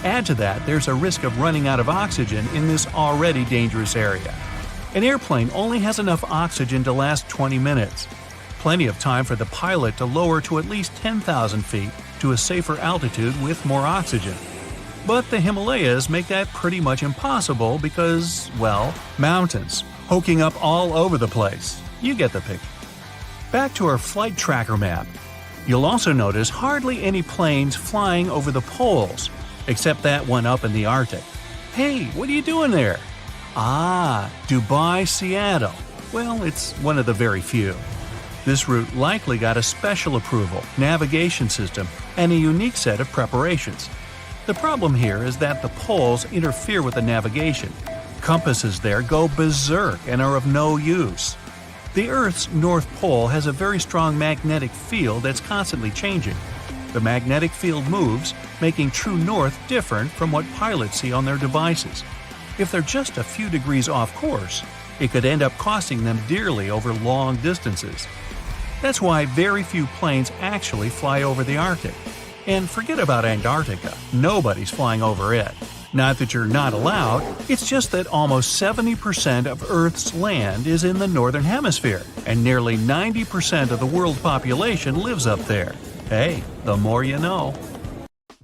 Add to that, there's a risk of running out of oxygen in this already dangerous area. An airplane only has enough oxygen to last 20 minutes. Plenty of time for the pilot to lower to at least 10,000 feet to a safer altitude with more oxygen. But the Himalayas make that pretty much impossible because, well, mountains, poking up all over the place. You get the picture. Back to our flight tracker map. You'll also notice hardly any planes flying over the poles, except that one up in the Arctic. Hey, what are you doing there? Ah, Dubai, Seattle. Well, it's one of the very few. This route likely got a special approval, navigation system, and a unique set of preparations. The problem here is that the poles interfere with the navigation, compasses there go berserk and are of no use. The Earth's North Pole has a very strong magnetic field that's constantly changing. The magnetic field moves, making true north different from what pilots see on their devices. If they're just a few degrees off course, it could end up costing them dearly over long distances. That's why very few planes actually fly over the Arctic. And forget about Antarctica, nobody's flying over it. Not that you're not allowed, it's just that almost 70% of Earth's land is in the Northern Hemisphere, and nearly 90% of the world population lives up there. Hey, the more you know.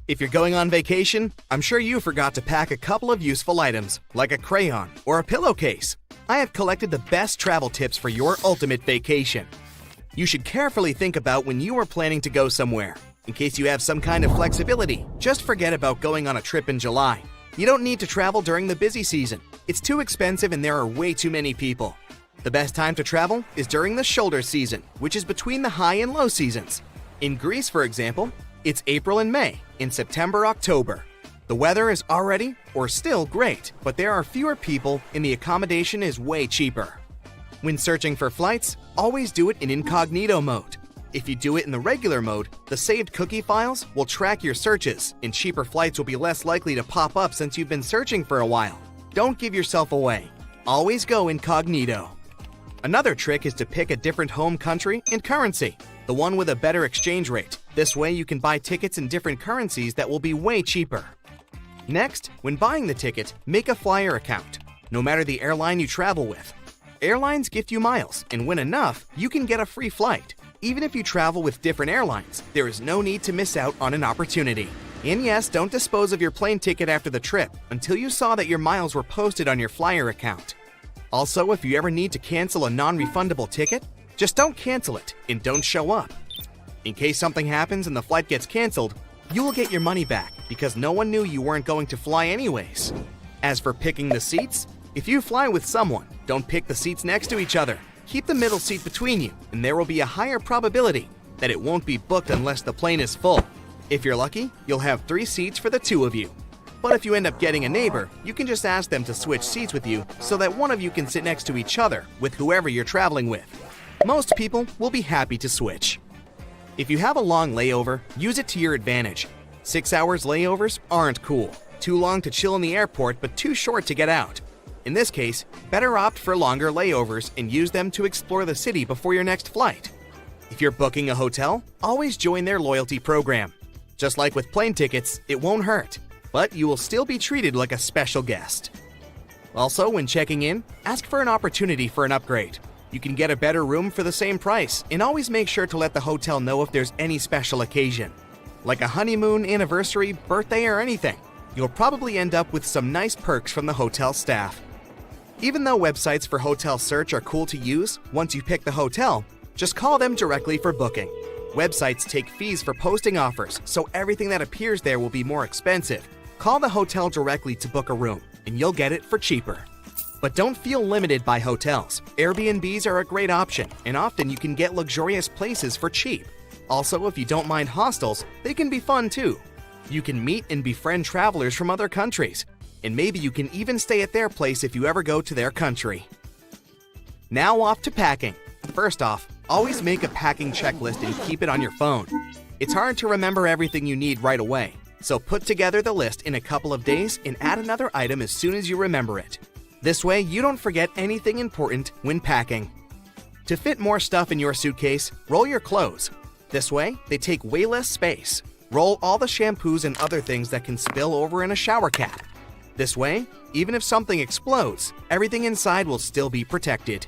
If you're going on vacation, I'm sure you forgot to pack a couple of useful items, like a crayon or a pillowcase. I have collected the best travel tips for your ultimate vacation. You should carefully think about when you are planning to go somewhere. In case you have some kind of flexibility, just forget about going on a trip in July. You don't need to travel during the busy season. It's too expensive and there are way too many people. The best time to travel is during the shoulder season, which is between the high and low seasons. In Greece, for example, it's April and May. In September, October. The weather is already or still great, but there are fewer people and the accommodation is way cheaper. When searching for flights, always do it in incognito mode. If you do it in the regular mode, the saved cookie files will track your searches, and cheaper flights will be less likely to pop up since you've been searching for a while. Don't give yourself away. Always go incognito. Another trick is to pick a different home country and currency, the one with a better exchange rate. This way you can buy tickets in different currencies that will be way cheaper. Next, when buying the ticket, make a flyer account, no matter the airline you travel with. Airlines gift you miles, and when enough, you can get a free flight. Even if you travel with different airlines, there is no need to miss out on an opportunity. And yes, don't dispose of your plane ticket after the trip until you saw that your miles were posted on your flyer account. Also, if you ever need to cancel a non-refundable ticket, just don't cancel it and don't show up. In case something happens and the flight gets canceled, you will get your money back because no one knew you weren't going to fly anyways. As for picking the seats, if you fly with someone, don't pick the seats next to each other. Keep the middle seat between you, and there will be a higher probability that it won't be booked unless the plane is full. If you're lucky, you'll have 3 seats for the 2 of you. But if you end up getting a neighbor, you can just ask them to switch seats with you so that one of you can sit next to each other with whoever you're traveling with. Most people will be happy to switch. If you have a long layover, use it to your advantage. 6 hours layovers aren't cool. Too long to chill in the airport, but too short to get out. In this case, better opt for longer layovers and use them to explore the city before your next flight. If you're booking a hotel, always join their loyalty program. Just like with plane tickets, it won't hurt, but you will still be treated like a special guest. Also, when checking in, ask for an opportunity for an upgrade. You can get a better room for the same price, and always make sure to let the hotel know if there's any special occasion. Like a honeymoon, anniversary, birthday, or anything. You'll probably end up with some nice perks from the hotel staff. Even though websites for hotel search are cool to use, once you pick the hotel, just call them directly for booking. Websites take fees for posting offers, so everything that appears there will be more expensive. Call the hotel directly to book a room, and you'll get it for cheaper. But don't feel limited by hotels. Airbnbs are a great option, and often you can get luxurious places for cheap. Also, if you don't mind hostels, they can be fun too. You can meet and befriend travelers from other countries. And maybe you can even stay at their place if you ever go to their country. Now off to packing. First off, always make a packing checklist and keep it on your phone. It's hard to remember everything you need right away, so put together the list in a couple of days and add another item as soon as you remember it. This way, you don't forget anything important when packing. To fit more stuff in your suitcase, roll your clothes. This way, they take way less space. Roll all the shampoos and other things that can spill over in a shower cap. This way, even if something explodes, everything inside will still be protected.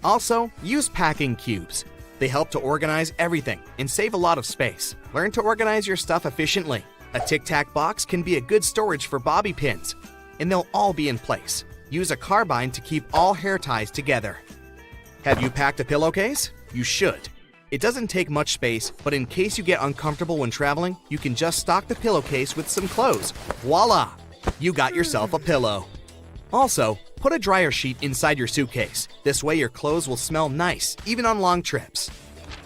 Also, use packing cubes. They help to organize everything and save a lot of space. Learn to organize your stuff efficiently. A tic-tac box can be a good storage for bobby pins, and they'll all be in place. Use a carbine to keep all hair ties together. Have you packed a pillowcase? You should. It doesn't take much space, but in case you get uncomfortable when traveling, you can just stock the pillowcase with some clothes. Voila! You got yourself a pillow. Also, put a dryer sheet inside your suitcase. This way your clothes will smell nice, even on long trips.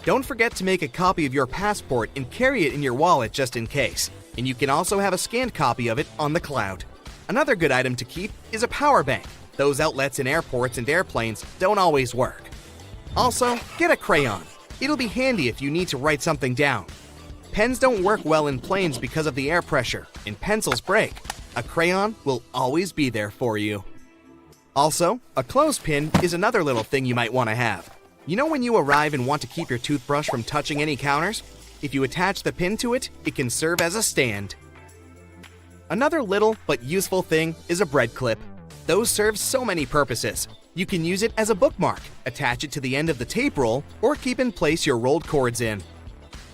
Don't forget to make a copy of your passport and carry it in your wallet just in case. And you can also have a scanned copy of it on the cloud. Another good item to keep is a power bank. Those outlets in airports and airplanes don't always work. Also, get a crayon. It'll be handy if you need to write something down. Pens don't work well in planes because of the air pressure, and pencils break. A crayon will always be there for you. Also, a clothespin is another little thing you might want to have. You know when you arrive and want to keep your toothbrush from touching any counters? If you attach the pin to it, it can serve as a stand. Another little but useful thing is a bread clip. Those serve so many purposes. You can use it as a bookmark, attach it to the end of the tape roll, or keep in place your rolled cords in.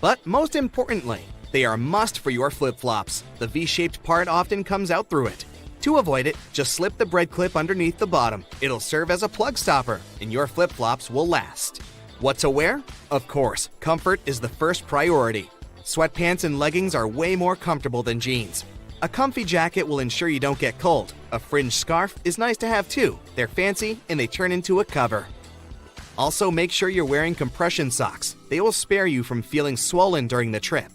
But most importantly, they are a must for your flip-flops. The V-shaped part often comes out through it. To avoid it, just slip the bread clip underneath the bottom. It'll serve as a plug stopper, and your flip-flops will last. What to wear? Of course, comfort is the first priority. Sweatpants and leggings are way more comfortable than jeans. A comfy jacket will ensure you don't get cold. A fringed scarf is nice to have too. They're fancy and they turn into a cover. Also, make sure you're wearing compression socks. They will spare you from feeling swollen during the trip.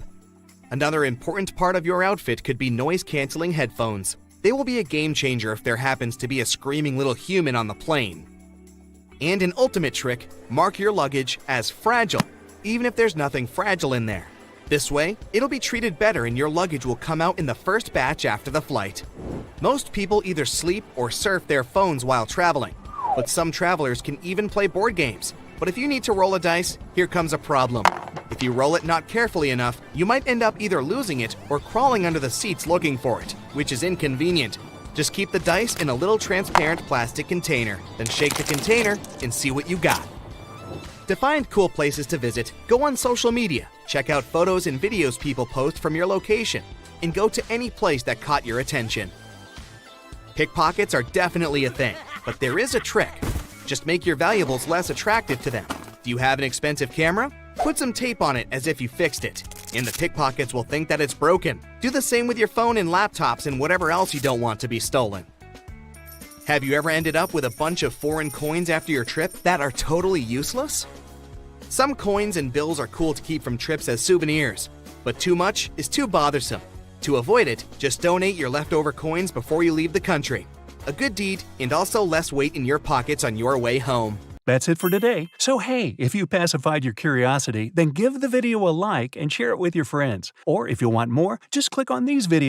Another important part of your outfit could be noise-canceling headphones. They will be a game changer if there happens to be a screaming little human on the plane. And an ultimate trick, mark your luggage as fragile, even if there's nothing fragile in there. This way, it'll be treated better and your luggage will come out in the first batch after the flight. Most people either sleep or surf their phones while traveling, but some travelers can even play board games. But if you need to roll a dice, here comes a problem. If you roll it not carefully enough, you might end up either losing it or crawling under the seats looking for it, which is inconvenient. Just keep the dice in a little transparent plastic container, then shake the container and see what you got. To find cool places to visit, go on social media, check out photos and videos people post from your location, and go to any place that caught your attention. Pickpockets are definitely a thing, but there is a trick. Just make your valuables less attractive to them. Do you have an expensive camera? Put some tape on it as if you fixed it, and the pickpockets will think that it's broken. Do the same with your phone and laptops and whatever else you don't want to be stolen. Have you ever ended up with a bunch of foreign coins after your trip that are totally useless? Some coins and bills are cool to keep from trips as souvenirs, but too much is too bothersome. To avoid it, just donate your leftover coins before you leave the country. A good deed and also less weight in your pockets on your way home. That's it for today. So hey, if you pacified your curiosity, then give the video a like and share it with your friends. Or if you want more, just click on these videos.